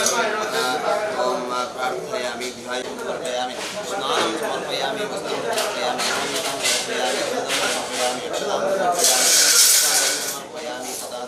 ओम प्रार्थयामि ध्यानं समर्पयामि स्नानं समर्पयामि वस्त्रं समर्पयामि समर्पयामि समर्पयामि तथा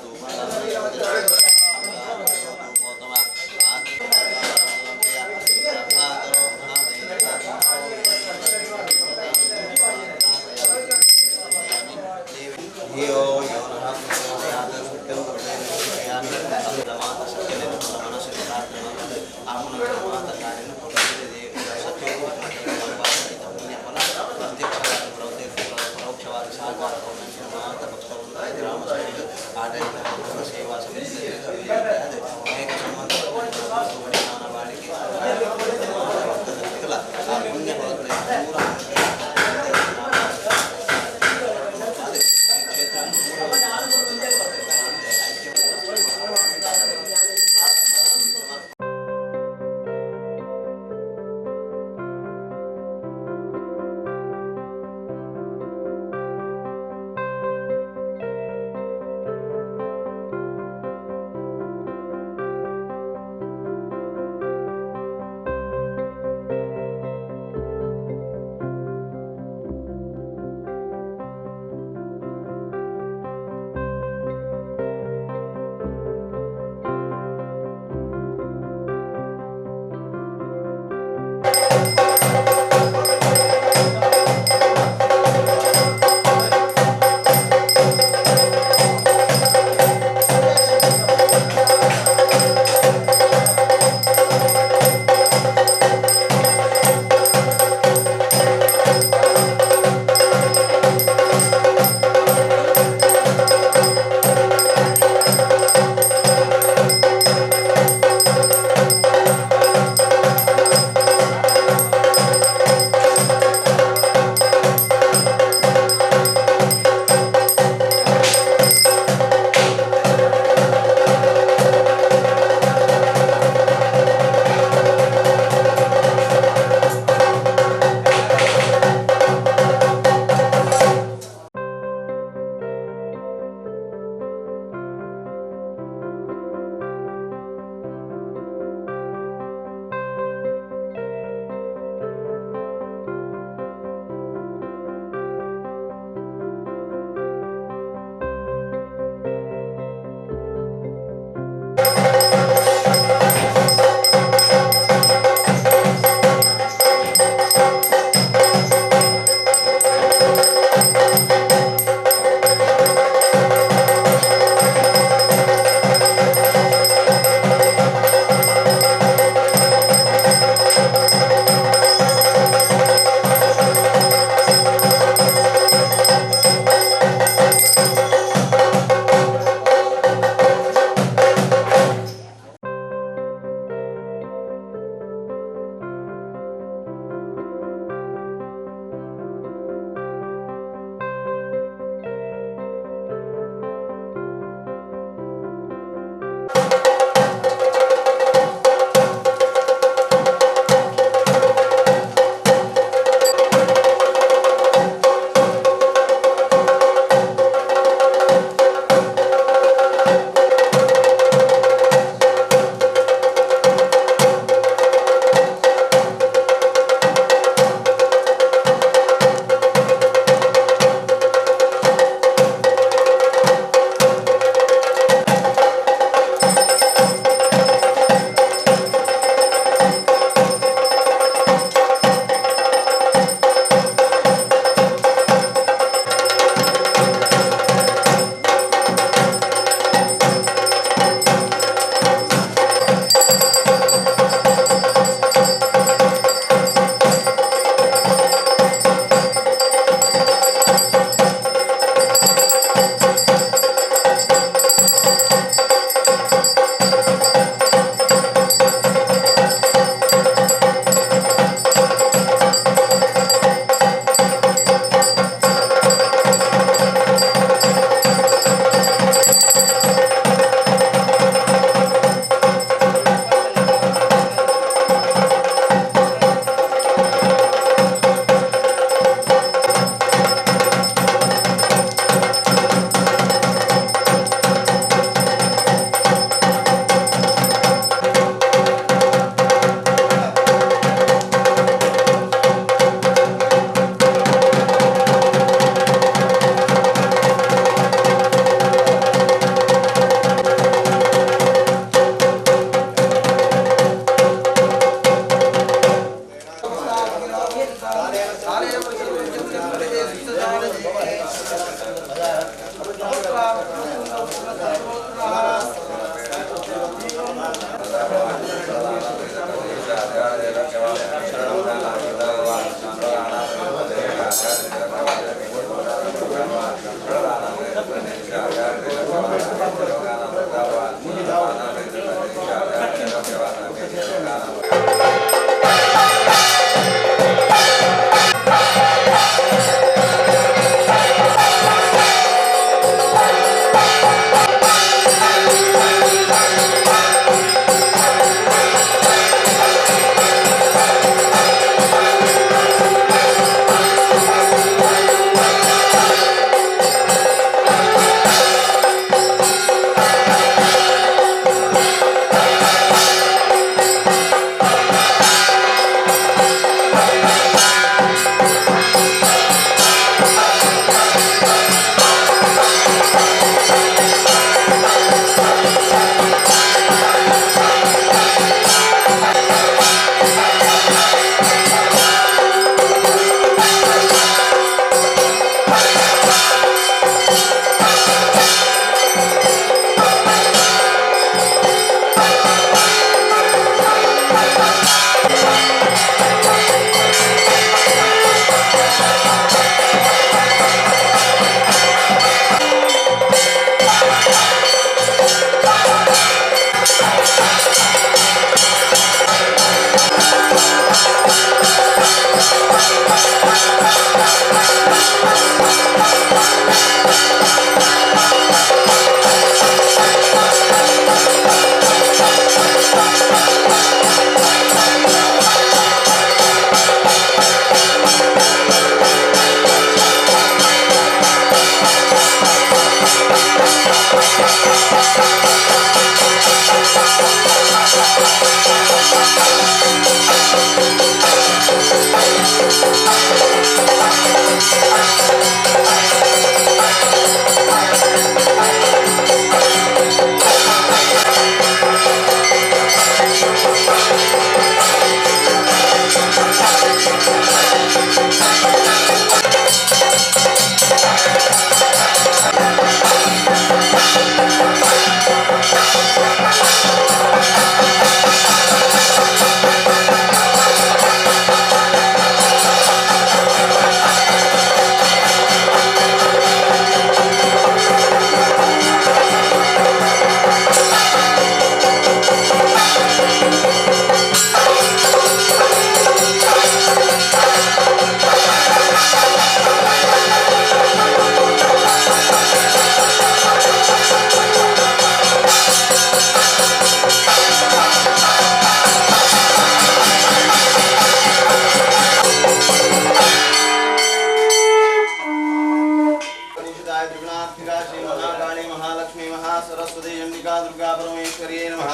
सरस्वती चंडिका दुर्गा परमेश्वरी नमः।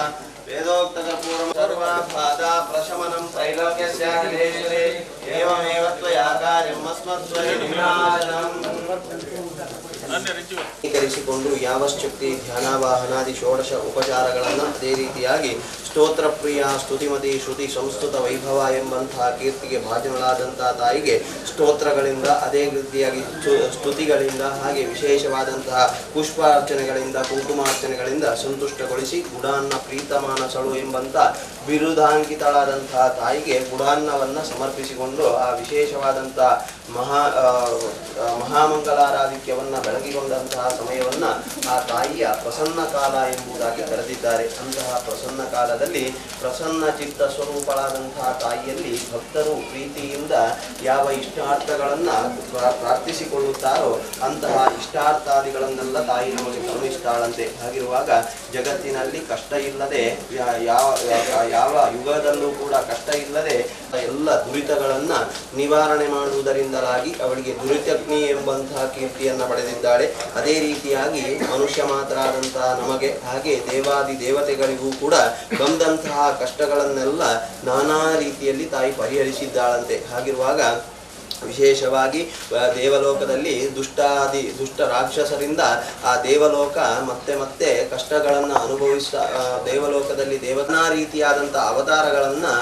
वेदोक्तकर्पूरं सर्वबाधा प्रशमनं त्रैलोक्यस्याखिलेश्वरे एवमेव त्वया कार्यम् अस्मत्स्वयं ಸ್ವೀಕರಿಸಿಕೊಂಡು ಯಾವಶ್ಚಕ್ತಿ ಧ್ಯಾನವಾಹನಾದಿ ಷೋಡಶ ಉಪಚಾರಗಳನ್ನು ಅದೇ ರೀತಿಯಾಗಿ ಸ್ತೋತ್ರ ಪ್ರಿಯ ಸ್ತುತಿಮತಿ ಶ್ರುತಿ ಸಂಸ್ಕೃತ ವೈಭವ ಎಂಬಂತಹ ಕೀರ್ತಿಗೆ ಭಾಜನಳಾದಂತಹ ತಾಯಿಗೆ ಸ್ತೋತ್ರಗಳಿಂದ ಅದೇ ರೀತಿಯಾಗಿ ಸ್ತುತಿಗಳಿಂದ ಹಾಗೆ ವಿಶೇಷವಾದಂತಹ ಪುಷ್ಪಾರ್ಚನೆಗಳಿಂದ ಕುಂಕುಮಾರ್ಚನೆಗಳಿಂದ ಸಂತುಷ್ಟಗೊಳಿಸಿ ಗುಡಾನ್ನ ಪ್ರೀತಮಾನಸಳು ಎಂಬಂತ ಬಿರುದಾಂಕಿತಳಾದಂತಹ ತಾಯಿಗೆ ಗುಡಾನ್ನವನ್ನು ಸಮರ್ಪಿಸಿಕೊಂಡು ಆ ವಿಶೇಷವಾದಂತಹ ಮಹಾಮಂಗಲಾರಾಧಿಕ್ಯವನ್ನು ಬೆಳಗಿಕೊಂಡಂತಹ ಸಮಯವನ್ನು ಆ ತಾಯಿಯ ಪ್ರಸನ್ನ ಕಾಲ ಎಂಬುದಾಗಿ ಕರೆದಿದ್ದಾರೆ. ಅಂತಹ ಪ್ರಸನ್ನ ಕಾಲದಲ್ಲಿ ಪ್ರಸನ್ನ ಚಿತ್ತ ಸ್ವರೂಪಳಾದಂತಹ ತಾಯಿಯಲ್ಲಿ ಭಕ್ತರು ಪ್ರೀತಿಯಿಂದ ಯಾವ ಇಷ್ಟಾರ್ಥಗಳನ್ನು ಪ್ರಾರ್ಥಿಸಿಕೊಳ್ಳುತ್ತಾರೋ ಅಂತಹ ಇಷ್ಟಾರ್ಥಾದಿಗಳನ್ನೆಲ್ಲ ತಾಯಿ ನಮಗೆ ಕರುಣಿಸ್ತಾಳಂತೆ. ಹಾಗಿರುವಾಗ ಜಗತ್ತಿನಲ್ಲಿ ಕಷ್ಟ ಇಲ್ಲದೆ ಯಾವ ಯುಗದಲ್ಲೂ ಕೂಡ ಕಷ್ಟ ಇಲ್ಲದೆ ಎಲ್ಲ ದುರಿತಗಳನ್ನು ನಿವಾರಣೆ ಮಾಡುವುದರಿಂದಲಾಗಿ ಅವಳಿಗೆ ದುರಿತಜ್ಞಿ ಎಂಬಂತಹ ಕೀರ್ತಿಯನ್ನು ಪಡೆದಿದ್ದಾಳೆ. ಅದೇ ರೀತಿಯಾಗಿ ಮನುಷ್ಯ ಮಾತ್ರ ಆದಂತಹ ನಮಗೆ ಹಾಗೆ ದೇವಾದಿ ದೇವತೆಗಳಿಗೂ ಕೂಡ ಬಂದಂತಹ ಕಷ್ಟಗಳನ್ನೆಲ್ಲ ನಾನಾ ರೀತಿಯಲ್ಲಿ ತಾಯಿ ಪರಿಹರಿಸಿದ್ದಾಳಂತೆ. ಹಾಗಿರುವಾಗ ವಿಶೇಷವಾಗಿ ದೇವಲೋಕದಲ್ಲಿ ದುಷ್ಟ ರಾಕ್ಷಸರಿಂದ ಆ ದೇವಲೋಕ ಮತ್ತೆ ಮತ್ತೆ ಕಷ್ಟಗಳನ್ನು ದೇವಲೋಕದಲ್ಲಿ ದೇವತಾ ರೀತಿಯಾದಂಥ ಅವತಾರಗಳನ್ನು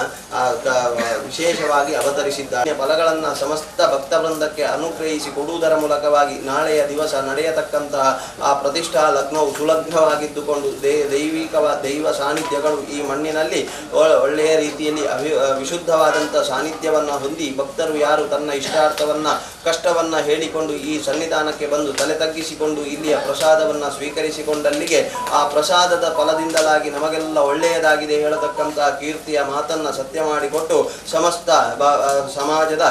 ವಿಶೇಷವಾಗಿ ಅವತರಿಸಿದ್ದಾರೆ. ಫಲಗಳನ್ನು ಸಮಸ್ತ ಭಕ್ತವೃಂದಕ್ಕೆ ಅನುಗ್ರಹಿಸಿ ಕೊಡುವುದರ ಮೂಲಕವಾಗಿ ನಾಳೆಯ ದಿವಸ ನಡೆಯತಕ್ಕಂತಹ ಆ ಪ್ರತಿಷ್ಠಾ ಲಗ್ನವು ಸುಲಗ್ನವಾಗಿದ್ದುಕೊಂಡು ದೈವ ಸಾನ್ನಿಧ್ಯಗಳು ಈ ಮಣ್ಣಿನಲ್ಲಿ ಒಳ್ಳೆಯ ರೀತಿಯಲ್ಲಿ ವಿಶುದ್ಧವಾದಂಥ ಸಾನ್ನಿಧ್ಯವನ್ನು ಹೊಂದಿ ಭಕ್ತರು ಯಾರು ತನ್ನ ಇಷ್ಟಾರ್ಥವನ್ನ ಕಷ್ಟವನ್ನ ಹೇಳಿಕೊಂಡು ಈ ಸನ್ನಿಧಾನಕ್ಕೆ ಬಂದು ತಲೆ ತಗ್ಗಿಸಿಕೊಂಡು ಇಲ್ಲಿಯ ಪ್ರಸಾದವನ್ನು ಸ್ವೀಕರಿಸಿಕೊಂಡಲ್ಲಿಗೆ ಆ ಪ್ರಸಾದದ ಫಲದಿಂದಲಾಗಿ ನಮಗೆಲ್ಲ ಒಳ್ಳೆಯದಾಗಿದೆ ಹೇಳತಕ್ಕಂತಹ ಕೀರ್ತಿಯ ಮಾತನ್ನು ಸತ್ಯ ಮಾಡಿಕೊಟ್ಟು ಸಮಸ್ತ ಸಮಾಜದ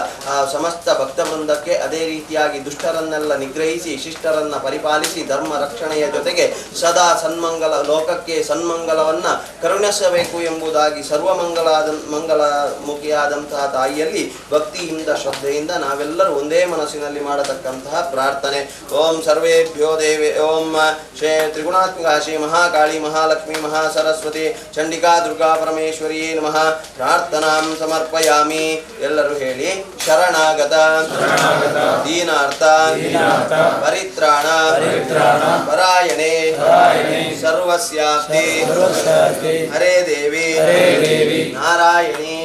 ಸಮಸ್ತ ಭಕ್ತವೃಂದಕ್ಕೆ ಅದೇ ರೀತಿಯಾಗಿ ದುಷ್ಟರನ್ನೆಲ್ಲ ನಿಗ್ರಹಿಸಿ ಶಿಷ್ಟರನ್ನ ಪರಿಪಾಲಿಸಿ ಧರ್ಮ ರಕ್ಷಣೆಯ ಜೊತೆಗೆ ಸದಾ ಲೋಕಕ್ಕೆ ಸನ್ಮಂಗಲವನ್ನ ಕರುಣಿಸಬೇಕು ಎಂಬುದಾಗಿ ಮಂಗಲಮುಖಿಯಾದಂತಹ ತಾಯಿಯಲ್ಲಿ ಭಕ್ತಿಯಿಂದ ಶ್ರದ್ಧೆಯಿಂದ ನಾವೆಲ್ಲರೂ ಒಂದೇ ಮನಸ್ಸಿನಲ್ಲಿ ಮಾಡತಕ್ಕಂತಹ ಪ್ರಾರ್ಥನೆ. ಓಂ ಸರ್ವೇಭ್ಯೋ ದೇವೇ ಓಂ ಶ್ರೀ ತ್ರಿಗುಣಾತ್ಮಿಕ ಶ್ರೀ ಮಹಾಕಾಳಿ ಮಹಾಲಕ್ಷ್ಮಿ ಮಹಾಸರಸ್ವತಿ ಚಂಡಿಕಾ ದುರ್ಗಾ ಪರಮೇಶ್ವರಿಯೇ ನಮಃ ಪ್ರಾರ್ಥನಾಂ ಸಮರ್ಪಯಾಮಿ. ಎಲ್ಲರೂ ಹೇಳಿ. ಶರಣಾಗತ ದೀನಾರ್ಥ ಪರಿತ್ರಾಣ ಪರಾಯಣೆ ಸರ್ವಸ್ಯಾಸ್ತಿ ಹರೇ ದೇವಿ ನಾರಾಯಣಿ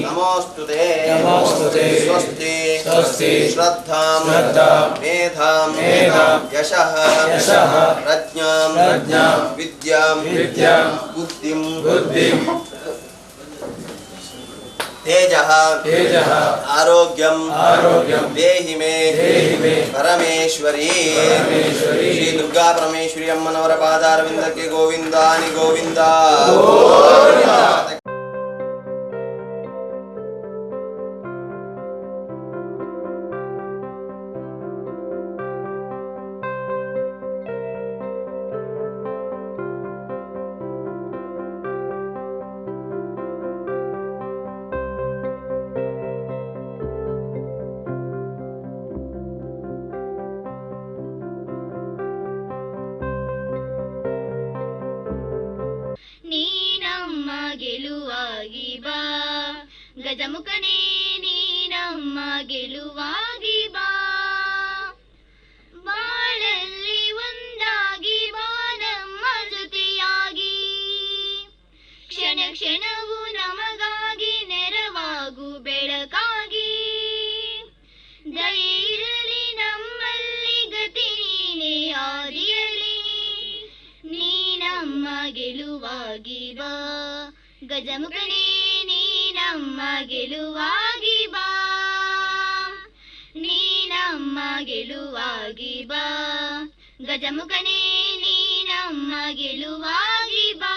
ನಮೋಸ್ತುತೆ ಸ್ವಸ್ತಿ ಶ್ರದ್ಧಾಂ ಮೇಧಾಂ ಯಶಃ ಪ್ರಜ್ಞಾಂ ವಿದ್ಯಾಂ ಬುದ್ಧಿಂ ತೇಜಃ ಆರೋಗ್ಯಂ ದೇಹಿ ಮೇ ಪರಮೇಶ್ವರಿ. ಶ್ರೀ ದುರ್ಗಾ ಪರಮೇಶ್ವರಿ ಅಮ್ಮನವರ ಪಾದಾರವಿಂದಕ್ಕೆ ಗೋವಿಂದಾನಿ ಗೋವಿಂದ. ಗೆಲುವಾಗಿ ಬಾ ಗಜಮುಖನೇ ನೀನಮ್ಮ ಗೆಲುವಾಗಿ ಬಾ ಬಾಳಲ್ಲಿ ಒಂದಾಗಿ ಬಾ ನಮ್ಮ ಜೊತೆಯಾಗಿ ಕ್ಷಣ ಕ್ಷಣವೂ ನಮಗಾಗಿ ನೆರವಾಗು ಬೆಳಕಾಗಿ ದಯೆ ಇರಲಿ ನಮ್ಮಲ್ಲಿ ಗತಿ ನೀನೇ ಆದಿಯಲಿ ನೀನಮ್ಮ ಗೆಲುವಾಗಿ ಬಾ ಗಜಮುಖನೇ ನೀನಮ್ಮ ಗೆಲುವಾಗಿ ಬಾ ನೀನಮ್ಮ ಗೆಲುವಾಗಿ ಬಾ ಗಜಮುಖನೇ ನೀನಮ್ಮ ಗೆಲುವಾಗಿ ಬಾ.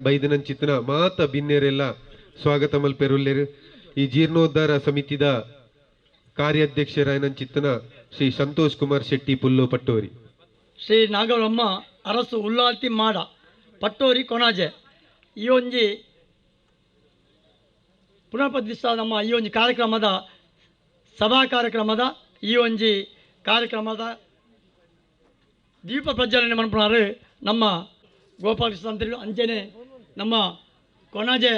ಬೈದನಂಚಿತ್ತನ ಮಾತ ಬಿನ್ನೆರೆಲ್ಲ ಸ್ವಾಗತ ಮಲ್ಪೆರುಲ್ಲೆರು. ಈ ಜೀರ್ಣೋದ್ಧಾರ ಸಮಿತಿದ ಕಾರ್ಯಾಧ್ಯಕ್ಷರಾಯನಂಚಿತ್ತನ ಶ್ರೀ ಸಂತೋಷ್ ಕುಮಾರ್ ಶೆಟ್ಟಿ ಪುಲ್ಲು ಪಟ್ಟೋರಿ, ಶ್ರೀ ನಾಗವರಮ್ಮ ಅರಸು ಉಲ್ಲಾಲ್ತಿ ಮಾಡ ಪಟ್ಟೋರಿ ಕೊಣಾಜೆ. ಈ ಒಂಜಿ ಪುನಃಪ್ರತಿಷ್ಠಾ ನಮ್ಮ ಈ ಒಂಜಿ ಕಾರ್ಯಕ್ರಮದ ಸಭಾ ಕಾರ್ಯಕ್ರಮದ ಈ ಒಂಜಿ ಕಾರ್ಯಕ್ರಮದ ದೀಪ ಪ್ರಜ್ವಲನೆ ಮನ್ಪುನಾರು ನಮ್ಮ ಗೋಪಾಲಕೃಷ್ಣ ತಂತ್ರಿ ಅಂಚೆನೆ ನಮ್ಮ ಕೊಣಾಜೆ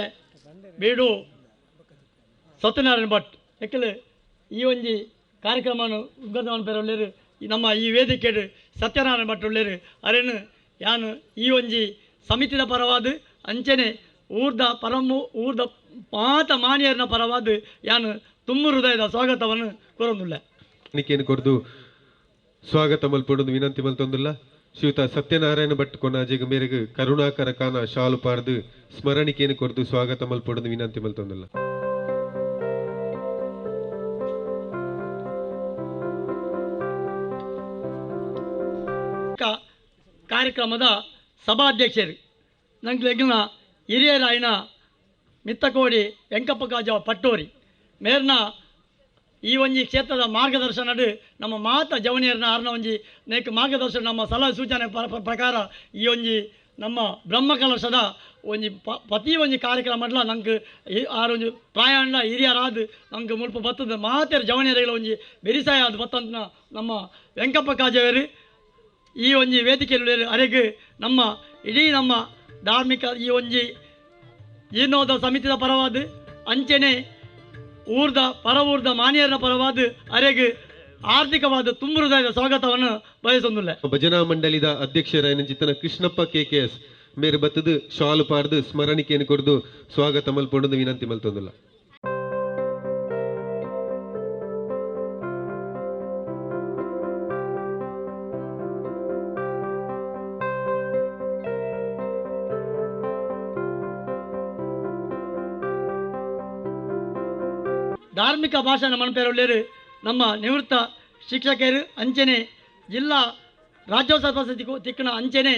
ಬೇಡು ಸತ್ಯನಾರಾಯಣ ಭಟ್ ಯಾಕಂದ್ರೆ ಈ ಒಂಜಿ ಕಾರ್ಯಕ್ರಮವನ್ನು ಉದ್ಘಾಟನೆ ಪೇರೊಳ್ಳೇರು ನಮ್ಮ ಈ ವೇದಿಕೆ ಸತ್ಯನಾರಾಯಣ ಭಟ್ ಒಳ್ಳೆರು ಅರೇನು ಯಾನು ಈ ಒಂಜಿ ಸಮಿತಿದ ಪರವಾದ ಅಂಚನೆ ಊರ್ದ ಮಾತ ಮಾನ್ಯರನ ಪರವಾದ ಯಾನು ತುಂಬ ಹೃದಯದ ಸ್ವಾಗತವನ್ನು ಕೋರೊಂದುಲ್ಲ ನಿಕೇನು ಕೊರ್ದು ಸ್ವಾಗತ ಮಲ್ಪೊಂದು ವಿನಂತಿ ಮಲ್ತೊಂದುಲ್ಲ. ಶ್ರೀಯುತ ಸತ್ಯನಾರಾಯಣ ಭಟ್ ಕೊನಾಜೆಗ ಮೇರೆಗೆ ಕರುಣಾಕರ ಕಾನ ಶಾಲು ಪಾರ್ದು ಸ್ಮರಣಿಕೆಯನ್ನು ಕೊರ್ದು ಸ್ವಾಗತ ಮಲ್ಪೊಂದು ವಿನಂತಿ ಮಲ್ತೊಂದುಲ್ಲ. ಕಾರ್ಯಕ್ರಮದ ಸಭಾಧ್ಯಕ್ಷರು ನಂಗೆ ಹಿರಿಯರಾಯನ ಮಿತ್ತಕೋಡಿ ವೆಂಕಪ್ಪ ಕಾಜವ ಪಟ್ಟೋರಿ ಮೇರ್ನ ಈ ಒಂಜಿ ಕ್ಷೇತ್ರದ ಮಾರ್ಗದರ್ಶನ ನಮ್ಮ ಮಾತ ಜವನಿಯರ್ನ ಆರ್ನ ಒಂಜಿ ನೇಕ ಮಾರ್ಗದರ್ಶನ ನಮ್ಮ ಸಲಹೆ ಸೂಚನೆ ಪ್ರಕಾರ ಈ ಒಂಜಿ ನಮ್ಮ ಬ್ರಹ್ಮಕಲಶದ ಒಂಜಿ ಪ್ರತಿ ಒಂಜಿ ಕಾರ್ಯಕ್ರಮ ನಂಗೆ ಆರೊಂದು ಪ್ರಾಯಣ ಹಿರಿಯರಾದ ನಂಗೆ ಮುಲ್ಪ ಬತ್ತದ ಮಾತೆರ ಜವನಿಯರಿಗಳ ಒಂಜಿ ಬೆರಿಸಾಯ ಅದು ಬತ್ತಂತ ನಮ್ಮ ವೆಂಕಪ್ಪ ಕಾಜವರು ಈ ಒಂಜಿ ವೇದಿಕೆಯಲ್ಲಿ ಅರೆಗೆ ನಮ್ಮ ಇಡೀ ನಮ್ಮ ಧಾರ್ಮಿಕ ಈ ಒಂಜಿ ಜೀರ್ಣೋದ್ಧಾರ ಸಮಿತಿದ ಪರವಾದ ಅಂಚೆನೆ ಊರ್ದ ಪರ ಊರ್ದ ಮಾನ್ಯರ ಪರವಾದ ಅರೆಗೆ ಆರ್ಥಿಕವಾದ ತುಂಬ ಹೃದಯದ ಸ್ವಾಗತವನ್ನು ಬಯಸೊಂದಿಲ್ಲ. ಭಜನಾ ಮಂಡಳಿದ ಅಧ್ಯಕ್ಷರಾಯನ ಚಿತ್ತನ ಕೃಷ್ಣಪ್ಪ KKS ಮೇರೆ ಬತ್ತದು ಶಾಲು ಪಾರ್ದು ಸ್ಮರಣಿಕೆಯನ್ನು ಕೊಡ್ದು ಸ್ವಾಗತ ಮಲ್ಪೊಂಡು ವಿನಂತಿ ಮಲ್ತೊಂದಿಲ್ಲ. ಧಾರ್ಮಿಕ ಭಾಷಣ ಮನಪೇರೊಳ್ಳೇರು ನಮ್ಮ ನಿವೃತ್ತ ಶಿಕ್ಷಕರು ಅಂಚನೆ ಜಿಲ್ಲಾ ರಾಜ್ಯೋತ್ಸವ ಪ್ರಶಸ್ತಿ ತಿಕ್ಕನ ಅಂಚನೆ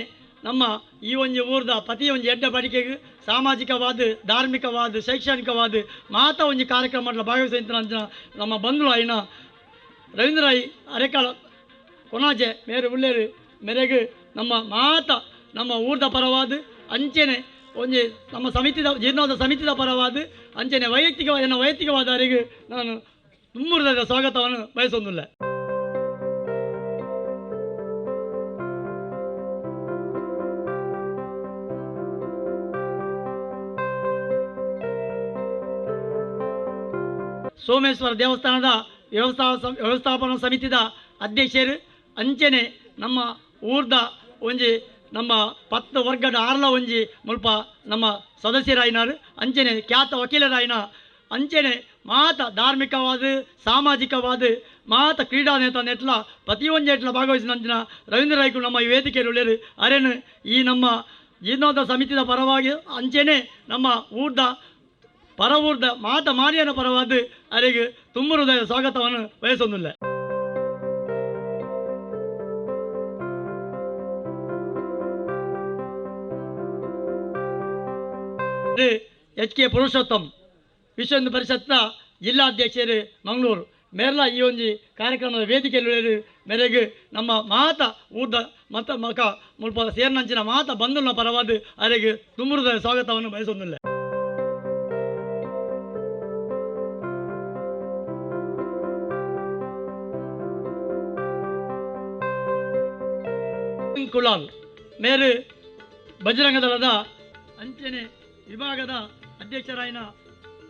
ನಮ್ಮ ಈ ಒಂದು ಊರ್ದ ಪ್ರತಿ ಒಂದು ಎಡ್ಡ ಬಡಿಕೆಗೆ ಸಾಮಾಜಿಕವಾದ ಧಾರ್ಮಿಕವಾದ ಶೈಕ್ಷಣಿಕವಾದ ಮಾತ ಒಂದು ಕಾರ್ಯಕ್ರಮ ಭಾಗವಹಿಸಿದ ನಮ್ಮ ಬಂಧುಗಳು ಆಯ್ನ ರವೀಂದ್ರ ರಾಯ್ ಅರೆಕಾಳ ಕೊನಾಜೆ ಮೇರೆ ಉಳ್ಳೇರು ಮೇರೆಗೆ ನಮ್ಮ ಮಾತ ನಮ್ಮ ಊರ್ದ ಪರವಾದ ಅಂಚನೆ ಒಂದು ನಮ್ಮ ಸಮಿತಿದ ಜೀರ್ಣೋದ ಸಮಿತಿದ ಪರವಾದ ಅಂಚನೆ ವೈಯಕ್ತಿಕವಾದವರಿಗೆ ನಾನು ತುಂಬ ಹೃದಯದ ಸ್ವಾಗತವನ್ನು ಬಯಸೊಂದಿಲ್ಲ. ಸೋಮೇಶ್ವರ ದೇವಸ್ಥಾನದ ವ್ಯವಸ್ಥಾಪನಾ ಸಮಿತಿದ ಅಧ್ಯಕ್ಷರು ಅಂಚನೆ ನಮ್ಮ ಊರ್ದ ಒಂಜಿ ನಮ್ಮ 10 ವರ್ಗದ ಆರ್ಲ ಒಂಜಿ ಮುಲ್ಪ ನಮ್ಮ ಸದಸ್ಯರಾಯಿನಾರು ಅಂಚನೆ ಖ್ಯಾತ ವಕೀಲರಾಯಿನ ಅಂಚನೆ ಮಾತ ಧಾರ್ಮಿಕವಾದ ಸಾಮಾಜಿಕವಾದ ಮಾತ ಕ್ರೀಡಾ ನೇತ ನೆಟ್ಲ ಪ್ರತಿಯೊಂದು ಎಟ್ಲ ಭಾಗವಹಿಸಿದ ರವೀಂದ್ರ ರಾಯ್ಕು ನಮ್ಮ ಈ ವೇದಿಕೆಯಲ್ಲಿ ಉಳ್ಳೇರು ಅರೇನು ಈ ನಮ್ಮ ಜೀರ್ಣೋದ್ಧಾರ ಸಮಿತಿದ ಪರವಾಗಿ ಅಂಚನೆ ನಮ್ಮ ಊರ್ದ ಪರ ಊರ್ದ ಮಾತ ಮಾರಿಯನ ಪರವಾದ ಅವರಿಗೆ ತುಂಬ ಹೃದಯದ ಸ್ವಾಗತವನ್ನು ಬಯಸೊಂದಿಲ್ಲ. HK ಪುರುಷೋತ್ತಮ್ ವಿಶ್ವ ಹಿಂದೂ ಪರಿಷತ್ನ ಜಿಲ್ಲಾಧ್ಯಕ್ಷರು ಮಂಗಳೂರು ಮೇರ್ಲ ಈ ಒಂದು ಕಾರ್ಯಕ್ರಮದ ವೇದಿಕೆಯಲ್ಲಿ ಮೇರೆಗೆ ನಮ್ಮ ಮಾತ ಊರ್ದ ಮತ ಮಕ ಮುಲ್ಪ ಸೇರ್ನಂಚಿನ ಮಾತ ಬಂಧುನ ಪರವಾದ ಅವರಿಗೆ ತುಂಬ ಹೃದಯದ ಸ್ವಾಗತವನ್ನು ಬಯಸೊಂದಿಲ್ಲ. ಕುಲಾಲ್ ಮೇರು ಬಜರಂಗ ದಳದ ಅಂಚನೆ ವಿಭಾಗದ ಅಧ್ಯಕ್ಷರಾಯಿನ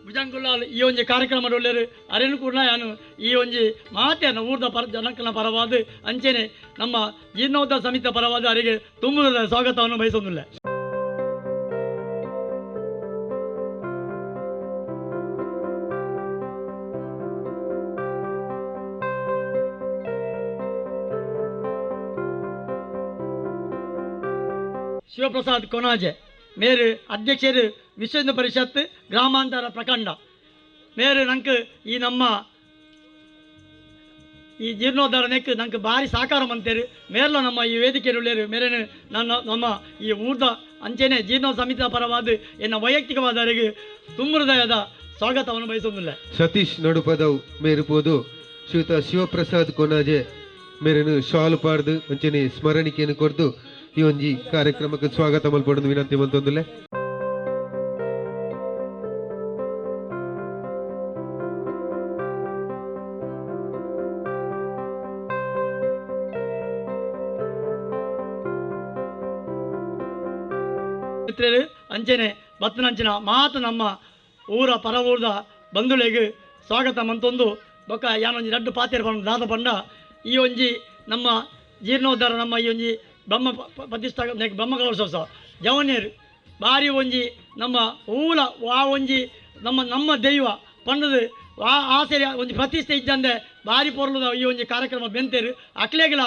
ಭುಜಂಗುಲಾಲ್ ಈ ಒಂದು ಕಾರ್ಯಕ್ರಮದೊಳ್ಳೆರು ಅರೆನು ಕೂಡ ನಾನು ಈ ಒಂದು ಮಾತೆಯನ್ನು ಊರ್ದ ಜನಕನ ಪರವಾದ ಅಂಚನೆ ನಮ್ಮ ಜೀರ್ಣೋದ್ಧಾರ ಸಮಿತಿಯ ಪರವಾದ ಅವರಿಗೆ ತುಂಬ ಸ್ವಾಗತವನ್ನು ಬಯಸೊಂದಿಲ್ಲ. ಶಿವಪ್ರಸಾದ್ ಕೊನಾಜೆ ಮೇರು ಅಧ್ಯಕ್ಷರು ವಿಶ್ವ ಹಿಂದೂ ಪರಿಷತ್ ಗ್ರಾಮಾಂತರ ಪ್ರಖಂಡ ಮೇರು ನಂಗೆ ಈ ನಮ್ಮ ಈ ಜೀರ್ಣೋದ್ಧಾರ ನೆಕ್ ನಂಗೆ ಭಾರಿ ಸಹಕಾರ ಮಂತೇರು ಮೇರ್ಲ ನಮ್ಮ ಈ ವೇದಿಕೆಯಲ್ಲಿ ಮೇರೇನು ನನ್ನ ನಮ್ಮ ಈ ಊರ್ದ ಅಂಚೆನೆ ಜೀರ್ಣೋದ್ಧಾರ ಸಮಿತಿಯ ಪರವಾದ ಎನ್ನ ವೈಯಕ್ತಿಕವಾದವರಿಗೆ ತುಂಬ ಹೃದಯದ ಸ್ವಾಗತವನ್ನು ಬಯಸೋದಿಲ್ಲ. ಸತೀಶ್ ನಡುಪದವು ಮೇರುಪೋದು ಶ್ರೀಯುತ ಶಿವಪ್ರಸಾದ್ ಕೊನಾಜೆ ಮೇರೇನು ಶಾಲು ಪಾಡ್ದು ಅಂಚನೆ ಸ್ಮರಣಿಕೆಯನ್ನು ಕೊಡ್ದು ಈ ಒಂಜಿ ಕಾರ್ಯಕ್ರಮಕ್ಕೆ ಸ್ವಾಗತ ಮಲ್ಪಡೋದು ವಿನಂತಿ ಮಂತೊಂದುಲ್ಲೆ. ಅಂಚನೆ ಬತ್ತನಂಚಿನ ಮಾತು ನಮ್ಮ ಊರ ಪರ ಊರ್ದ ಬಂಧುಳಿಗೆ ಸ್ವಾಗತ ಮಂತೊಂದು ಬೊಕ್ಕ ಯಾನೊಂಜಿ ದೊಡ್ಡ ಪಾತ್ರೆ ಬಂದು ದಾದ ಪಂಡ ಈ ಒಂಜಿ ನಮ್ಮ ಜೀರ್ಣೋದ್ಧಾರ ನಮ್ಮ ಈ ಒಂಜಿ ಬ್ರಹ್ಮ ಪ್ರತಿಷ್ಠಾ ಬ್ರಹ್ಮ ಕಲಶೋತ್ಸವ ಜವನಿಯರು ಭಾರಿ ಒಂಜಿ ನಮ್ಮ ಊಲ ಆ ಒಂಜಿ ನಮ್ಮ ದೈವ ಪಂಡದು ಆಸೆಯ ಒಂಜಿ ಪ್ರತಿಷ್ಠೆ ಇದ್ದಂದೆ ಭಾರಿ ಪೊರ್ಲದ ಈ ಒಂಜಿ ಕಾರ್ಯಕ್ರಮ ಬೆಂತೇರು ಅಕ್ಲೇಗಳ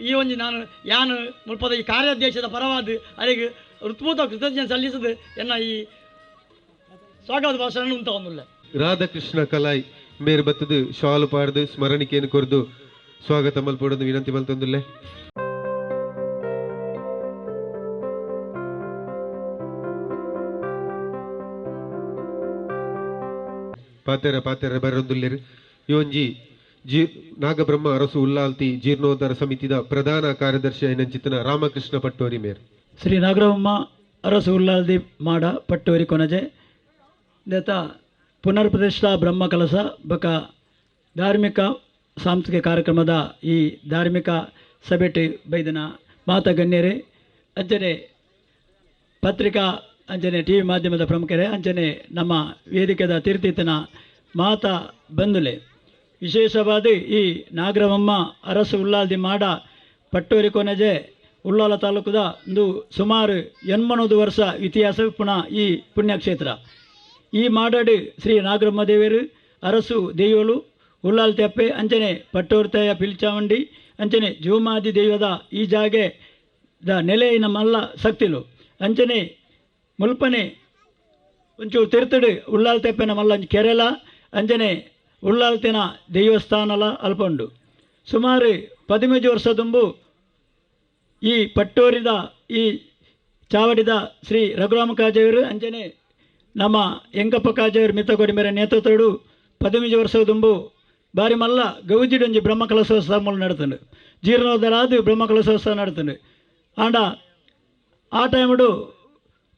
ಈ ಒಂಜಿ ನಾನು ಯಾನು ಮುಲ್ಪದ ಈ ಕಾರ್ಯಾಧ್ಯಕ್ಷದ ಪರವಾದ ಅವರಿಗೆ ಹೃತ್ಪೂತ ಕೃತಜ್ಞತೆ ಸಲ್ಲಿಸದು ಎನ್ನ ಈ ಸ್ವಾಗತ ಭಾಷಣ ಉಂಟ ಒಂದಿಲ್ಲ. ರಾಧಾಕೃಷ್ಣ ಕಲಾಯ್ ಮೇರ್ ಬತ್ತದು ಶಾಲು ಪಾಡ್ದು ಸ್ಮರಣಿಕೆಯನ್ನು ಕೊರ್ದು ಸ್ವಾಗತ ಮಲ್ಪಡೋದು ವಿನಂತಿ ಮಲ್ತೊಂದುಲ್ಲೆ. ಪಾತೆರ ಬರೊಂದುಲ್ಲೆರು ಯೋಂಜಿ ನಾಗಬ್ರಹ್ಮ ಅರಸು ಉಲ್ಲಾಲ್ತಿ ಜೀರ್ಣೋದ್ಧಾರ ಸಮಿತಿದ ಪ್ರಧಾನ ಕಾರ್ಯದರ್ಶಿ ಐನಂಚಿತನ ರಾಮಕೃಷ್ಣ ಪಟ್ಟೋರಿ ಮೇರ್ ಶ್ರೀ ನಾಗಬ್ರಹ್ಮ ಅರಸು ಉಲ್ಲಾಲ್ದಿ ಮಾಡ ಪಟ್ಟೋರಿ ಕೊನಜೆ ದೇತ ಪುನರ್ ಪ್ರತಿಷ್ಠಾ ಬ್ರಹ್ಮ ಕಲಸ ಬಕ ಧಾರ್ಮಿಕ ಸಾಂಸ್ಕೃತಿಕ ಕಾರ್ಯಕ್ರಮದ ಈ ಧಾರ್ಮಿಕ ಸಭೆಟಿ ಬೈದನ ಮಾತ ಗಣ್ಯರೇ ಅಂಚನೆ ಪತ್ರಿಕಾ ಅಂಚನೆ TV ಮಾಧ್ಯಮದ ಪ್ರಮುಖರೇ ಅಂಚನೆ ನಮ್ಮ ವೇದಿಕೆದ ತೀರ್ಥಿತನ ಮಾತ ಬಂದುಲೆ. ವಿಶೇಷವಾದ ಈ ನಾಗರಮಮ್ಮ ಅರಸು ಉಲ್ಲಾಲ್ದಿ ಮಾಡ ಪಟ್ಟೂರಿ ಕೊನೆಜೆ ಉಳ್ಳಾಲ ತಾಲೂಕುದ ಒಂದು ಸುಮಾರು 80 ವರ್ಷ ಇತಿಹಾಸ ಪುನಃ ಈ ಪುಣ್ಯಕ್ಷೇತ್ರ. ಈ ಮಾಡಾಡು ಶ್ರೀ ನಾಗರಮ್ಮ ದೇವರು ಅರಸು ದೈವಲು ಉಳ್ಳಾಲ್ ತೆಪ್ಪೆ ಅಂಚನೆ ಪಟ್ಟೂರ್ತಾಯ ಪಿಲ್ಚಾವಂಡಿ ಅಂಚನೆ ಜೂಮಾದಿ ದೈವದ ಈ ಜಾಗೆ ದ ನೆಲೆಯಿನ ಮಲ್ಲ ಶಕ್ತಿಲು ಅಂಚನೆ ಮುಲ್ಪನೆ ಒಂಚೂರು ತಿರ್ತಡು ಉಳ್ಳಾಲ್ ತೆಪ್ಪೆನ ಮಲ್ಲ ಕೆರೆಲ ಅಂಜನೆ ಉಳ್ಳಾಲ್ತಿನ ದೈವಸ್ಥಾನಲ ಅಲ್ಪಂಡು ಸುಮಾರು 15 ವರ್ಷ ತುಂಬು ಈ ಪಟ್ಟೂರಿದ ಈ ಚಾವಡಿದ ಶ್ರೀ ರಘುರಾಮ ಕಾಜೆಯವರು ಅಂಜನೆ ನಮ್ಮ ಎಂಕಪ್ಪ ಕಾಜೆಯವರು ಮಿತ್ತಕೊಡಿ ಮೇರೆ ನೇತೃತ್ವಡು 15 ವರ್ಷ ತುಂಬು ಬಾರಿ ಮಲ್ಲ ಗೌಜಿಡೊಂಜಿ ಬ್ರಹ್ಮಕಲಶೋತ್ಸವ ಮೂಲ ನಡ್ತಂಡು ಜೀರ್ಣೋದ್ಧಾರಾದು ಬ್ರಹ್ಮಕಲಶೋತ್ಸವ ನಡ್ತಂಡು ಆಂಡ ಆ ಟೈಮಡು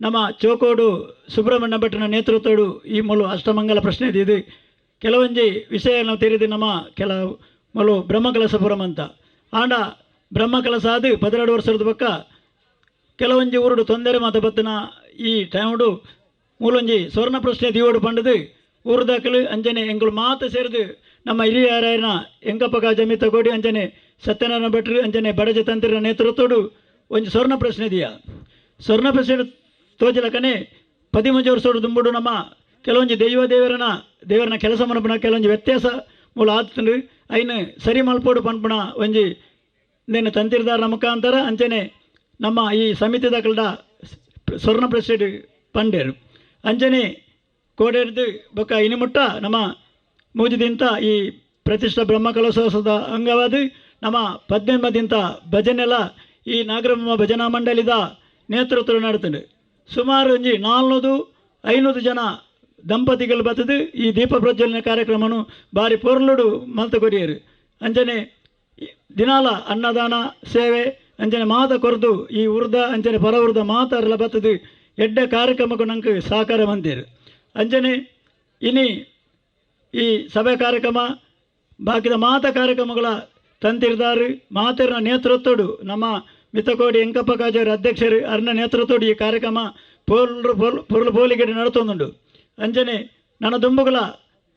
ನಮ್ಮ ಚೋಕೋಡು ಸುಬ್ರಹ್ಮಣ್ಯ ಭಟ್ಟನ ನೇತೃತ್ವಡು ಈ ಮೊಲು ಅಷ್ಟಮಂಗಲ ಪ್ರಶ್ನೆ ಇದು ಕೆಲವೊಂಜಿ ವಿಷಯಗಳನ್ನು ತಿಳಿದು ನಮ್ಮ ಕೆಲವು ಮೊಲು ಬ್ರಹ್ಮಕಲಶಪುರಂ ಅಂತ ಆಂಡ ಬ್ರಹ್ಮಕಲಶ ಅದು 12 ವರ್ಷದ ಪಕ್ಕ ಕೆಲವೊಂಜಿ ಊರುಡು ತೊಂದರೆ ಮಾತ ಬತ್ತನ ಈ ಟೈಮಡು ಮೂಲೊಂಜಿ ಸ್ವರ್ಣ ಪ್ರಶ್ನೆ ದಿಯೋಡು ಪಂಡದು ಊರು ದಾಖಲು ಅಂಜನೆ ಎಂಗಳು ಮಾತು ಸೇರಿದು ನಮ್ಮ ಹಿರಿಯರಾಯನ ಎಂಕಪ್ಪ ಕಾಜ ಮಿತ್ತಕೋಡಿ ಅಂಜನೆ ಸತ್ಯನಾರಾಯಣ ಭಟ್ರು ಅಂಜನೆ ಬಡಜ ತಂತ್ರಿನ ನೇತೃತ್ವಡು ಒಂದು ಸ್ವರ್ಣ ಪ್ರಶ್ನೆ ಇದೆಯಾ ಸ್ವರ್ಣ ಪ್ರಶ್ನೆ ತೋಜಲಕನೆ 13 ವರ್ಷೋಡು ದುಂಬುಡು ನಮ್ಮ ಕೆಲವೊಂದು ದೇವರನ ಕೆಲಸ ಮನಪಣ ಕೆಲವೊಂದು ವ್ಯತ್ಯಾಸ ಮೂಲ ಆತಂಡು ಐನು ಸರಿ ಮಲ್ಪೋಡು ಪನ್ಪಣ ಒಂಜಿ ನೇನು ತಂತಿರ್ದಾರ ಮುಖಾಂತರ ಅಂಚನೆ ನಮ್ಮ ಈ ಸಮಿತಿ ದಾಖಲ್ಡ ಸ್ವರ್ಣ ಪ್ರೆಸಿಡ್ ಪಂಡೇರು ಅಂಚನೆ ಕೋಡೇರ್ದು ಬೊಕ್ಕ ಇನಿಮುಟ್ಟ ನಮ್ಮ ಮೂಜಿದಿಂತ ಈ ಪ್ರತಿಷ್ಠಾ ಬ್ರಹ್ಮಕಲಶೋತ್ಸವದ ಅಂಗವಾದ ನಮ್ಮ 18 ಭಜನೆಲ್ಲ ಈ ನಾಗರಮ್ಮ ಭಜನಾ ಮಂಡಳಿದ ನೇತೃತ್ವ ನಡ್ತಂಡು ಸುಮಾರು ಒಂಜಿ 400-500 ಜನ ದಂಪತಿಗಳು ಬತ್ತದು ಈ ದೀಪ ಪ್ರಜ್ವಲನೆ ಕಾರ್ಯಕ್ರಮನು ಬಾರಿ ಪೊರ್ಲುಡು ಮಲ್ತ ಕೊರಿಯರು ಅಂಚನೆ ದಿನಾಲ ಅನ್ನದಾನ ಸೇವೆ ಅಂಚನೆ ಮಾತ ಕೊರದು ಈ ಉರ್ದ ಅಂಚನೆ ಪರ ಉರ್ದ ಮಾತಾರಲ್ಲ ಬತ್ತದು ಎಡ್ಡೆ ಕಾರ್ಯಕ್ರಮಕ್ಕೂ ನಂಗೆ ಸಹಕಾರ ಮಂತೇರು ಅಂಚನೆ ಇನಿ ಈ ಸಭೆ ಕಾರ್ಯಕ್ರಮ ಬಾಕಿದ ಮಾತ ಕಾರ್ಯಕ್ರಮಗಳ ತಂತಿರ್ದಾರು ಮಾತೇರನ ನೇತೃತ್ವಡು ನಮ್ಮ ಮಿತ್ತಕೋಡಿ ಎಂಕಪ್ಪ ಕಾಜೇರ ಅಧ್ಯಕ್ಷರು ಅರ್ನ ನೇತೃತ್ವಡು ಈ ಕಾರ್ಯಕ್ರಮ ಪೊರ್ಲು ಪೋಲಿಗೆಡೆ ನಡತೊಂದುಂಡು ಅಂಜನೆ ನನ್ನ ದುಂಬುಗಳ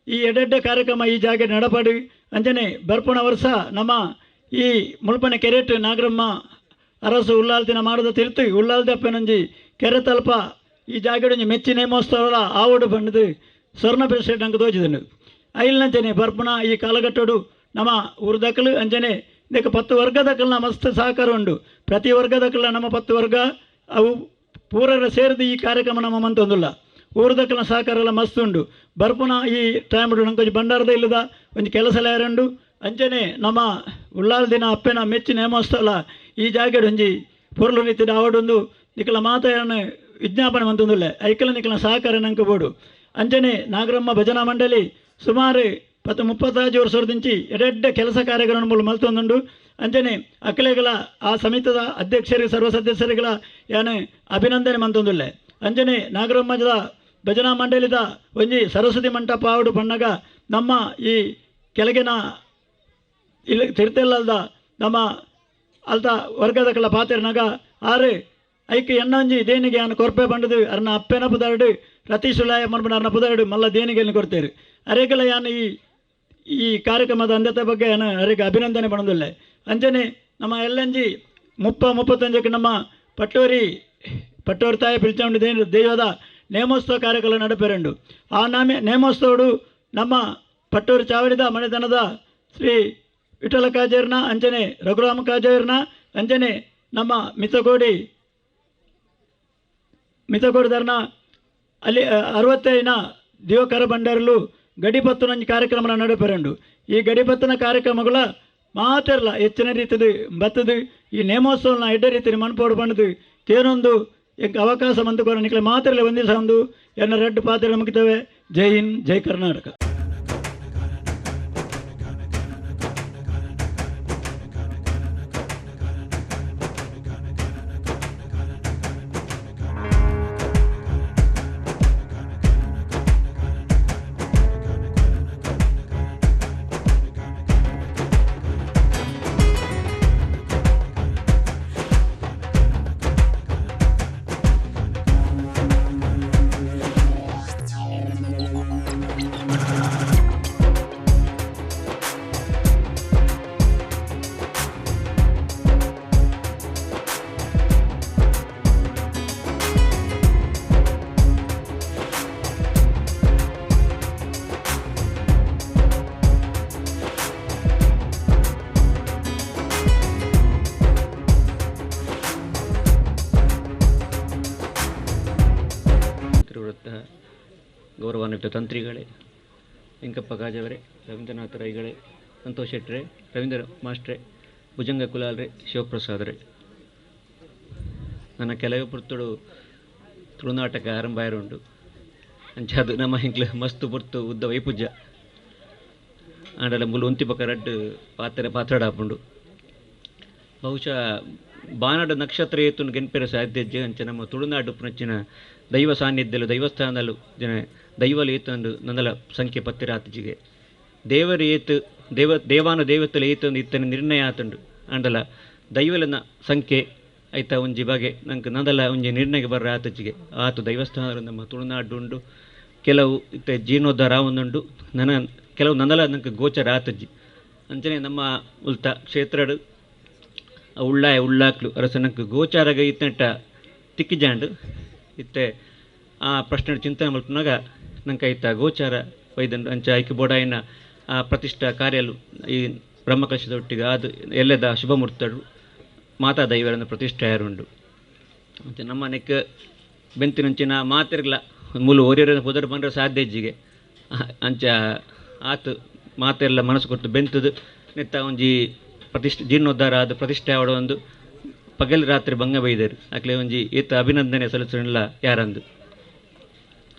ಈ ಎಡೆಡ್ಡೆ ಕಾರ್ಯಕ್ರಮ ಈ ಜಾಗೆ ನಡಪಾಡು ಅಂಜನೆ ಬರ್ಪುಣ ವರ್ಷ ನಮ್ಮ ಈ ಮುಲ್ಪನೆ ಕೆರೆಟ್ ನಾಗರಮ್ಮ ಅರಸು ಉಳ್ಳಾಲ್ತಿನ ಮಾಡದ ತಿರ್ತು ಉಳ್ಳಾಲ್ದಪ್ಪನಂಜಿ ಕೆರೆ ತಲ್ಪ ಈ ಜಾಗೆಡೊಂಜಿ ಮೆಚ್ಚಿ ನೇಮೋತ್ಸವ ಆವಡು ಬಂಡದು ಸ್ವರ್ಣ ಪ್ರೆಸಿಡೆಂಟ್ ಅಂಕ ತೋಚಿದನು ಐಲ್ನಂಚನೆ ಬರ್ಪುಣ ಈ ಕಾಲಘಟ್ಟಡು ನಮ್ಮ ಊರು ದಕ್ಕಲು ಅಂಜನೆ ಇದಕ್ಕೆ 10 ವರ್ಗ ದಕ್ಕಲ್ನ ಮಸ್ತ್ ಸಹಕಾರ ಉಂಡು ಪ್ರತಿ ವರ್ಗ ದಕ್ಕಲ ನಮ್ಮ 10 ವರ್ಗ ಅವು ಪೂರರ ಸೇರಿದು ಈ ಕಾರ್ಯಕ್ರಮ ನಮ್ಮ ಮಂತೊಂದುಲ್ಲ ಊರು ದಕ್ಕಲ ಸಹಕಾರ ಎಲ್ಲ ಮಸ್ತ್ ಉಂಡು ಬರ್ಪುನ ಈ ಟೈಮ್ ನಂಗೆ ಬಂಡಾರದ ಇಲ್ಲದ ಒಂದು ಕೆಲಸ ಯಾರಂಡು ಅಂಚನೆ ನಮ್ಮ ಉಳ್ಳಾಲ ದಿನ ಅಪ್ಪೆನ ಮೆಚ್ಚಿ ನೇಮೋತ್ಸವ ಈ ಜಾಗೆಡು ಒಂಜಿ ಪೊರ್ಲು ರೀತಿಯ ಆವಡೊಂದು ನಿಖಲ ಮಾತೆಯನ್ನು ವಿಜ್ಞಾಪನೆ ಮಂತೊಂದುಲ್ಲ ಐಕಲ ನಿಖಲ ಸಹಕಾರ ನಂಗೆ ಬೋಡು ಅಂಚನೆ ನಾಗರಮ್ಮ ಭಜನಾ ಮಂಡಳಿ ಸುಮಾರು 30-35 ವರ್ಷದಿಂಚಿ ಎಡೆಡ್ಡೆ ಕೆಲಸ ಕಾರ್ಯಗಳನ್ನು ಮೂಲ ಮಲ್ತೊಂದುಂಡು ಅಂಚನೆ ಅಖಿಲೆಗಳ ಆ ಸಮಿತಿದ ಅಧ್ಯಕ್ಷರಿಗೆ ಸರ್ವ ಸದಸ್ಯರುಗಳ ಏನು ಅಭಿನಂದನೆ ಮಂತೊಂದುಲ್ಲೆ ಅಂಚನೆ ನಾಗರಮ್ಮದ ಭಜನಾ ಮಂಡಳಿದ ಒಂಜಿ ಸರಸ್ವತಿ ಮಂಟಪ ಆವಡು ಪಣ್ಣಗ ನಮ್ಮ ಈ ಕೆಳಗಿನ ಇಲ್ಲಿ ತಿರುತೆಲ್ಲದ ನಮ್ಮ ಅಲ್ತ ವರ್ಗದ ಕಲ ಪಾತೆರ್ನಾಗ ಆರು ಐಕೆ ಎಣ್ಣೊಂಜಿ ದೇನಿಗೆ ಅನ್ನು ಕೊರ್ಪೆ ಬಂಡದು ಅರ್ನ ಅಪ್ಪೆನ ಪುದಾಡು ರತಿ ಸುಲಾಯ ಮನ್ಬಣ ಅರ್ನ ಪುದಾಡು ಮಲ್ಲ ದೇನಿಗೆಯನ್ನು ಕೊಡ್ತೇರು ಅರೆಗಳ ಯಾನು ಈ ಕಾರ್ಯಕ್ರಮದ ಅಂದತೆ ಬಗ್ಗೆ ಅರೆಗೆ ಅಭಿನಂದನೆ ಪಣದಿಲ್ಲ ಅಂಚನೆ ನಮ್ಮ ಎಲ್ಲಂಜಿ 30-35ಕ್ಕೆ ನಮ್ಮ ಪಟ್ಟೂರಿ ತಾಯಿ ಪಿಲ್ಚಾಂಡು ದೈವದ ನೇಮೋತ್ಸವ ಕಾರ್ಯಕ್ರಮ ನಡಪೆರಂಡು ಆ ನೇಮೋತ್ಸವಡು ನಮ್ಮ ಪಟ್ಟೂರು ಚಾವಡಿದ ಮನೆತನದ ಶ್ರೀ ವಿಠಲ ಕಾಜೇರ್ನ ಅಂಚನೆ ರಘುರಾಮ ಕಾಜೇರ್ನ ಅಂಚನೆ ನಮ್ಮ ಮಿತಕೋಡಿದಾರನ ಅಲ್ಲಿ 65 ದಿವಕರ ಬಂಡಾರಲು ಗಡಿಪತ್ತನ ಕಾರ್ಯಕ್ರಮ ನಡಪೆರಂಡು ಈ ಗಡಿಪತ್ತನ ಕಾರ್ಯಕ್ರಮಗಳ ಮಾತೆರ್ಲ ಹೆಚ್ಚಿನ ರೀತಿದು ಬತ್ತದು ಈ ನೇಮೋತ್ಸವನ ಎಡ್ಡೆ ರೀತಿ ಮನ್ಪೋಡು ಬಂಡದು ತೇನೊಂದು ಅವಕಾಶ ಮಂತುಕೋರ ನಿಖಲೆ ಮಾತೆರ್ಲೆ ಒಂದಿವಸ ಒಂದು ಎನ್ನ ರೆಡ್ ಪಾತ್ರೆ ಮುಗಿತವೆ. ಜೈ ಹಿಂದ್, ಜೈ ಕರ್ನಾಟಕ. ಹಾಜರಾಗಿರುವಂತಹ ಗೌರವಾನ್ವಿತ ತಂತ್ರಿಗಳೇ, ವೆಂಕಪ್ಪ ಕಾಜವರೇ, ರವೀಂದ್ರನಾಥ ರೈಗಳೇ, ಸಂತೋಷ್ ಶೆಟ್ಟ್ರೆ, ರವೀಂದ್ರ ಮಾಸ್ಟ್ರೆ, ಭುಜಂಗ ಕುಲಾಲ್ರೆ, ಶಿವಪ್ರಸಾದ್ರೆ, ನನ್ನ ಕೆಲವೇ ಪುರ್ತುಡು ತುಳುನಾಟಕ ಆರಂಭ ಆಯರುಂಡು ಅಂಚ ಅದು ನಮ್ಮ ಹಿಂಕ್ಲು ಮಸ್ತ್ ಪುರ್ತು ಉದ್ದ ವೈಪುಜ್ಜ ಆಂಡಲ ಮುಲು ಒಂತಿ ಪಕ್ಕ ರಡ್ಡು ಪಾತ್ರಾಡಾಪುಂಡು. ಬಹುಶಃ ಬಾನಾಡು ನಕ್ಷತ್ರ ಏತುನು ಗೆನ್ಪೆರ ಸಾಧ್ಯಜ್ಜೆ ಅಂಚ ನಮ್ಮ ತುಳುನಾಡು ಪುನಚ್ಚಿನ ದೈವ ಸಾನ್ನಿಧ್ಯಲು ದೈವಸ್ಥಾನದಲ್ಲೂ ಜನ ದೈವಲು ಏತಂದು ನಂದಲ ಸಂಖ್ಯೆ ಪತ್ತಿರ ಆತಜಿಗೆ ದೇವರು ಏತು ದೇವಾನು ದೇವತಲು ಏತಂದು ಇತ್ತನ ನಿರ್ಣಯ ಆತುಂಡು ಆಂಡಲ ದೈವಲನ ಸಂಖ್ಯೆ ಐತ ಒಂಜಿ ಬಗೆ ನಂಗೆ ನಂದಲ ಒಂಜಿ ನಿರ್ಣಯ ಬರ್ರ ಆತಜಿಗೆ ಆತು ದೈವಸ್ಥಾನ ನಮ್ಮ ತುಳುನಾಡು ಉಂಡು. ಕೆಲವು ಇತ್ತ ಜೀರ್ಣೋದ್ಧಾರ ಒಂದುಂಡು ನನ್ನ ಕೆಲವು ನಂದಲ ನಂಗೆ ಗೋಚರ ಆತಜ್ಜಿ ಅಂಚನೆ ನಮ್ಮ ಉಲ್ತ ಕ್ಷೇತ್ರಡು ಉಳ್ಳಾಕ್ಲು ಅರಸನಕ್ಕೆ ಗೋಚಾರಗ ಇತ್ತನಟ್ಟ ತಿಕ್ಕಿಜಾಂಡು ಇತ್ತೆ ಆ ಪ್ರಶ್ನೆ ಚಿಂತನೆ ಮಲ್ಪನಾಗ ನಂಗೆ ಐತ ಗೋಚಾರ ವೈದಂಡು ಅಂಚ ಐಕೆ ಬೋಡಾಯಿನ ಆ ಪ್ರತಿಷ್ಠಾ ಕಾರ್ಯಲು ಈ ಬ್ರಹ್ಮಕಲಶದ ಒಟ್ಟಿಗೆ ಅದು ಎಲ್ಲದ ಶುಭ ಮುಹೂರ್ತರು ಮಾತಾ ದೈವರನ್ನು ಪ್ರತಿಷ್ಠೆ ಯಾರುಂಡು ಮತ್ತು ನಮ್ಮ ನೆಕ್ ಬೆಂತಿನಂಚಿನ ಮಾತಿರ್ಲ ಮೂಲ ಓರಿಯರ ಹೋದರೆ ಬಂದರೆ ಸಾಧ್ಯ ಇಜ್ಜಿಗೆ ಅಂಚ ಆತು ಮಾತೆಲ್ಲ ಮನಸ್ಸು ಕೊಟ್ಟು ಬೆಂತದು ನೆತ್ತ ಒಂಜಿ ಪ್ರತಿಷ್ಠೆ ಜೀರ್ಣೋದ್ಧಾರ ಅದು ಪ್ರತಿಷ್ಠೆ ಆಡೋ ಒಂದು ಪಗಲು ರಾತ್ರಿ ಭಂಗ ಬೈದರು ಆಕಲೆ ಒಂಜಿ ಈತ ಅಭಿನಂದನೆ ಸಲ್ಲಿಸಲಿಲ್ಲ ಯಾರಂದು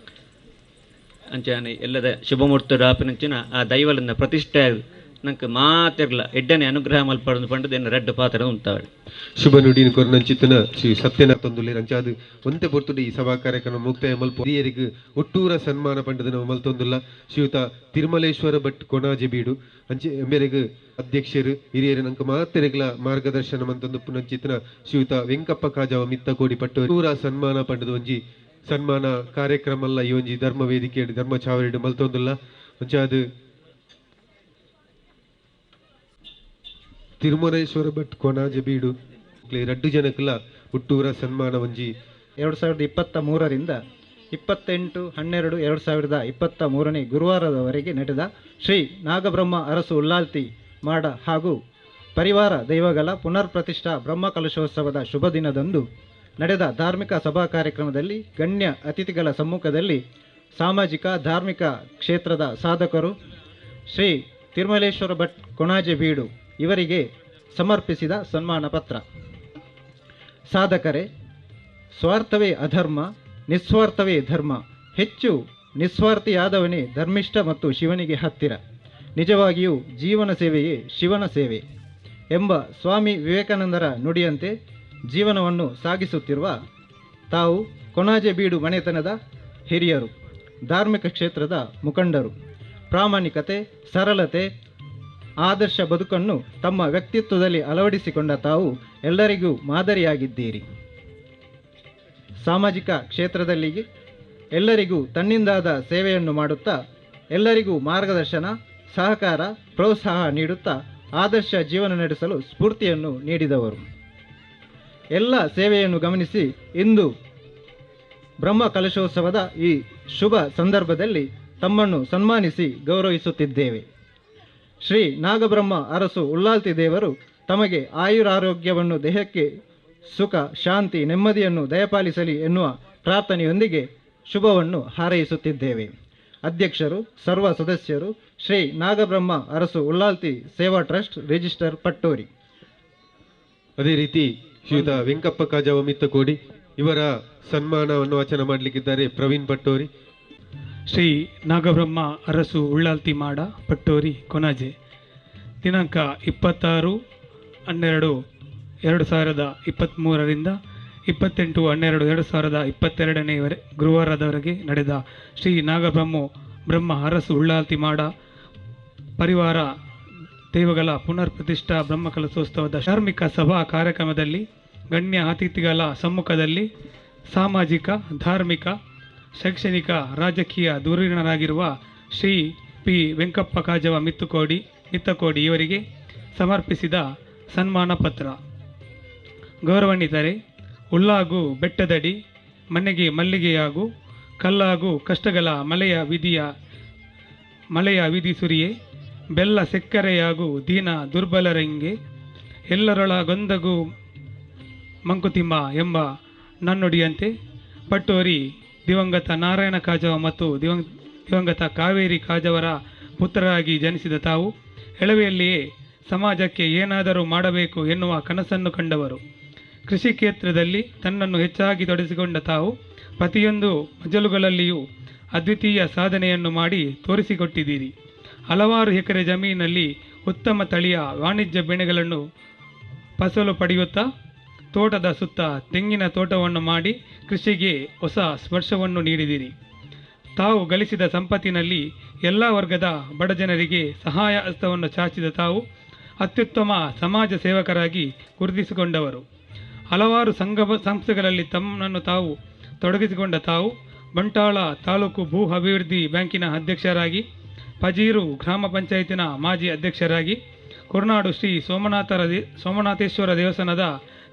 ಅಂಚಾನೆ ಎಲ್ಲದ ಶುಭಮೂರ್ತರು ಆಪಿನಂಚಿನ ಆ ದೈವಲನ್ನ ಪ್ರತಿಷ್ಠೆ ನಂಗೆ ಮಾತಿರ್ಲ ಎಡ್ಡನೆ ಅನುಗ್ರಹ ಮಲ್ಪಡು ಪಂಡದೇನು ರೆಡ್ಡು ಪಾತ್ರ ಉಂಟಾವಳು ಶುಭ ನುಡಿನ ಕೊರನಂಚಿತನ ಶ್ರೀ ಸತ್ಯನಾಥ್ ತೊಂದುಲೆ ರಂಚಾದು ಒಂತೆ ಪೊರ್ತುಡು ಈ ಸಭಾ ಕಾರ್ಯಕ್ರಮ ಮುಕ್ತಾಯ ಮಲ್ಪ ಹಿರಿಯರಿಗೆ ಒಟ್ಟೂರ ಸನ್ಮಾನ ಪಂಡದನ ಮಲ್ತೊಂದುಲ್ಲ ಶ್ರೀಯುತ ತಿರುಮಲೇಶ್ವರ ಭಟ್ ಕೊಣಾಜೆ ಬೀಡು ಅಂಚೆ ಮೇರೆಗೆ ಅಧ್ಯಕ್ಷರು ಹಿರಿಯರು ನಂಗೆ ಮಾತೆರೆಗಳ ಮಾರ್ಗದರ್ಶನ ಮಂತೊಂದು ಪುನಂಚಿತನ ಶ್ರೀಯುತ ವೆಂಕಪ್ಪ ಕಾಜವ ಮಿತ್ತ ಕೋಡಿ ಪಟ್ಟು ಒಟ್ಟೂರ ಸನ್ಮಾನ ಪಂಡದ ಒಂಜಿ ಸನ್ಮಾನ ಕಾರ್ಯಕ್ರಮ ಅಲ್ಲ ಈ ಒಂಜಿ ಧರ್ಮ ವೇದಿಕೆ ಧರ್ಮ ಚಾವರಿಡು ಮಲ್ತೊಂದುಲ್ಲ ಅಂಚೆ ಅದು ತಿರುಮಲೇಶ್ವರ ಭಟ್ ಕೊಣಾಜೆ ಬೀಡು ರಡ್ಡು ಜನಕ್ಕಲ್ಲ ಹುಟ್ಟೂರ ಸನ್ಮಾನ ಒಂಜಿ 2023ರಿಂದ 28/12/2023 ಗುರುವಾರದವರೆಗೆ ನಡೆದ ಶ್ರೀ ನಾಗಬ್ರಹ್ಮ ಅರಸು ಉಳ್ಳಾಲ್ತಿ ಮಾಡ ಹಾಗೂ ಪರಿವಾರ ದೈವಗಳ ಪುನರ್ ಪ್ರತಿಷ್ಠಾ ಬ್ರಹ್ಮಕಲಶೋತ್ಸವದ ಶುಭ ದಿನದಂದು ನಡೆದ ಧಾರ್ಮಿಕ ಸಭಾ ಕಾರ್ಯಕ್ರಮದಲ್ಲಿ ಗಣ್ಯ ಅತಿಥಿಗಳ ಸಮ್ಮುಖದಲ್ಲಿ ಸಾಮಾಜಿಕ ಧಾರ್ಮಿಕ ಕ್ಷೇತ್ರದ ಸಾಧಕರು ಶ್ರೀ ತಿರುಮಲೇಶ್ವರ ಭಟ್ ಕೊಣಾಜೆ ಬೀಡು ಇವರಿಗೆ ಸಮರ್ಪಿಸಿದ ಸನ್ಮಾನ ಪತ್ರ. ಸಾಧಕರೇ, ಸ್ವಾರ್ಥವೇ ಅಧರ್ಮ, ನಿಸ್ವಾರ್ಥವೇ ಧರ್ಮ. ಹೆಚ್ಚು ನಿಸ್ವಾರ್ಥಿಯಾದವನೇ ಧರ್ಮಿಷ್ಠ ಮತ್ತು ಶಿವನಿಗೆ ಹತ್ತಿರ. ನಿಜವಾಗಿಯೂ ಜೀವನ ಸೇವೆಯೇ ಶಿವನ ಸೇವೆ ಎಂಬ ಸ್ವಾಮಿ ವಿವೇಕಾನಂದರ ನುಡಿಯಂತೆ ಜೀವನವನ್ನು ಸಾಗಿಸುತ್ತಿರುವ ತಾವು ಕೊಣಾಜೆ ಬೀಡು ಮನೆತನದ ಹಿರಿಯರು, ಧಾರ್ಮಿಕ ಕ್ಷೇತ್ರದ ಮುಖಂಡರು. ಪ್ರಾಮಾಣಿಕತೆ, ಸರಳತೆ, ಆದರ್ಶ ಬದುಕನ್ನು ತಮ್ಮ ವ್ಯಕ್ತಿತ್ವದಲ್ಲಿ ಅಳವಡಿಸಿಕೊಂಡ ತಾವು ಎಲ್ಲರಿಗೂ ಮಾದರಿಯಾಗಿದ್ದೀರಿ. ಸಾಮಾಜಿಕ ಕ್ಷೇತ್ರದಲ್ಲಿ ಎಲ್ಲರಿಗೂ ತನ್ನಿಂದಾದ ಸೇವೆಯನ್ನು ಮಾಡುತ್ತಾ ಎಲ್ಲರಿಗೂ ಮಾರ್ಗದರ್ಶನ, ಸಹಕಾರ, ಪ್ರೋತ್ಸಾಹ ನೀಡುತ್ತಾ ಆದರ್ಶ ಜೀವನ ನಡೆಸಲು ಸ್ಫೂರ್ತಿಯನ್ನು ನೀಡಿದವರು. ಎಲ್ಲ ಸೇವೆಯನ್ನು ಗಮನಿಸಿ ಇಂದು ಬ್ರಹ್ಮ ಕಲಶೋತ್ಸವದ ಈ ಶುಭ ಸಂದರ್ಭದಲ್ಲಿ ತಮ್ಮನ್ನು ಸನ್ಮಾನಿಸಿ ಗೌರವಿಸುತ್ತಿದ್ದೇವೆ. ಶ್ರೀ ನಾಗಬ್ರಹ್ಮ ಅರಸು ಉಳ್ಳಾಲ್ತಿ ದೇವರು ತಮಗೆ ಆಯುರಾರೋಗ್ಯವನ್ನು, ದೇಹಕ್ಕೆ ಸುಖ, ಶಾಂತಿ, ನೆಮ್ಮದಿಯನ್ನು ದಯಪಾಲಿಸಲಿ ಎನ್ನುವ ಪ್ರಾರ್ಥನೆಯೊಂದಿಗೆ ಶುಭವನ್ನು ಹಾರೈಸುತ್ತಿದ್ದೇವೆ. ಅಧ್ಯಕ್ಷರು, ಸರ್ವ ಸದಸ್ಯರು, ಶ್ರೀ ನಾಗಬ್ರಹ್ಮ ಅರಸು ಉಳ್ಳಾಲ್ತಿ ಸೇವಾ ಟ್ರಸ್ಟ್, ರಿಜಿಸ್ಟರ್, ಪಟ್ಟೋರಿ. ಅದೇ ರೀತಿ ಶ್ರೀಯುತ ವೆಂಕಪ್ಪ ಕಾಜವ ಮಿತ್ತ ಕೋಡಿ ಇವರ ಸನ್ಮಾನವನ್ನು ವಾಚನ ಮಾಡಲಿಕ್ಕಿದ್ದಾರೆ ಪ್ರವೀಣ್ ಪಟ್ಟೋರಿ. ಶ್ರೀ ನಾಗಬ್ರಹ್ಮ ಅರಸು ಉಳ್ಳಾಲ್ತಿ ಮಾಡ ಪಟ್ಟೋರಿ ಕೊಣಾಜೆ ದಿನಾಂಕ 26/12/2023ರಿಂದ 28/12/2022 ಗುರುವಾರದವರೆಗೆ ನಡೆದ ಶ್ರೀ ಬ್ರಹ್ಮ ಅರಸು ಉಳ್ಳಾಲ್ತಿ ಮಾಡ ಪರಿವಾರ ದೈವಗಳ ಪುನರ್ ಪ್ರತಿಷ್ಠಾ ಬ್ರಹ್ಮಕಲಶೋತ್ಸವದ ಧಾರ್ಮಿಕ ಸಭಾ ಕಾರ್ಯಕ್ರಮದಲ್ಲಿ ಗಣ್ಯ ಅತಿಥಿಗಳ ಸಮ್ಮುಖದಲ್ಲಿ ಸಾಮಾಜಿಕ, ಧಾರ್ಮಿಕ, ಶೈಕ್ಷಣಿಕ, ರಾಜಕೀಯ ಧುರೀಣರಾಗಿರುವ ಶ್ರೀ ಪಿ ವೆಂಕಪ್ಪ ಕಾಜವ ಮಿತ್ತಕೋಡಿ ಇವರಿಗೆ ಸಮರ್ಪಿಸಿದ ಸನ್ಮಾನ ಪತ್ರ. ಗೌರವಾನ್ವಿತರೆ, ಹುಲ್ಲಾಗು ಬೆಟ್ಟದಡಿ ಮನೆಗೆ ಮಲ್ಲಿಗೆಯಾಗು, ಕಲ್ಲಾಗು ಕಷ್ಟಗಳ ಮಳೆಯ ವಿಧಿ ಸುರಿಯೇ, ಬೆಲ್ಲ ಸಕ್ಕರೆಯಾಗು ದೀನ ದುರ್ಬಲರಂಗೆ, ಎಲ್ಲರೊಳಗೊಂದಗು ಮಂಕುತಿಮ್ಮ ಎಂಬ ನನ್ನುಡಿಯಂತೆ ಪಟ್ಟೋರಿ ದಿವಂಗತ ನಾರಾಯಣ ಕಾಜವ ಮತ್ತು ದಿವಂಗತ ಕಾವೇರಿ ಕಾಜವರ ಪುತ್ರರಾಗಿ ಜನಿಸಿದ ತಾವು ಎಳವೆಯಲ್ಲಿಯೇ ಸಮಾಜಕ್ಕೆ ಏನಾದರೂ ಮಾಡಬೇಕು ಎನ್ನುವ ಕನಸನ್ನು ಕಂಡವರು. ಕೃಷಿ ಕ್ಷೇತ್ರದಲ್ಲಿ ತನ್ನನ್ನು ಹೆಚ್ಚಾಗಿ ತೊಡಗಿಸಿಕೊಂಡ ತಾವು ಪ್ರತಿಯೊಂದು ಮಜಲುಗಳಲ್ಲಿಯೂ ಅದ್ವಿತೀಯ ಸಾಧನೆಯನ್ನು ಮಾಡಿ ತೋರಿಸಿಕೊಟ್ಟಿದ್ದೀರಿ. ಹಲವಾರು ಎಕರೆ ಜಮೀನಿನಲ್ಲಿ ಉತ್ತಮ ತಳಿಯ ವಾಣಿಜ್ಯ ಬೆಳೆಗಳನ್ನು ಫಸಲು ಪಡೆಯುತ್ತಾ ತೋಟದ ಸುತ್ತ ತೆಂಗಿನ ತೋಟವನ್ನು ಮಾಡಿ ಕೃಷಿಗೆ ಹೊಸ ಸ್ಪರ್ಶವನ್ನು ನೀಡಿದಿರಿ. ತಾವು ಗಳಿಸಿದ ಸಂಪತ್ತಿನಲ್ಲಿ ಎಲ್ಲ ವರ್ಗದ ಬಡಜನರಿಗೆ ಸಹಾಯ ಹಸ್ತವನ್ನು ಚಾಚಿದ ತಾವು ಅತ್ಯುತ್ತಮ ಸಮಾಜ ಸೇವಕರಾಗಿ ಗುರುತಿಸಿಕೊಂಡವರು. ಹಲವಾರು ಸಂಸ್ಥೆಗಳಲ್ಲಿ ತಮ್ಮನ್ನು ತಾವು ತೊಡಗಿಸಿಕೊಂಡ ತಾವು ಬಂಟಾಳ ತಾಲೂಕು ಭೂ ಅಭಿವೃದ್ಧಿ ಬ್ಯಾಂಕಿನ ಅಧ್ಯಕ್ಷರಾಗಿ, ಪಜೀರು ಗ್ರಾಮ ಪಂಚಾಯತಿನ ಮಾಜಿ ಅಧ್ಯಕ್ಷರಾಗಿ, ಕೊರ್ನಾಡು ಶ್ರೀ ಸೋಮನಾಥೇಶ್ವರ ದೇವಸ್ಥಾನದ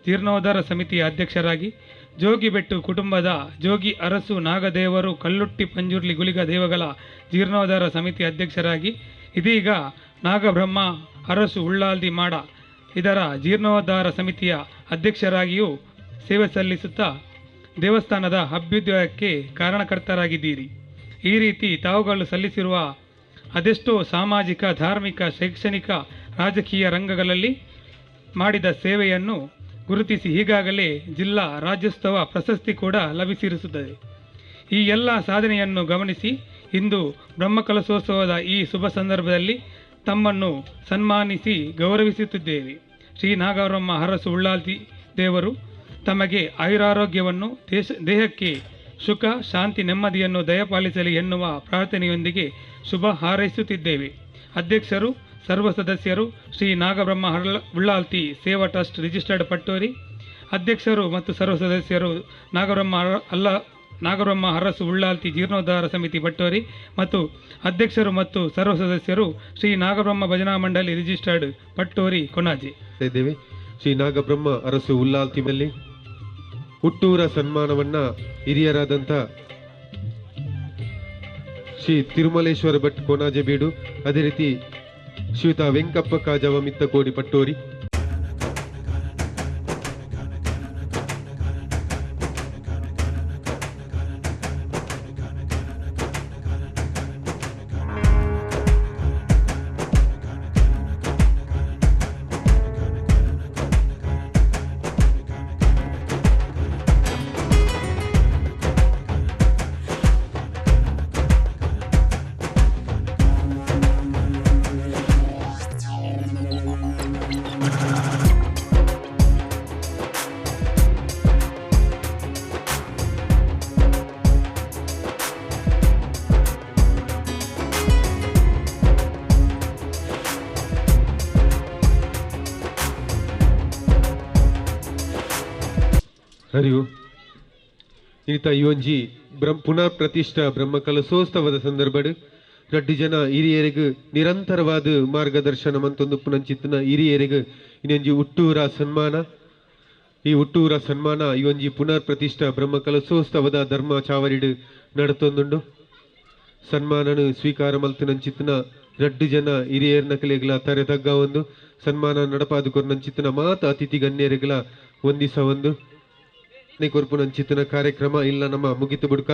ಜೀರ್ಣೋದ್ಧಾರ ಸಮಿತಿಯ ಅಧ್ಯಕ್ಷರಾಗಿ, ಜೋಗಿಬೆಟ್ಟು ಕುಟುಂಬದ ಜೋಗಿ ಅರಸು ನಾಗದೇವರು ಕಲ್ಲುಟ್ಟಿ ಪಂಜುರ್ಲಿ ಗುಳಿಗ ದೇವಗಳ ಜೀರ್ಣೋದ್ಧಾರ ಸಮಿತಿ ಅಧ್ಯಕ್ಷರಾಗಿ, ಇದೀಗ ನಾಗಬ್ರಹ್ಮ ಅರಸು ಉಳ್ಳಾಲ್ದಿ ಮಾಡ ಇದರ ಜೀರ್ಣೋದ್ಧಾರ ಸಮಿತಿಯ ಅಧ್ಯಕ್ಷರಾಗಿಯೂ ಸೇವೆ ಸಲ್ಲಿಸುತ್ತಾ ದೇವಸ್ಥಾನದ ಅಭ್ಯುದಯಕ್ಕೆ ಕಾರಣಕರ್ತರಾಗಿದ್ದೀರಿ. ಈ ರೀತಿ ತಾವುಗಳು ಸಲ್ಲಿಸಿರುವ ಅದೆಷ್ಟೋ ಸಾಮಾಜಿಕ, ಧಾರ್ಮಿಕ, ಶೈಕ್ಷಣಿಕ, ರಾಜಕೀಯ ರಂಗಗಳಲ್ಲಿ ಮಾಡಿದ ಸೇವೆಯನ್ನು ಗುರುತಿಸಿ ಈಗಾಗಲೇ ಜಿಲ್ಲಾ ರಾಜ್ಯೋತ್ಸವ ಪ್ರಶಸ್ತಿ ಕೂಡ ಲಭಿಸಿರುತ್ತದೆ. ಈ ಎಲ್ಲ ಸಾಧನೆಯನ್ನು ಗಮನಿಸಿ ಇಂದು ಬ್ರಹ್ಮಕಲಶೋತ್ಸವದ ಈ ಶುಭ ಸಂದರ್ಭದಲ್ಲಿ ತಮ್ಮನ್ನು ಸನ್ಮಾನಿಸಿ ಗೌರವಿಸುತ್ತಿದ್ದೇವೆ. ಶ್ರೀ ನಾಗಬ್ರಹ್ಮ ಅರಸು ಉಳ್ಳಾಲ್ತಿ ದೇವರು ತಮಗೆ ಆಯುರಾರೋಗ್ಯವನ್ನು, ದೇಹಕ್ಕೆ ಸುಖ, ಶಾಂತಿ, ನೆಮ್ಮದಿಯನ್ನು ದಯಪಾಲಿಸಲಿ ಎನ್ನುವ ಪ್ರಾರ್ಥನೆಯೊಂದಿಗೆ ಶುಭ ಹಾರೈಸುತ್ತಿದ್ದೇವೆ. ಅಧ್ಯಕ್ಷರು, ಸರ್ವ ಸದಸ್ಯರು ಶ್ರೀ ನಾಗಬ್ರಹ್ಮ ಉಳ್ಳಾಲ್ತಿ ಸೇವಾ ಟ್ರಸ್ಟ್ ರಿಜಿಸ್ಟರ್ಡ್ ಪಟ್ಟೋರಿ, ಅಧ್ಯಕ್ಷರು ಮತ್ತು ಸರ್ವ ಸದಸ್ಯರು ನಾಗಬ್ರಹ್ಮ ಅರಸು ಉಳ್ಳಾಲ್ತಿ ಜೀರ್ಣೋದ್ಧಾರ ಸಮಿತಿ ಪಟ್ಟೋರಿ ಮತ್ತು ಅಧ್ಯಕ್ಷರು ಮತ್ತು ಸರ್ವ ಸದಸ್ಯರು ಶ್ರೀ ನಾಗಬ್ರಹ್ಮ ಭಜನಾ ಮಂಡಳಿ ರಿಜಿಸ್ಟರ್ಡ್ ಪಟ್ಟೋರಿ ಕೊಣಾಜೆ. ಇದ್ದೇವೆ. ಶ್ರೀ ನಾಗಬ್ರಹ್ಮ ಅರಸು ಉಳ್ಳಾಲ್ತಿ ಮೇಲೆ ಹುಟ್ಟೂರ ಸನ್ಮಾನವನ್ನ ಹಿರಿಯರಾದಂಥ ಶ್ರೀ ತಿರುಮಲೇಶ್ವರ ಭಟ್ ಕೊನಾಜೆ ಬೀಡು, ಅದೇ ರೀತಿ ಶ್ರೀಯುತ ವೆಂಕಪ್ಪ ಕಾಜವ ಮಿತ್ತಕೋಡಿ ಪಟ್ಟೋರಿ, ಹರಿವು ಇನಿತ ಈ ಒಂಜಿ ಪುನರ್ ಪ್ರತಿಷ್ಠಾ ಬ್ರಹ್ಮಕಲಶೋತ್ಸವದ ಸಂದರ್ಭಡ್ ರಡ್ಡು ಜನ ಹಿರಿಯರಿಗೂ ನಿರಂತರವಾದ ಮಾರ್ಗದರ್ಶನ ಮಂತೊಂದು ಪುನಂಚಿತ್ತಿನ ಹಿರಿಯರಿಗೂ ಇನ್ನೊಂಜಿ ಹುಟ್ಟೂರ ಸನ್ಮಾನ. ಈ ಹುಟ್ಟೂರ ಸನ್ಮಾನ ಈ ಒಂಜಿ ಪುನರ್ ಪ್ರತಿಷ್ಠಾ ಬ್ರಹ್ಮಕಲಶೋತ್ಸವದ ಧರ್ಮ ಚಾವರಿಡು ನಡತೊಂದುಂಡು. ಸನ್ಮಾನನು ಸ್ವೀಕಾರ ಮಲ್ತಿನಂಚಿತ್ತಿನ ರಡ್ಡು ಜನ ಹಿರಿಯರ್ನ ಕಲೆಗಳ ತರೆತಗ್ಗ ಒಂದು ಸನ್ಮಾನ ನಡಪಾದು ಕೊರ್ನಂಚಿತ್ತಿನ ಮಾತ ಅತಿಥಿ ಗಣ್ಯರಿಗಳ ಒಂದಿಸ ಒಂದು ಕೊರ್ಪುನಂಚಿತ್ತಿನ ಕಾರ್ಯಕ್ರಮ ಇಲ್ಲ ನಮ್ಮ ಮುಗಿತು ಬುಡ್ಕ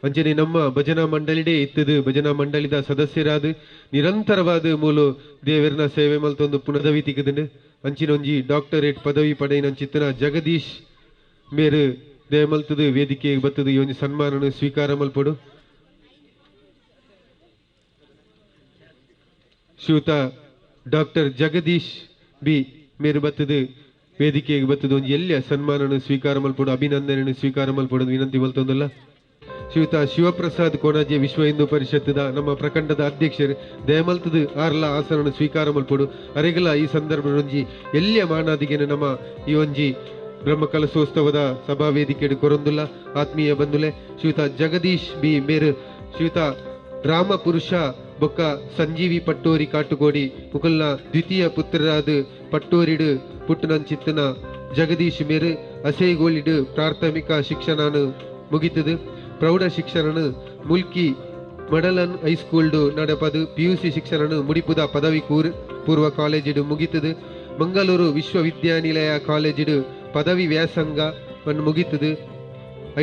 ಅಂಚನೆ ನಮ್ಮ ಭಜನಾ ಮಂಡಳಿಡೇ ಇತ್ತದು. ಭಜನಾ ಮಂಡಳಿದ ಸದಸ್ಯರಾದ ನಿರಂತರವಾದ ಮೂಲು ದೇವರನ ಸೇವೆ ಮಲ್ತೊಂದು ಪುನದವಿ ತಿಗದನು ಅಂಚಿನೊಂಜಿ ಡಾಕ್ಟರೇಟ್ ಪದವಿ ಪಡೆಯಿನಂಚಿತ್ತಿನ ಜಗದೀಶ್ ಮೇರು ದೇಮಲ್ತದು ವೇದಿಕೆಗೆ ಬತ್ತದು. ಈ ಒಂಜಿ ಸನ್ಮಾನನು ಸ್ವೀಕಾರ ಮಲ್ಪಡು. ಶ್ರೀಯುತ ಡಾಕ್ಟರ್ ಜಗದೀಶ್ ಬಿ ಮೇರು ಬತ್ತದು ವೇದಿಕೆಗೆ ಬತ್ತದು. ಒಂಜಿ ಎಲ್ಲ ಸನ್ಮಾನನು ಸ್ವೀಕಾರ ಮಲ್ಪಡು, ಅಭಿನಂದನೆಯನ್ನು ಸ್ವೀಕಾರ ಮಲ್ಪಡೋದು ವಿನಂತಿ ಮಲ್ತೊಂದಲ್ಲ. ಶ್ರೀಯುತ ಶಿವಪ್ರಸಾದ್ ಕೋಣಾಜೆ ವಿಶ್ವ ಹಿಂದೂ ಪರಿಷತ್ತದ ನಮ್ಮ ಪ್ರಖಂಡದ ಅಧ್ಯಕ್ಷರು ದಯಮಲ್ತದು ಆರ್ಲ ಆಸನನ್ನು ಸ್ವೀಕಾರ ಮಲ್ಪಡು. ಅರೆಗಲ ಈ ಸಂದರ್ಭದೊಂಜಿ ಎಲ್ಲ ಮಾನಾದಿಗೆನ ನಮ್ಮ ಈ ಒಂಜಿ ಬ್ರಹ್ಮಕಲಶೋತ್ಸವದ ಸಭಾ ವೇದಿಕೆ ಕೊರೊಂದುಲ್ಲ ಆತ್ಮೀಯ ಬಂಧುಲೆ. ಶ್ರೀಯುತ ಜಗದೀಶ್ ಬಿ ಮೇರು, ಶ್ರೀಯುತ ರಾಮಪುರುಷ ಬೊಕ್ಕ ಸಂಜೀವಿ ಪಟ್ಟೋರಿ ಕಾಟುಗೋಡಿ ಮುಕಲ್ನ ದ್ವಿತೀಯ ಪುತ್ರರಾದ ಪಟ್ಟೋರಿಡು ಪುಟ್ಟನಂಚಿತ್ತನ ಜಗದೀಶ್ ಮೇರು ಅಸೇಗೋಳಿಡು ಪ್ರಾಥಮಿಕ ಶಿಕ್ಷಣನು ಮುಗಿತದು. ಪ್ರೌಢ ಶಿಕ್ಷಣನು ಮುಲ್ಕಿ ಮಡಲನ್ ಹೈಸ್ಕೂಲ್ಡು ನಡೆಪದು. PUC ಶಿಕ್ಷಣನು ಮುಡಿಪುದ ಪದವಿ ಪೂರ್ವ ಕಾಲೇಜಿಡು ಮುಗಿತದು. ಮಂಗಳೂರು ವಿಶ್ವವಿದ್ಯಾನಿಲಯ ಕಾಲೇಜಿಡು ಪದವಿ ವ್ಯಾಸಂಗವನ್ನು ಮುಗಿತದು.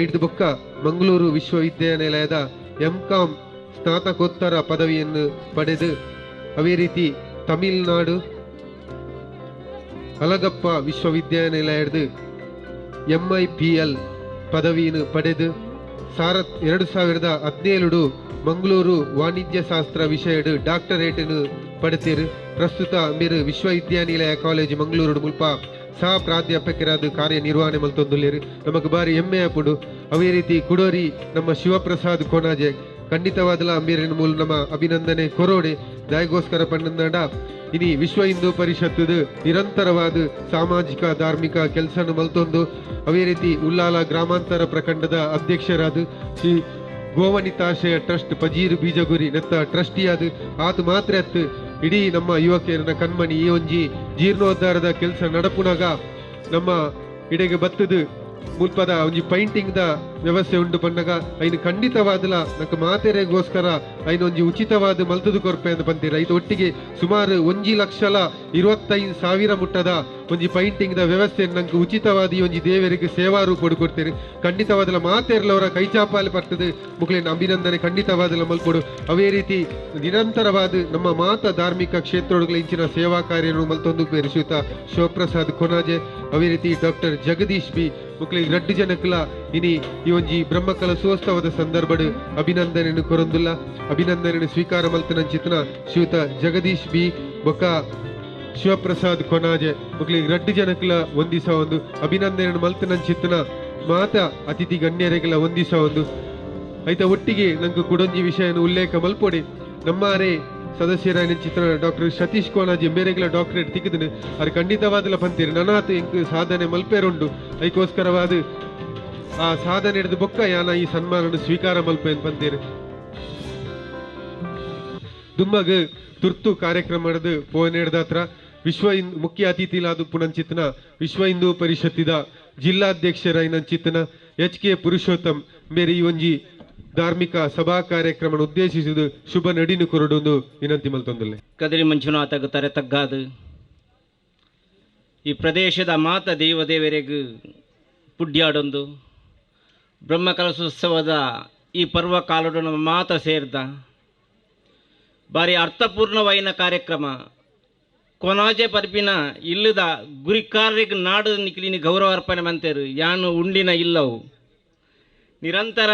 ಐದು ಬೊಕ್ಕ ಮಂಗಳೂರು ವಿಶ್ವವಿದ್ಯಾನಿಲಯದ ಎಂ.ಕಾಂ ಸ್ನಾತಕೋತ್ತರ ಪದವಿಯನ್ನು ಪಡೆದು ಅದೇ ರೀತಿ ತಮಿಳುನಾಡು ಅಲಗಪ್ಪ ವಿಶ್ವವಿದ್ಯಾನಿಲಯದ MIPL ಪದವಿಯನ್ನು ಪಡೆದು 2017 ಮಂಗಳೂರು ವಾಣಿಜ್ಯ ಶಾಸ್ತ್ರ ವಿಷಯದ ಡಾಕ್ಟರೇಟನ್ನು ಪಡೆದಿರು. ಪ್ರಸ್ತುತ ಮೇರು ವಿಶ್ವವಿದ್ಯಾನಿಲಯ ಕಾಲೇಜು ಮಂಗಳೂರು ಮುಲ್ಪ ಸಹ ಪ್ರಾಧ್ಯಾಪಕರಾದ ಕಾರ್ಯನಿರ್ವಹಣೆ ಮಲ್ತೊಂದುಲ್ಲೇರು. ನಮಗೆ ಬಾರಿ ಹೆಮ್ಮೆ ಆಪುಡು. ಅದೇ ರೀತಿ ಕುಡೋರಿ ನಮ್ಮ ಶಿವಪ್ರಸಾದ್ ಕೊನಾಜೆ ಖಂಡಿತವಾದಲ ಮೇರಿನ ಮೂಲ ನಮ್ಮ ಅಭಿನಂದನೆ ಕೊರೋಡೆ ದಯಗೋಸ್ಕರ ಪಂಡ ಇನಿ ವಿಶ್ವ ಹಿಂದೂ ಪರಿಷತ್ತದ ನಿರಂತರವಾದ ಸಾಮಾಜಿಕ ಧಾರ್ಮಿಕ ಕೆಲಸ ಮಲ್ತೊಂದು ಅದೇ ರೀತಿ ಉಲ್ಲಾಲ ಗ್ರಾಮಾಂತರ ಪ್ರಖಂಡದ ಅಧ್ಯಕ್ಷರಾದ ಶ್ರೀ ಗೋವನಿತಾಶಯ ಟ್ರಸ್ಟ್ ಪಜೀರು ಬೀಜಗುರಿ ನೆತ್ತ ಟ್ರಸ್ಟಿಯಾದ ಆತ ಮಾತ್ರ ಎತ್ತು ಇಡೀ ನಮ್ಮ ಯುವಕರನ್ನ ಕಣ್ಮಣಿ ಈ ಒಂಜಿ ಜೀರ್ಣೋದ್ಧಾರದ ಕೆಲಸ ನಡಪುನಾಗ ನಮ್ಮ ಇಡೆಗೆ ಬತ್ತದ ಮುಲ್ಪದ ಒಂಜಿ ಪೈಂಟಿಂಗ್ ದ ವ್ಯವಸ್ಥೆ ಉಂಟು ಪಂಡಗ ಐನು ಖಂಡಿತವಾದಲ ನಕ್ಕ ಮಾತೆರೆಗೋಸ್ಕರ ಐನೊಂಜಿ ಉಚಿತವಾದ ಮಲ್ತದು ಕೊರ್ಪೆ ಅಂತ ಬಂತೀರ. ಇದು ಒಟ್ಟಿಗೆ ಸುಮಾರು 1,25,000 ಮುಟ್ಟದ ಒಂಜಿ ಪೈಂಟಿಂಗ್ ದ ವ್ಯವಸ್ಥೆ ನಂಗೆ ಉಚಿತವಾದ ಈ ಒಂಜಿ ದೇವರಿಗೆ ಸೇವಾ ರೂಪ ಕೊಡ್ತೇನೆ. ಖಂಡಿತವಾದಲ ಮಾತೆರ್ಲವರ ಕೈಚಾಪಾಲೆ ಬರ್ತದೆ ಮುಕ್ಲೇನ ಅಭಿನಂದನೆ ಖಂಡಿತವಾದಲ ಮಲ್ಪೊಡು. ಅದೇ ರೀತಿ ನಿರಂತರವಾದ ನಮ್ಮ ಮಾತ ಧಾರ್ಮಿಕ ಕ್ಷೇತ್ರಗಳ ಇಂಚಿನ ಸೇವಾ ಕಾರ್ಯವನ್ನು ಮಲ್ತೊಂದು ಶ್ರೀಯುತ ಶಿವಪ್ರಸಾದ್ ಕೊನಾಜೆ ಅದೇ ರೀತಿ ಡಾಕ್ಟರ್ ಜಗದೀಶ್ ಬಿ ಮುಕ್ಲಿ 2 ಜನಕ್ಕಲ ಇನಿ ಈ ಒಂಜಿ ಬ್ರಹ್ಮ ಕಲಶೋತ್ಸವದ ಸಂದರ್ಭಡ್ ಅಭಿನಂದನೆಯನ್ನು ಕೊರೊಂದುಲ್ಲ. ಅಭಿನಂದನೆಯನ್ನು ಸ್ವೀಕಾರ ಮಲ್ತನ ಚಿತ್ನ ಶ್ರೀಯುತ ಜಗದೀಶ್ ಬಿ ಬೊಕ್ಕ ಶಿವಪ್ರಸಾದ್ ಕೊನಾಜೆ ಮುಕ್ಲಿ 2 ಜನಕ್ಕಲ ಒಂದಿಸ ಒಂದು ಅಭಿನಂದನೆಯನ್ನು ಮಲ್ತನ ಚಿತ್ನ ಮಾತ ಅತಿಥಿ ಗಣ್ಯರೆಗಳ ಒಂದಿಸ ಒಂದು ಐತ ಒಟ್ಟಿಗೆ ನಂಗೆ ಕುಡೊಂಜಿ ವಿಷಯನ ಉಲ್ಲೇಖ ಮಲ್ಪೊಡೆ. ನಮ್ಮಾರೆ ಸದಸ್ಯರ ಚಿತ್ರ ಡಾಕ್ಟರ್ ಸತೀಶ್ ಕೋನಾಜಿ ಮೇರೆಗಳ ಡಾಕ್ಟರೇಟ್ ತಿಕ್ಕಿದನು ಅದು ಖಂಡಿತವಾದಲ ಪಂತೀರಿ ನನಾತು ಎಂಕ್ ಸಾಧನೆ ಮಲ್ಪೇರುಂಡು ಅದಕ್ಕೋಸ್ಕರವಾದ ಆ ಸಾಧನೆ ಹಿಡಿದು ಬೊಕ್ಕ ಯಾನ ಈ ಸನ್ಮಾನ ಸ್ವೀಕಾರ ಮಲ್ಪೇನ್ ಪಂತೀರಿ. ದುಮ್ಮಗ್ ತುರ್ತು ಕಾರ್ಯಕ್ರಮ ನಡೆದು ಫೋನ್ ಹಿಡ್ದತ್ರ ವಿಶ್ವ ಮುಖ್ಯ ಅತಿಥಿಲಾದ ಪುನಂಚಿತ್ನ ವಿಶ್ವ ಹಿಂದೂ ಪರಿಷತ್ತಿದ ಜಿಲ್ಲಾಧ್ಯಕ್ಷರ ಚಿತ್ತನ HK ಪುರುಷೋತ್ತಮ್ ಮೇರೆ ಈ ಒಂಜಿ ಧಾರ್ಮಿಕ ಸಭಾ ಕಾರ್ಯಕ್ರಮ ಉದ್ದೇಶಿಸಿದ ಶುಭ ನಡಿನು ಕೊರಡೊಂದು ವಿನಂತಿ ಮಲ್ತೊಂದುಲ್ಲೆ. ಕದಿರಿ ಮಂಜುನಾಥಗ ತರೆ ತಗ್ಗಾದು ಈ ಪ್ರದೇಶದ ಮಾತ ದೇವದೇವರಿಗೂ ಪುಡ್ಯಾಡೊಂದು ಬ್ರಹ್ಮ ಕಲಶೋತ್ಸವದ ಈ ಪರ್ವ ಕಾಲಡು ನಮ್ಮ ಮಾತ ಸೇರ್ದ ಬಾರಿ ಅರ್ಥಪೂರ್ಣವಾಯಿನ ಕಾರ್ಯಕ್ರಮ ಕೊನಾಜೆ ಪರ್ಪಿನ ಇಲ್ಲದ ಗುರಿಕಾರ್ಯಕ್ಕೆ ನಾಡು ನಿಖಿಲಿನ ಗೌರವ ಅರ್ಪಣೆ ಮಂತೇರು ಯಾನು ಉಂಡಿನ ಇಲ್ಲವು ನಿರಂತರ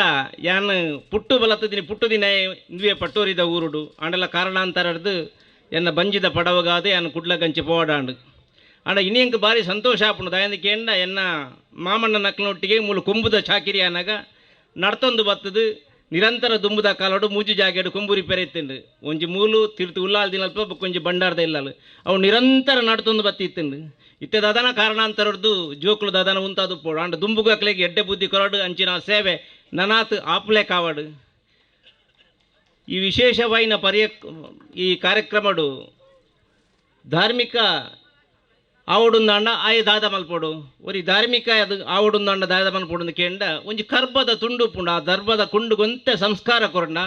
ಯಾನು ಪುಟ್ಟು ಬಲತ್ತದಿನಿ ಪುಟ್ಟು ದಿನ ಇಂದುವೆ ಪಟ್ಟೋರಿದ ಊರುಡು ಆಂಡಲ ಕಾರಣಾಂತರದ್ದು ಎನ್ನ ಬಂಜಿದ ಪಡವಗಾದೆ ಯಾನು ಕುಡ್ಲಗಂಚಿ ಪೋಡಾಂಡು ಆಂಡ ಇನ್ನೆಂಗೆ ಬಾರಿ ಸಂತೋಷ ಆಪುಂಡು ದಯಂದಕ್ಕೆ ಎಂಡ ಎನ್ನ ಮಾಮಣ್ಣ ನಕ್ಲನೊಟ್ಟಿಗೆ ಮೂಲ ಕೊಂಬುದ ಚಾಕಿರಿ ಅನ್ನಾಗ ನಡ್ತೊಂದು ಬತ್ತದು ನಿರಂತರ ದುಂಬುದ ಕಾಲೋಡು ಮೂಜು ಜಾಗೆಡು ಕೊಂಬುರಿ ಪೆರೆತ್ತಂಡು ಒಂಜಿ ಮೂಲು ತಿರ್ತು ಉಲ್ಲಾಲ್ ದಿನಲ್ಪ ಬೊಕ್ಕೊಂಜಿ ಬಂಡಾರದ ಇಲ್ಲಲು ಅವು ನಿರಂತರ ನಡ್ತೊಂದು ಬತ್ತಿತ್ತಂಡು ಇತ್ತೆ ದಾದನ ಕಾರಣಾಂತರದ್ದು ಜೋಕುಲು ದಾದನ ಉಂತಾದು ಪೋಡು ಅಂಡ್ ದುಂಬುಗಕ್ಲೆಗೆ ಎಡ್ಡೆ ಬುದ್ಧಿ ಕೊರಡು ಅಂಚಿನ ಸೇವೆ ನನಾತ್ ಆಪ್ಲೆ ಕಾವಡು ಈ ವಿಶೇಷವಾಯಿನ ಈ ಕಾರ್ಯಕ್ರಮಡು ಧಾರ್ಮಿಕ ಆವಡುಂದಾಂಡ ಆಯ ದಾದ ಮಲ್ಪೋಡು ಒರಿ ಧಾರ್ಮಿಕ ಅದು ಆವಡುಂದಾಂಡ ದಾದ ಮಲ್ಪೋಡು ಕೇಂಡ ಒಂಜಿ ಕರ್ಬದ ತುಂಡು ಪುಂಡ ಆ ದರ್ಬದ ಕುಂಡುಗೊಂತೆ ಸಂಸ್ಕಾರ ಕೊರಂಡ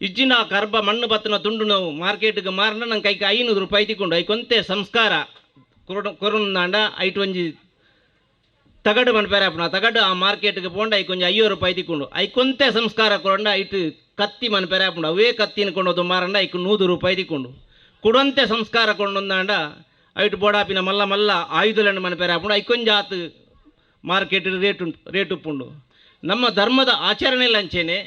ಇಜ್ಜಿನ ಕರ್ಬ ಮಣ್ಣು ಬತ್ತನ ತುಂಡು ನಾವು ಮಾರ್ಕೆಟ್ಗೆ ಮಾರನ ನಂಗೆ ಕೈಗೆ 500 ರೂಪಾಯಿ ತಿಕ್ಕೊಂಡು ಐಕೊಂತೆ ಸಂಸ್ಕಾರ ಕೊರಂದಾಂಡ ಐಟು ಒಂಜಿ ತಗಡು ಮನ್ಪೇರಾಪುಣ ತಗಡು ಆ ಮಾರ್ಕೆಟ್ಗೆ ಪೋಂಡ ಐಕೊಂಜಿ 50 ರೂಪಾಯಿ ತಿಕ್ಕೊಂಡು ಐಕೊಂತೆ ಸಂಸ್ಕಾರ ಕೊರಂಡ ಐಟು ಕತ್ತಿ ಮನ್ಪೇರಾಪುಣ ಅವೇ ಕತ್ತಿನ ಕೊಂಡೋದು ಮಾರಂಡ ಐಕು 100 ರೂಪಾಯಿ ತಿಕ್ಕೊಂಡು ಕುಡಂತೆ ಸಂಸ್ಕಾರ ಕೊಂಡೊಂದಾಂಡ ಐಟು ಬೋಡಾಪಿನ ಮಲ್ಲ ಮಲ್ಲ ಆಯುಧಗಳನ್ನು ಮನ್ಪೇರಾಪುಣ ಐಕೊಂಜಾತ್ ಮಾರ್ಕೆಟ್ ರೇಟ್ ಉಪ್ಪುಂಡು ನಮ್ಮ ಧರ್ಮದ ಆಚರಣೆ ಲಂಚೇನೆ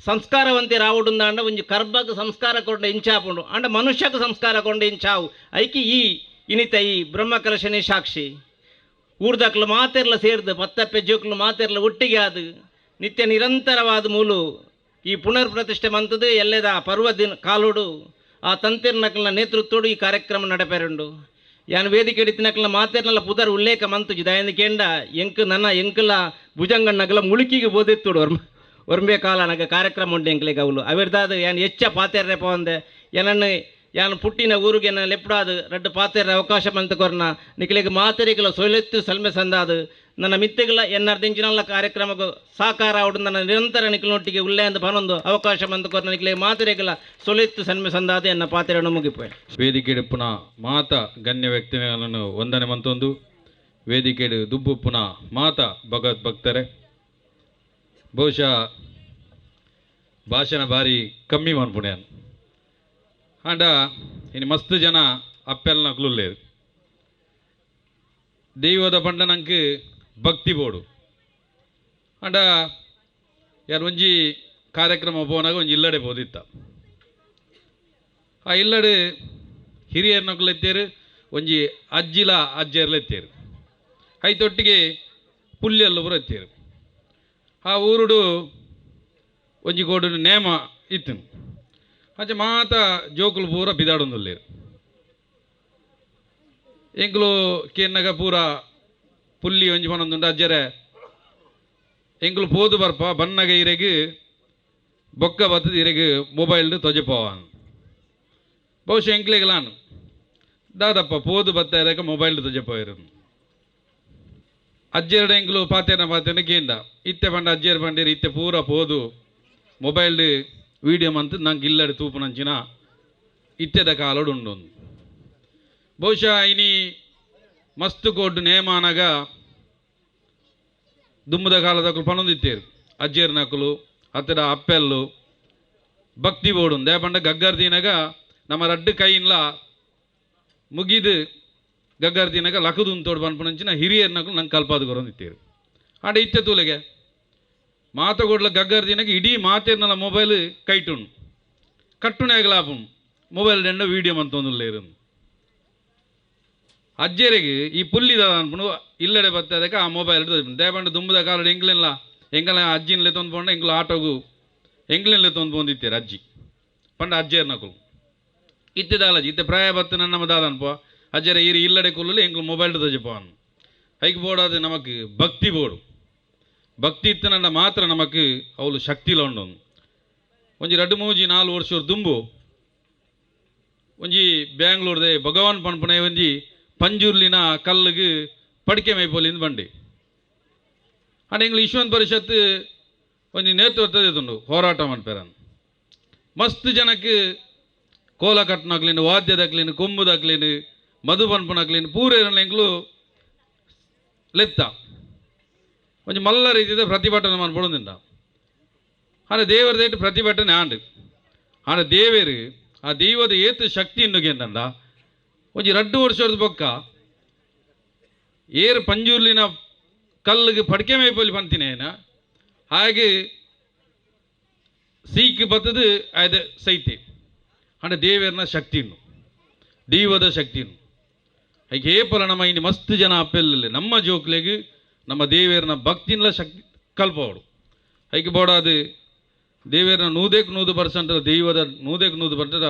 ಸಂಸ್ಕಾರವಂತೆ ರಾವುಡುಂದಾಂಡ ಒಂಜಿ ಕರ್ಬಗ್ ಸಂಸ್ಕಾರ ಕೊಂಡ ಇಂಚಾಪುಂಡು ಅಂಡ ಮನುಷ್ಯಕ್ಕೆ ಸಂಸ್ಕಾರ ಕೊಂಡ ಇಂಚಾವು ಐಕಿ ಈ ಇನಿತ ಈ ಬ್ರಹ್ಮಕಲಶನೇ ಸಾಕ್ಷಿ ಊರ್ದಕ್ಲು ಮಾತೆರ್ಲ ಸೇರ್ದು ಪತ್ತಪ್ಪೆ ಜೋಕ್ಲು ಮಾತೆರ್ಲ ಒಟ್ಟಿಗೆ ಆದು ನಿತ್ಯ ನಿರಂತರವಾದ ಮೂಲು ಈ ಪುನರ್ ಪ್ರತಿಷ್ಠೆ ಮಂತದು ಎಲ್ಲೆದ ಪರ್ವ ದಿನ ಕಾಲುಡು ಆ ತಂತಿರ್ನಕ್ಲ ನೇತೃತ್ವಡು ಈ ಕಾರ್ಯಕ್ರಮ ನಡೆಪೆರುಂಡು ಯಾನು ವೇದಿಕೆ ಹಿಡಿತಿನಕ್ಲ ಮಾತೆರ್ನಲ್ಲ ಪುದರ್ ಉಲ್ಲೇಖ ಮಂತುಜಿ ದಯಂದು ಕೇಂಡ ಎಂಕ್ ನನ್ನ ಎಂಕಲ ಭುಜಂಗಣ್ಣಗಲ ಮುಳುಕಿಗೆ ಬೋದಿತ್ತುಡು ಒರ್ಮೆ ಕಾಲ ನನಗೆ ಕಾರ್ಯಕ್ರಮ ಉಂಡು ಎಂಕ್ಲೆಗೆ ಅವಳು ಅವಿರ್ದಾದ ಯಾನು ಹೆಚ್ಚ ಪಾತೆರ್ರೆ ಪೋಂದೆ ಏನನ್ನು ಯಾನು ಪುಟ್ಟಿನ ಊರಿಗೆ ನನ್ನ ಲೆಪ್ಡಾದು 2 ಪಾತೆರ್ರೆ ಅವಕಾಶ ಮಂತ ಕೊರ್ನ ನಿಕ್ಲೆಗೆ ಮಾತೆರಿಗಳ ಸೊಲೆತ್ತು ಸಲ್ಮೆ ಸಂದಾದು ನನ್ನ ಮಿತ್ತೆಗಳ ಎನ್ನರ್ದಿಂಚಿನಲ್ಲ ಕಾರ್ಯಕ್ರಮಕ್ಕೆ ಸಾಕಾರ ಅವಡು ನನ್ನ ನಿರಂತರ ನಿಖಲನೊಟ್ಟಿಗೆ ಉಲ್ಲೆ ಅಂತ ಪನೊಂದು ಅವಕಾಶ ಮಂತ ಕೊರ್ನ ನಿಕ್ಲೆಗೆ ಮಾತೆರೆಗಳ ಸೊಲೆತ್ತು ಸಲ್ಮೆ ಸಂದಾದು ಎನ್ನ ಪಾತೆರನ್ನು ಮುಗಿಪೋಯ್ ವೇದಿಕೆ ಪುನಃ ಮಾತ ಗಣ್ಯ ವ್ಯಕ್ತಿಗಳನ್ನು ವಂದನೆ ಮಂತೊಂದು ವೇದಿಕೆಡು ದುಬ್ಬುಪ್ಪುನ ಮಾತಾ ಭಗವದ್ಭಕ್ತರೆ ಬಹುಶಃ ಭಾಷಣ ಭಾರಿ ಕಮ್ಮಿ ಮಾಡ್ಪುಣ್ಯಾನ್ ಆಂಡ ಇನ್ನು ಮಸ್ತ್ ಜನ ಅಪ್ಪೆಲ್ಲ ನಕ್ಲುಲ್ಲೇರು ದೈವದ ಪಂಡ ನಂಗೆ ಭಕ್ತಿ ಬೋಡು ಅಂಡ ಯಾರು ಒಂಜಿ ಕಾರ್ಯಕ್ರಮ ಪೋನಾಗ ಒಂಜಿ ಇಲ್ಲಡೆ ಪೋದಿತ್ತ ಆ ಇಲ್ಲಡೆ ಹಿರಿಯರ್ ನಕ್ಲು ಎತ್ತೇರು ಒಂಜಿ ಅಜ್ಜಿಲ ಅಜ್ಜಿಯರ್ಲ ಎತ್ತೇರು ಐತೊಟ್ಟಿಗೆ ಪುಲ್ಯಲ್ಲ ಪೂರ ಎತ್ತೇರು ಆ ಊರುಡು ಒಂಜಿ ಗೋಡು ನೇಮ ಇತ್ತು ಅಜ್ಜ ಮಾತ ಜೋಕುಲು ಪೂರ ಬಿದಾಡೊಂದುಲ್ಲೇರು ಎಂಕ್ಲು ಕೆನ್ನಗ ಪೂರ ಪುಲ್ಲಿ ಒಂಜಿ ಪನೊಂದುಂಡು ಅಜ್ಜರೆ ಎಂಕ್ಲು ಪೋದು ಬರ್ಪ ಬನ್ನಗ ಇರೆಗ್ ಬೊಕ್ಕ ಬತ್ತದ ಇರೆಗ್ ಮೊಬೈಲ್ ತೊಜಪೋವಾನ್ ಬಹುಶಃ ಎಂಕ್ಲೆಗಲಾನು ದಾದಪ್ಪ ಪೋದು ಬತ್ತ ಇರಕ ಮೊಬೈಲ್ ತೊಜಪೋಯಿರು ಅಜ್ಜೆರಡು ಎಂಕ್ಲು ಪಾತೇನ ಕೇಂದ ಇತ್ತೆ ಪಂಡ ಅಜ್ಜೇರು ಪಂಡೇರು ಇತ್ತೆ ಪೂರ ಪೋದು ಮೊಬೈಲ್ ವೀಡಿಯೋ ಮಂತ್ ನಂಗೆ ಇಲ್ಲಡೆ ತೂಪುನಂಚಿನ ಇತ್ತೆದ ಕಾಲೋಡು ಉಂಡು ಬಹುಶಃ ಇನಿ ಮಸ್ತ್ ಕೋಡ್ ನೇಮಾನಗ ದುಮ್ಮದ ಕಾಲದಕ್ಕಲು ಪನೊಂದಿತ್ತೇರು ಅಜ್ಜೇರು ನಕಲು ಅತ್ತಡ ಅಪ್ಪೆಲ್ಲು ಭಕ್ತಿ ಬೋಡು ದೇಪಂಡ ಗಗ್ಗರ್ದಿನಾಗ ನಮ್ಮ ರಡ್ಡು ಕೈನ್ಲ ಮುಗಿದು ಗಗ್ಗರ್ದಿನಾಗ ಲಕದುನ್ ತೋಡು ಪನ್ಪುನಂಚಿನ ಹಿರಿಯರ್ ನಕಲು ನಂಗೆ ಕಲ್ಪಾದು ಕೊರೊಂದಿತ್ತೇರು ಆಡ ಇತ್ತೆ ತೂಲೆಗೆ ಮಾತಗೊಡ್ಲ ಗಗ್ಗರ್ದಿನಾಗ ಇಡೀ ಮಾತೇರ್ನಲ್ಲ ಮೊಬೈಲ್ ಕೈಟುಣ್ ಕಟ್ಟುನಾಗಲಾಪುಣ್ ಮೊಬೈಲ್ ಡೆಂಡ ವೀಡಿಯೋ ಮಂತೊಂದುಲ್ಲೇರು ಅಜ್ಜೆರೆಗೆ ಈ ಪುಲ್ಲಿದ ಅನ್ಪುಣು ಇಲ್ಲಡೆ ಬರ್ತದಕ್ಕೆ ಆ ಮೊಬೈಲ್ ದೇಪಂಡ ದುಂಬದ ಕಾಲಡು ಎಂಗ್ಲೆಲ್ಲ ಎಂಗಲ ಅಜ್ಜಿನ್ಲೆ ತೊಂದು ಪೋಂಡ ಎಂಗ್ಲು ಆಟೋಗು ಎಂಗ್ಲೆನ್ಲೆ ತೊಂದು ಪೋಂದಿತ್ತೇರು ಅಜ್ಜಿ ಪಂಡ ಅಜ್ಜೇರ್ ನಕಲು ಇತ್ತಿದಾಲಜಿ ಇತ್ತೆ ಪ್ರಾಯ ಬತ್ತು ನನ್ನ ದಾದ ಅನ್ಪ ಅಜ್ಜರ ಇರಿ ಇಲ್ಲಡೆ ಕುಲ್ಲಲು ಎಂಗ್ಲು ಮೊಬೈಲ್ ತಜಪಾನ್ ಐಕ್ ಬೋಡಾದ ನಮಕ್ ಭಕ್ತಿ ಬೋಡು ಭಕ್ತಿ ಇತ್ತು ನನ್ನ ಮಾತ್ರ ನಮಕ್ ಅವಳು ಶಕ್ತಿಲ ಉಂಡು ಒಂಜಿ 2-3-4 ವರ್ಷ ದುಂಬು ಒಂಜಿ ಬ್ಯಾಂಗ್ಳೂರ್ದೆ ಭಗವಾನ್ ಪನ್ಪುನೆ ಒಂಜಿ ಪಂಜುರ್ಲಿನ ಕಲ್ಲಿಗೆ ಪಡಿಕೆ ಮೈಪೋಲಿಂದ ಬಂಡಿ ಅಂಡ್ ಎಂಗ್ಲು ವಿಶ್ವನ್ ಪರಿಷತ್ ಒಂಜಿ ನೇತೃತ್ವದ ಹೋರಾಟ ಮನ್ಪೇರನ್ ಮಸ್ತ್ ಜನಕ್ಕೆ ಕೋಲ ಕಟ್ಟನಾಗ್ಲೇನು ವಾದ್ಯದಾಗ್ಲೇನು ಕೊಂಬುದಾಗ್ಲೇನು ಮಧು ಪನ್ಪುನಾಗ್ಲೇನು ಪೂರೇರನ್ನ ಎಂಗ್ಲು ಲೆತ್ತ ಒಂಜಿ ಮಲ್ಲ ರೀತಿಯ ಪ್ರತಿಭಟನೆ ಮನ್ಪೊಡೋದಿಲ್ಲ ಆಂಡ ದೇವರದೇಟು ಪ್ರತಿಭಟನೆ ಆಂಡು ಆಂಡ ದೇವೇರು ಆ ದೈವದ ಏತು ಶಕ್ತಿ ಇನ್ನುಗೆಂಡ ಒಂಜಿ 2 ವರ್ಷದ ಬೊಕ್ಕ ಏರು ಪಂಜೂರ್ಲಿನ ಕಲ್ಲಿಗೆ ಪಡಿಕೆ ಮೇಪಲ್ಲಿ ಪಂತಿನೇನ ಹಾಗೆ ಸೀಕ್ ಬತ್ತದು ಆಯ್ದ ಸೈತೆ ಆಂಡ ದೇವೇರ್ನ ಶಕ್ತಿ ಇನ್ನು ದೈವದ ಶಕ್ತಿ ಇನ್ನು ಹಾಗೆ ಏಪಲ ನಮ್ಮ ಇನ್ನು ಮಸ್ತ್ ಜನ ಅಪ್ಪೆಲ್ಲ ನಮ್ಮ ಜೋಕ್ಲೆಗೆ ನಮ್ಮ ದೇವೇರ್ನ ಭಕ್ತಿನ್ಲ ಶಕ್ತಿ ಕಲ್ಪವಡು ಹಾಗೆ ಬೋಡಾದು ದೇವೇರ್ನ 100% ದೈವದ 100%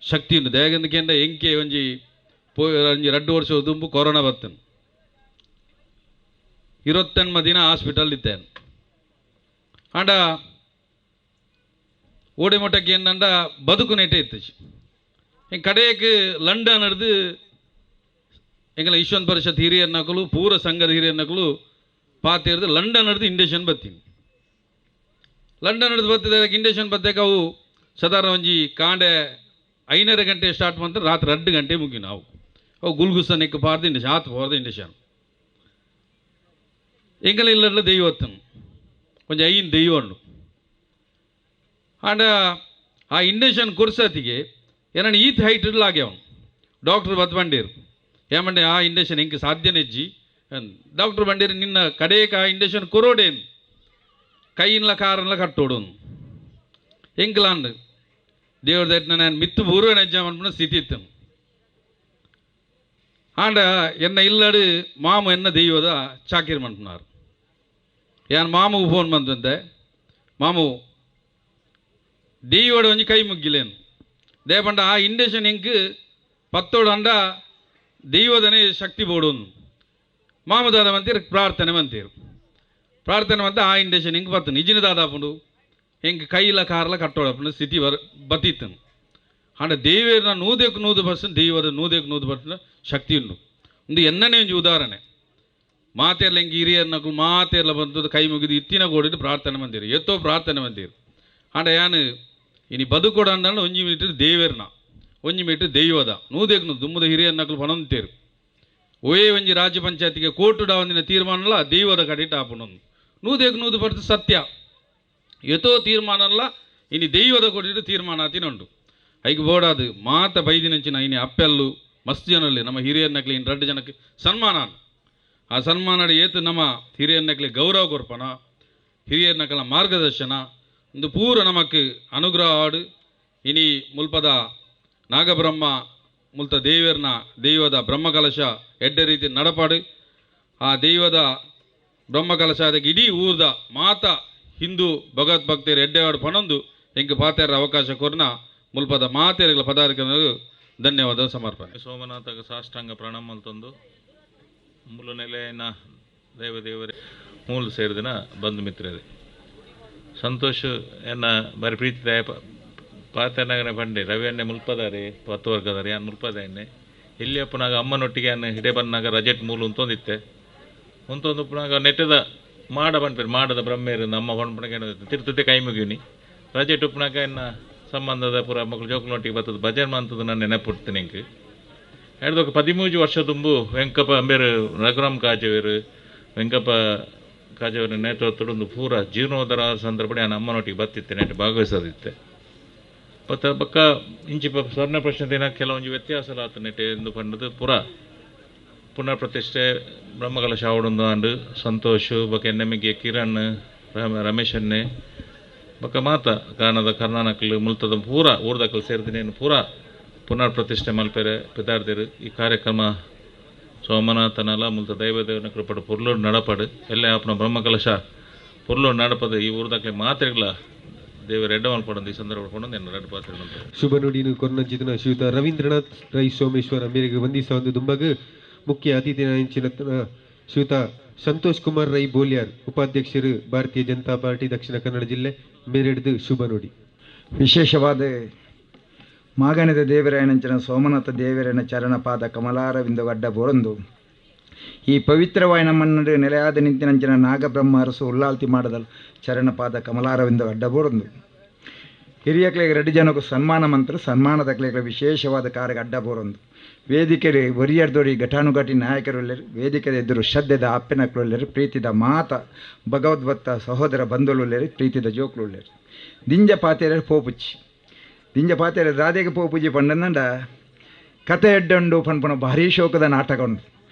ಶಕ್ತಿ ಉಂಟು ದೇಗಂದಕ್ಕೆಂಡ ಎಂಕೆ ಒಂಜಿ 2 ವರ್ಷ ದುಂಬು ಕೊರೋನಾ ಬತ್ತನು 28 ದಿನ ಹಾಸ್ಪಿಟಲ್ ಇತ್ತೇನು ಆಂಡ ಓಡೆ ಮೊಟ್ಟಕ್ಕೆ ಏನಂಡ ಬದುಕು ನೆಟ್ಟೆ ಇತ್ತು ಹಿಂಗೆ ಕಡೆಯಕ್ಕೆ ಲಂಡನ್ ಹಿಡ್ದು ಎಂಗಲ ವಿಶ್ವನ್ ಪರಿಷತ್ ಹಿರಿಯರ್ ನಕಲು ಪೂರ ಸಂಘದ ಹಿರಿಯರ್ ನಕಲು ಪಾತಿರ್ದು ಲಂಡನ್ ಹಿಡ್ದು ಇಂಡೇಷನ್ ಬತ್ತೀನಿ ಲಂಡನ್ ಹಿಡಿದು ಬರ್ತದೆ ಇಂಡೇಷನ್ ಬತ್ತಕ್ಕೆ ಅವು ಸಾಧಾರಣ ಒಂಜಿ ಕಾಂಡೆ 5:30 ಗಂಟೆ ಸ್ಟಾರ್ಟ್ ಮಾಡ್ತಾರೆ ರಾತ್ರಿ 2 ಗಂಟೆ ಮುಗಿ ನಾವು ಅವು ಗುಲ್ಗುಸ ನೆಕ್ ಪಾರ್ದು ಇಂಡೇಷನ್ ಆತು ಹೋರ್ದು ಇಂಡೇಷನ್ ಎಂಗಲ ಇಲ್ಲ ದೈವತ್ತನು ಕೊಂಚ ಐನ್ ದೈವ ಉಂಡು ಆಂಡ ಆ ಇಂಡೇಷನ್ ಕುರ್ಸತಿಗೆ ಏನಂದ್ರೆ ಈತ್ ಹೈಟ್ ಆಗ್ಯಾವನು ಡಾಕ್ಟರ್ ಬತ್ ಬಂಡೇರು ಏಮಂಡೆ ಆ ಇಂಡೇಷನ್ ಹೆಂಗೆ ಸಾಧ್ಯನೆಜ್ಜಿ ಡಾಕ್ಟರ್ ಬಂಡೇರು ನಿನ್ನ ಕಡೆಯಕ್ಕೆ ಆ ಇಂಡೇಷನ್ ಕೊರೋಡೇನು ಕೈಯಿನ್ಲ ಕಾರನ್ಲ ಕಟ್ಟೋಡು ಎಂಗ್ಲಾಂಡ್ ದೇವ್ರ ದಟ್ನ ನಾನು ಮಿತ್ತು ಪೂರ್ವ ನೆಜ್ಜ ಅನ್ಪುಣ ಸ್ಥಿತಿ ಇತ್ತು ಆಂಡ ಎನ್ನ ಇಲ್ಲಡು ಮಾಮು ಎನ್ನ ದೈವದ ಚಾಕಿರ್ ಮಂಟುನಾರು ಯಾನ್ ಮಾಮುಗೆ ಫೋನ್ ಬಂದಂತೆ ಮಾಮು ದೈವಡು ಒಂಜಿ ಕೈ ಮುಗ್ಗಿಲೇನು ದೇಪಂಡ ಆ ಇಂಡೇಷನ್ ಎಂಕ್ 10 ಅಂಡ ದೈವದನೇ ಶಕ್ತಿ ಬೋಡೋನು ಮಾಮದಾದ ಮಂತೀರು ಪ್ರಾರ್ಥನೆ ಮಂತೀರು ಪ್ರಾರ್ಥನೆ ಮಂತ ಆ ಇಂಡೇಷನ್ ಹೆಂಗೆ ಬತ್ತು ನಿಜಿನ ದಾದಾಪುಂಡು ಹೆಂಗೆ ಕೈಲ ಕಾರ್ಲ ಕಟ್ಟೋಡಪ್ಪನ ಸ್ಥಿತಿ ಬತ್ತಿತ್ತನು ಆಂಡ ದೇವೇರ್ನ 100% ದೈವದ 100% ಶಕ್ತಿ ಉಂಡು ಒಂದು ಎನ್ನನೇ ಒಂಜಿ ಉದಾಹರಣೆ ಮಾತೆರ್ಲ ಹೆಂಗೆ ಹಿರಿಯರ್ ನಕಲು ಮಾತೆರ್ಲ ಬಂದು ಕೈ ಮುಗಿದು ಇತ್ತಿನ ಗೋಡಿಟ್ಟು ಪ್ರಾರ್ಥನೆ ಮಂದಿರು ಎತ್ತೋ ಪ್ರಾರ್ಥನೆ ಮಂದಿರು ಆಂಡ ಯಾನು ಇನಿ ಬದುಕೋಡ ಅಂದ 1 ಮೀಟರ್ ದೇವೇರ್ನ 1 ಮೀಟರ್ ದೈವದ 100 ದುಮ್ಮದ ಹಿರಿಯರ್ ನಕಲು ಪಣಂತೇರು ಒಯೇ ಒಂಜಿ ರಾಜ್ಯ ಪಂಚಾಯತಿಗೆ ಕೋರ್ಟುಡ ಒಂದಿನ ತೀರ್ಮಾನಲ್ಲ ದೈವದ ಕಡಿಟ ಆಪುನೊಂದು 100% ಸತ್ಯ ಎತೋ ತೀರ್ಮಾನಲ್ಲ ಇನಿ ದೈವದ ಕೊಟ್ಟಿಟ್ಟು ತೀರ್ಮಾನ ಆತಿನುಂಡು ಐಗೆ ಬೋಡಾದು ಮಾತ ಬೈದಿನಂಚಿನ ಇನಿ ಅಪ್ಪೆಲ್ಲು ಮಸ್ತ್ ಜನರಲ್ಲಿ ನಮ್ಮ ಹಿರಿಯರ್ನಕ್ಲಿ ಇನ್ನು 2 ಜನಕ್ಕೆ ಸನ್ಮಾನ ಆ ಸನ್ಮಾನ ಏತು ನಮ್ಮ ಹಿರಿಯರ್ನಕ್ಲಿ ಗೌರವ ಕೊರ್ಪನ ಹಿರಿಯರ್ನಕಲ ಮಾರ್ಗದರ್ಶನ ಒಂದು ಪೂರ ನಮಕ್ ಅನುಗ್ರಹ ಆಡು ಇನಿ ಮುಲ್ಪದ ನಾಗಬ್ರಹ್ಮ ಮುಲ್ತ ದೈವದ ಬ್ರಹ್ಮಕಲಶ ಎಡ್ಡೆ ರೀತಿ ನಡಪಾಡು ಆ ದೈವದ ಬ್ರಹ್ಮಕಲಶದ ಇಡೀ ಊರ್ದ ಮಾತ ಹಿಂದೂ ಭಗವದ್ಭಕ್ತರು ಎಡ್ಡೆವಾಡು ಪನೊಂದು ಹೆಂಗೆ ಪಾತೆರ ಅವಕಾಶ ಕೊರ್ನ ಮುಲ್ಪದ ಮಾತೆರಗಳ ಪದಾರ್ಥಗಳು ಧನ್ಯವಾದ ಸಮರ್ಪಣೆ. ಸೋಮನಾಥಗ ಸಾಷ್ಟಾಂಗ ಪ್ರಣಾಮ ತಂದು ಮೂಲ ನೆಲೆಯನ್ನ ದೇವರೇ ಮೂಲ ಸೇರಿದಿನ ಬಂಧು ಮಿತ್ರರೇ ಸಂತೋಷ ಎನ್ನ ಬರೀ ಪ್ರೀತಿದಾಯ ಪಾತೆನಗನೆ ಪಂಡೆ ರವಿಯನ್ನೇ ಮುಲ್ಪದಾರೆ 10 ವರ್ಗದಾರೆ ಯಾನು ಮುಲ್ಪದಾಯನ್ನೇ ಇಲ್ಲಿಯಪ್ಪನಾಗ ಅಮ್ಮನೊಟ್ಟಿಗೆ ಅನ್ನ ಹಿಡೇ ಬಂದಾಗ ರಜೆಟ್ ಮೂಲ ಉಂತೊಂದಿತ್ತೆ ಉಂತೊಂದುಪ್ಪನಾಗ ನೆಟ್ಟದ ಮಾಡ ಬಂದ್ಪೇರು ಮಾಡದ ಬ್ರಹ್ಮೇರು ನಮ್ಮ ಹೊಂಡ್ಪಣಗೆ ತಿರ್ತತೆ ಕೈ ಮುಗಿವ್ನಿ ರಜೆಟ್ ಉಪ್ಪನಾಗ ಎನ್ನ ಸಂಬಂಧದ ಪುರ ಮಕ್ಕಳು ಜೋಕುಲೊಟ್ಟಿಗೆ ಬರ್ತದೆ ಭಜನ್ ಮಂತದ ನಾನು ನೆನಪುಡ್ತೀನಿ ಇಂಕ್ ಹೇಳಿದಾಗ 13 ವರ್ಷ ತುಂಬು ವೆಂಕಪ್ಪ ಅಂಬೇರು ರಘುರಾಮ್ ಕಾಜವೇರು ವೆಂಕಪ್ಪ ಕಾಜವರ ನೇತೃತ್ವದೊಂದು ಪೂರ ಜೀರ್ಣೋದ್ಧಾರ ಸಂದರ್ಭ ನಾನು ಅಮ್ಮನೊಟ್ಟಿಗೆ ಬರ್ತಿದ್ದೆ ನೆಟ್ಟು ಭಾಗವಹಿಸೋದಿತ್ತೆ ಮತ್ತು ಪಕ್ಕ ಇಂಚಿ ಸ್ವರ್ಣ ಪ್ರಶ್ನೆ ದಿನ ಕೆಲವೊಂದು ವ್ಯತ್ಯಾಸ ಆತ ನೆಟ್ಟೆ ಎಂದು ಪಂಡದು ಪುನರ್ ಪ್ರತಿಷ್ಠೆ ಬ್ರಹ್ಮಕಲಶ ಆವಡೊಂದು ಆಂಡು ಸಂತೋಷ್ ಬಕ ಎನ್ನೆಮ್ಮಿಗೆ ಕಿರಣ್ ರಮೇಶನ್ನೇ ಬಕ ಮಾತ ಕಾರಣದ ಕರ್ನಾಟಕಲು ಮುಲ್ತದ ಪೂರ ಊರ್ದಕಲು ಸೇರಿದಿನೇನು ಪೂರ ಪುನರ್ ಪ್ರತಿಷ್ಠೆ ಮಲ್ಪೆರೆ ಪಿತಾರ್ದಿರು ಈ ಕಾರ್ಯಕ್ರಮ ಸೋಮನಾಥನಲ ಮುಲ್ತ ದೈವದೇವನ ಕೃಪಡು ಪುರ್ಲೂರು ನಡಪಡು ಎಲ್ಲೇ ಆಪನ ಬ್ರಹ್ಮಕಲಶ ಪುರ್ಲೂರು ನಡಪದು ಈ ಊರ್ದಕ್ಲೆ ಮಾತ್ರೆಗಳ ದೇವರ ಎಡ್ಡ ಮಲ್ಪಡೊಂದು ಈ ಸಂದರ್ಭ ಪಡೊಂದು ಎನ್ನ ಎರಡು ಪಾತ್ರೆ ಶುಭ ನುಡಿನು ಕೊರ್ನಂಚಿತನ ಶ್ರೀಯುತ ರವೀಂದ್ರನಾಥ್ ರೈ ಸೋಮೇಶ್ವರ ಮೇರೆಗೆ ವಂದಿಸ ಒಂದು ದುಂಬಗ ಮುಖ್ಯ ಅತಿಥಿ ಇಂಚಿನ ಶ್ರೀಯುತ ಸಂತೋಷ್ ಕುಮಾರ್ ರೈ ಬೋಲ್ಯಾರ್ ಉಪಾಧ್ಯಕ್ಷರು ಭಾರತೀಯ ಜನತಾ ಪಾರ್ಟಿ ದಕ್ಷಿಣ ಕನ್ನಡ ಜಿಲ್ಲೆ ಮೇರೆಡ್ದು ಶುಭ ನುಡಿ. ವಿಶೇಷವಾದ ಮಾಗಣದ ದೇವರಾಯನಂಚಿನ ಸೋಮನಾಥ ದೇವರನ ಚರಣಪಾದ ಕಮಲಾರವಿಂದ ಗಡ್ಡ ಬೊರಂದು ಈ ಪವಿತ್ರವಾಯ ನಮ್ಮನ್ನು ನೆಲೆಯಾದ ನಿಂತಿನಂಚಿನ ನಾಗಬ್ರಹ್ಮ ಅರಸು ಉಲ್ಲಾಲ್ತಿ ಮಾಡದಲು ಚರಣಪಾದ ಕಮಲಾರವಿಂದ ಗಡ್ಡ ಬೊರಂದು ಹಿರಿಯಕ್ಲೆಗೆ 2 ಜನಕ್ಕೂ ಸನ್ಮಾನ ಮಂತ್ರ ಸನ್ಮಾನದ ಕ್ಲೆಗೆ ವಿಶೇಷವಾದ ಕಾರ್ಯ ಅಡ್ಡ ಬೋರೊಂದು ವೇದಿಕೆರೆ ಒರಿಯರ್ದೋಡಿ ಘಟಾನುಘಟಿ ನಾಯಕರುಳ್ಳರು ವೇದಿಕೆದ ಎದುರು ಶ್ರದ್ಧೆದ ಅಪ್ಪೆನಕ್ಳುಳ್ಳರು ಪ್ರೀತಿದ ಮಾತ ಭಗವದ್ಭಕ್ತ ಸಹೋದರ ಬಂಧುಳುಳ್ಳರು ಪ್ರೀತಿದ ಜೋಕ್ಳುಳ್ಳರು ದಿಂಜ ಪಾತೆರ ಪೋಪುಚ್ಚಿ ದಿಂಜ ಪಾತೆರ ರಾಧೆಗೆ ಪೋಪುಜಿ ಪಂಡನಂಡ ಕತೆ ಎಡ್ಡಂಡು ಪನ್ಪುಣ ಭಾರೀ ಶೋಕದ ನಾಟಕ ಉಂಟು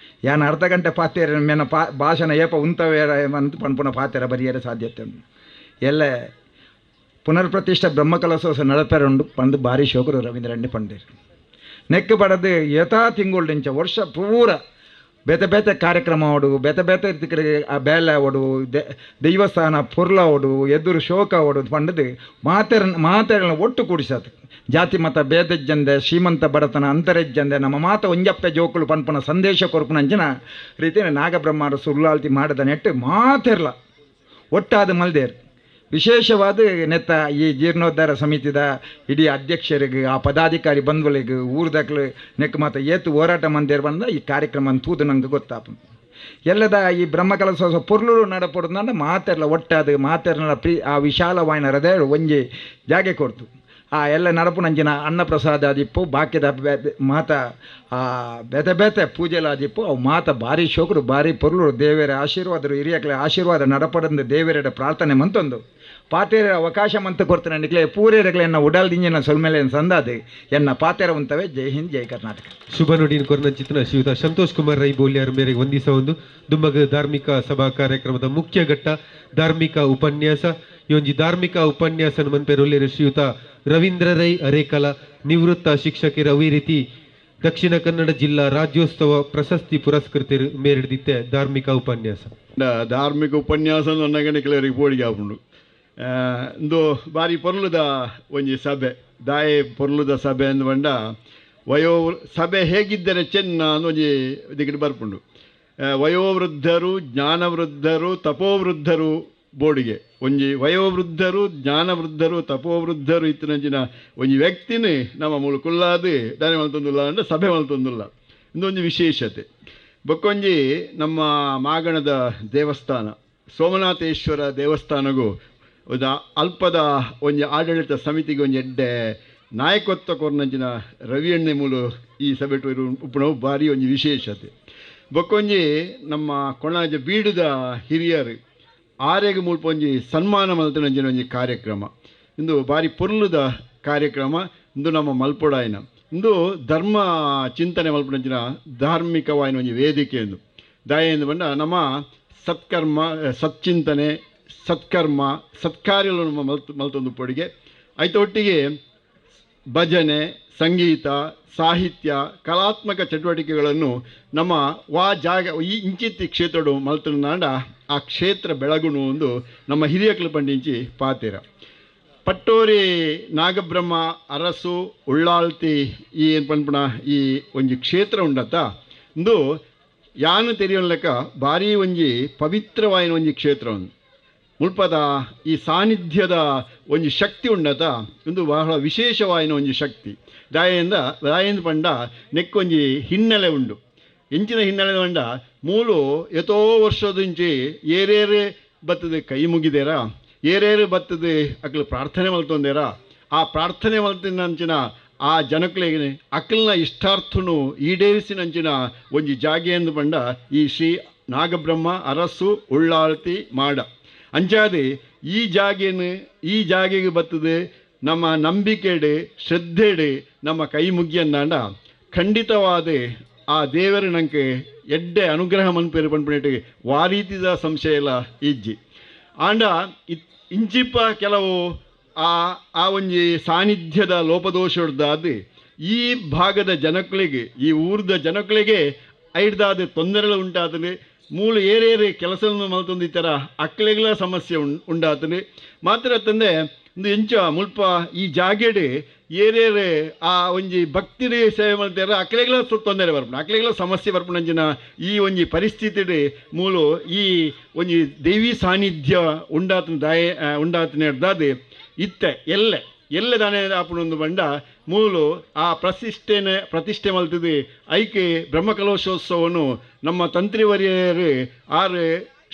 ಯಾನು ಅರ್ಧ ಗಂಟೆ ಪಾತೆರ ಮೇನ ಭಾಷಣ ಏಪ ಉಂತವೇರ ಅಂತ ಪನ್ಪುಣ ಪಾತೆರ ಬರಿಯರ ಸಾಧ್ಯತೆ ಉಂಟು ಎಲ್ಲ ಪುನರ್ ಪ್ರತಿಷ್ಠೆ ಬ್ರಹ್ಮಕಲಶೋತ್ಸವ ನಡಪೆರುಂಡು ಪಂದು ಭಾರಿ ಶೋಕರು ರವೀಂದ್ರಣ್ಣಿ ಪಂಡೇರು ನೆಕ್ ಪಡದು ಯಥಾ ತಿಂಗುಳ್ಳಿಂಚ ವರ್ಷ ಪೂರ ಬೇತೆ ಬೇತೆ ಕಾರ್ಯಕ್ರಮ ಓಡು ಬೇತೆ ಬೇತೆ ತಿಕ್ಕಡೆ ಆ ಬೇಲೆ ಓಡು ದೈವಸ್ಥಾನ ಪುರ್ಲ ಓಡು ಎದುರು ಶೋಕ ಓಡು ಪಂಡದು ಮಾತೆರನ್ನ ಒಟ್ಟು ಕೂಡಿಸದು ಜಾತಿ ಮತ ಭೇದಜ್ಜಂದೆ ಶ್ರೀಮಂತ ಬಡತನ ಅಂತರಜ್ಜಂದೆ ನಮ್ಮ ಮಾತ ಒಂಜಪ್ಪೆ ಜೋಕುಲು ಪನ್ಪನ ಸಂದೇಶ ಕೊರ್ಪುನಂಚಿನ ರೀತಿಯ ನಾಗಬ್ರಹ್ಮರು ಸುಲ್ಲಾಲ್ತಿ ಮಾಡದ ನೆಟ್ಟು ಮಾತೆರ್ಲ ಒಟ್ಟಾದ ಮಲ್ದೇರು ವಿಶೇಷವಾದ ನೆತ್ತ ಈ ಜೀರ್ಣೋದ್ಧಾರ ಸಮಿತಿದ ಇಡೀ ಅಧ್ಯಕ್ಷರಿಗೆ ಆ ಪದಾಧಿಕಾರಿ ಬಂಧುಗಳಿಗೆ ಊರ್ದಕ್ಲು ನೆಕ್ ಮತ್ತು ಏತು ಹೋರಾಟ ಮಂದಿರ ಬಂದ ಈ ಕಾರ್ಯಕ್ರಮ ತೂದು ನಂಗೆ ಗೊತ್ತಾಪ ಎಲ್ಲದ ಈ ಬ್ರಹ್ಮಕಲಶೋತ್ಸವ ಪುರ್ಲೂರು ನಡಪಡುದಂದ್ರೆ ಮಾತೆರ್ಲ ಒಟ್ಟಾದ ಮಾತೆರ್ನ ಆ ವಿಶಾಲವಾಯಿನ ಹೃದಯ ಒಂಜಿ ಜಾಗೆ ಕೊಡ್ತು ಆ ಎಲ್ಲ ನಡಪುನಂಚಿನ ಅನ್ನಪ್ರಸಾದ ಆದಿಪ್ಪು ಬಾಕ್ಯದ ಮಾತ ಆ ಬೇತೆ ಬೇತೆ ಪೂಜೆಲ ಆದಿಪ್ಪು ಅವು ಮಾತ ಭಾರಿ ಶೋಕರು ಭಾರಿ ಪೊರ್ಲೂರು ದೇವರ ಆಶೀರ್ವಾದರು ಹಿರಿಯಕ್ಲೆ ಆಶೀರ್ವಾದ ನಡಪಡಂದು ದೇವರ ಪ್ರಾರ್ಥನೆ ಮಂತೊಂದು ಪಾತೆರ ಅವಕಾಶ ಮಂತ ಕೊಡ್ತಾನೆ ನಿಕ್ಲೆ ಪೂರೇರಗ್ಲೆ ಎನ್ನ ಉಡಲ್ದಿಂಜಿನ ಸೊಲ್ಮೇಲೆ ಸಂದಾದೆ ಎನ್ನ ಪಾತೆರ ಉಂತವೆ ಜೈ ಹಿಂದ್ ಜೈ ಕರ್ನಾಟಕ. ಶುಭ ನುಡಿನ ಕೊರ್ನಂಚಿತನ ಶ್ರೀಯುತ ಸಂತೋಷ್ ಕುಮಾರ್ ರೈ ಬೋಲ್ಯಾರ್ ಮೇರೆಗೆ ವಂದಿಸ ಒಂದು ದುಮ್ಮಗ ಧಾರ್ಮಿಕ ಸಭಾ ಕಾರ್ಯಕ್ರಮದ ಮುಖ್ಯ ಘಟ್ಟ ಧಾರ್ಮಿಕ ಉಪನ್ಯಾಸ ಈ ಧಾರ್ಮಿಕ ಉಪನ್ಯಾಸ ಮನ್ಪೆರೊಲ್ಲೆರು ಶ್ರೀಯುತ ರವೀಂದ್ರ ರೈ ಅರೇಕಲ ನಿವೃತ್ತ ಶಿಕ್ಷಕರ ಈ ರೀತಿ ದಕ್ಷಿಣ ಕನ್ನಡ ಜಿಲ್ಲಾ ರಾಜ್ಯೋತ್ಸವ ಪ್ರಶಸ್ತಿ ಪುರಸ್ಕೃತರು ಮೇರೆಡಿದ್ದೆ ಧಾರ್ಮಿಕ ಉಪನ್ಯಾಸ ಧಾರ್ಮಿಕ ಉಪನ್ಯಾಸ ನನಗೆ ಕೆಲವರಿಗೆ ಪೋಡಿಗೆ ಆಪುಂಡು ಇಂದು ಬಾರಿ ಪೊರ್ಲುದ ಒಂಜಿ ಸಭೆ ದಾಯೆ ಪೊರ್ಲುದ ಸಭೆ ಅಂದು ಬಂಡ ವಯೋ ಸಭೆ ಹೇಗಿದ್ದರೆ ಚೆನ್ನ ಅನ್ನೊಂಜಿ ದಿಗಿಡು ಬರ್ಪುಂಡು ವಯೋವೃದ್ಧರು ಜ್ಞಾನವೃದ್ಧರು ತಪೋವೃದ್ಧರು ಬೋರ್ಡಿಗೆ ಒಂಜಿ ವಯೋವೃದ್ಧರು ಜ್ಞಾನವೃದ್ಧರು ತಪೋವೃದ್ಧರು ಇತ್ತಿನಂಚಿನ ಒಂಜಿ ವ್ಯಕ್ತಿನೇ ನಮ್ಮ ಮುಳುಕುಲ್ಲಾದು ದಾನೆ ಮಲ್ತೊಂದುಲ್ಲ ಅಂದ್ರೆ ಸಭೆ ಮಲ್ತೊಂದುಲ್ಲ ಇಂದೊಂದು ವಿಶೇಷತೆ ಬೊಕ್ಕೊಂಜಿ ನಮ್ಮ ಮಾಗಣದ ದೇವಸ್ಥಾನ ಸೋಮನಾಥೇಶ್ವರ ದೇವಸ್ಥಾನಗೂ ಒಂದು ಅಲ್ಪದ ಒಂಜಿ ಆಡಳಿತ ಸಮಿತಿಗೆ ಒಂಜಿ ಎಡ್ಡೆ ನಾಯಕತ್ವ ಕೊರ್ನಂಚಿನ ರವಿ ಎಣ್ಣೆ ಮೂಲು ಈ ಸಭೆ ಉಪ್ಪುಣವು ಭಾರಿ ಒಂಜಿ ವಿಶೇಷತೆ ಬೊಕ್ಕೊಂಜಿ ನಮ್ಮ ಕೊಣಾಜ ಬೀಡುದ ಹಿರಿಯರು ಆರೆಗೆ ಮುಲ್ಪ ಒಂಜಿ ಸನ್ಮಾನ ಮಲ್ತನಂಚಿನ ಒಂಜಿ ಕಾರ್ಯಕ್ರಮ ಇಂದು ಬಾರಿ ಪೊರ್ಲುದ ಕಾರ್ಯಕ್ರಮ ಇಂದು ನಮ್ಮ ಮಲ್ಪೊಡಾಯಿನ ಇಂದು ಧರ್ಮ ಚಿಂತನೆ ಮಲ್ಪನಂಚಿನ ಧಾರ್ಮಿಕವಾಯಿನ ಒಂಜಿ ವೇದಿಕೆ ಎಂದು ದಾಯ ಎಂದು ಬಂದ ನಮ್ಮ ಸತ್ಕರ್ಮ ಸಚ್ಚಿಂತನೆ ಸತ್ಕರ್ಮ ಸತ್ಕಾರ್ಯಗಳು ನಮ್ಮ ಮಲ್ತೊಂದು ಪೊಡಿಗೆ ಒಟ್ಟಿಗೆ ಭಜನೆ ಸಂಗೀತ ಸಾಹಿತ್ಯ ಕಲಾತ್ಮಕ ಚಟುವಟಿಕೆಗಳನ್ನು ನಮ್ಮ ಈ ಇಂಚಿತ್ತಿ ಕ್ಷೇತ್ರಡು ಮಲ್ತನಾಡ ಆ ಕ್ಷೇತ್ರ ಬೆಳಗುಣು ಒಂದು ನಮ್ಮ ಹಿರಿಯಕಲು ಪಂಡಿಂಚಿ ಪಾತೆರ ಪಟ್ಟೋರಿ ನಾಗಬ್ರಹ್ಮ ಅರಸು ಉಳ್ಳಾಳ್ತಿ ಈ ಏನು ಪನ್ಪುಣ ಈ ಒಂಜಿ ಕ್ಷೇತ್ರ ಉಂಡತ್ತ ಇಂದು ಯಾನು ತೆರೆಯೋ ಲೆಕ್ಕ ಭಾರಿ ಒಂಜಿ ಪವಿತ್ರವಾಯಿನ ಒಂಜಿ ಕ್ಷೇತ್ರ ಒಂದು ಮುಲ್ಪದ ಈ ಸಾನ್ನಿಧ್ಯದ ಒಂಜಿ ಶಕ್ತಿ ಉಂಡತ ಒಂದು ಬಹಳ ವಿಶೇಷವಾಯಿನ ಒಂಜಿ ಶಕ್ತಿ ದಾಯಿಂದ ಪಂಡ ನೆಕ್ಕೊಂಜಿ ಹಿನ್ನೆಲೆ ಉಂಡು ಎಂಚಿನ ಹಿನ್ನೆಲೆ ಪಂಡ ಮೂಲು ಎತೋ ವರ್ಷದಿಂಚಿ ಏರೇರೆ ಬತ್ತದ ಕೈ ಮುಗಿದೇರ ಏರೇರು ಬತ್ತದ ಅಕ್ಲು ಪ್ರಾರ್ಥನೆ ಮಲ್ತೊಂದೇರ ಆ ಪ್ರಾರ್ಥನೆ ಮಲ್ತಿನಂಚಿನ ಆ ಜನಕ್ಲೆಗೆ ಅಕ್ಲನ ಇಷ್ಟಾರ್ಥನು ಈಡೇರಿಸಿನಂಚಿನ ಒಂಜಿ ಜಾಗೆ ಎಂದು ಪಂಡ ಈ ಶ್ರೀ ನಾಗಬ್ರಹ್ಮ ಅರಸು ಉಳ್ಳಾಳ್ತಿ ಮಾಡ ಅಂಚಾದೆ ಈ ಜಾಗೆಗೆ ಬರ್ತದೆ ನಮ್ಮ ನಂಬಿಕೆಡೆ ಶ್ರದ್ಧೆಡೆ ನಮ್ಮ ಕೈ ಮುಗಿಯಂದಾಂಡ ಖಂಡಿತವಾದ ಆ ದೇವರು ನಂಗೆ ಎಡ್ಡೆ ಅನುಗ್ರಹ ಮನ್ಪೇರು ಪಂಪನೇಟಿಗೆ ವಾರೀತಿದ ಸಂಶಯ ಎಲ್ಲ ಇಜ್ಜಿ ಆಂಡ ಇಂಚಿಪ್ಪ ಕೆಲವು ಆ ಒಂಜಿ ಸಾನ್ನಿಧ್ಯದ ಲೋಪದೋಷದಾದ ಈ ಭಾಗದ ಜನಗಳಿಗೆ ಈ ಊರದ ಜನಗಳಿಗೆ ಐಡ್ದಾದ ತೊಂದರೆಗಳು ಉಂಟಾತದೆ ಮೂಲ ಏರೇರೆ ಕೆಲಸವನ್ನು ಮಲ್ತೊಂದಿತ್ತರ ಅಕ್ಲೆಗಳ ಸಮಸ್ಯೆ ಉಂಡಾತದೆ ಮಾತ್ರ ತಂದೆ ಒಂದು ಎಂಚ ಮುಲ್ಪ ಈ ಜಾಗೆಡೆ ಏರೇರೆ ಆ ಒಂಜಿ ಭಕ್ತಿಡೆ ಸೇವೆ ಮಾಡ್ತಾರ ಅಕ್ಲೆಗಳ ತೊಂದರೆ ಬರ್ಪುಣ ಅಕ್ಲೆಗಳ ಸಮಸ್ಯೆ ಬರ್ಪುಣಂಚಿನ ಈ ಒಂಜಿ ಪರಿಸ್ಥಿತಿ ಮೂಲು ಈ ಒಂಜಿ ದೇವಿ ಸಾನ್ನಿಧ್ಯ ಉಂಡಾತನೆ ಹಿಡ್ದಾದ ಇತ್ತೆ ಎಲ್ಲೆ ದಾನೆ ಆಪುಣೊಂದು ಬಂಡ ಮೂಲು ಆ ಪ್ರತಿಷ್ಠೆ ಮಲ್ತದೆ ಐಕೆ ಬ್ರಹ್ಮಕಲಶೋತ್ಸವವನ್ನು ನಮ್ಮ ತಂತ್ರಿವರಿಯರು ಆರು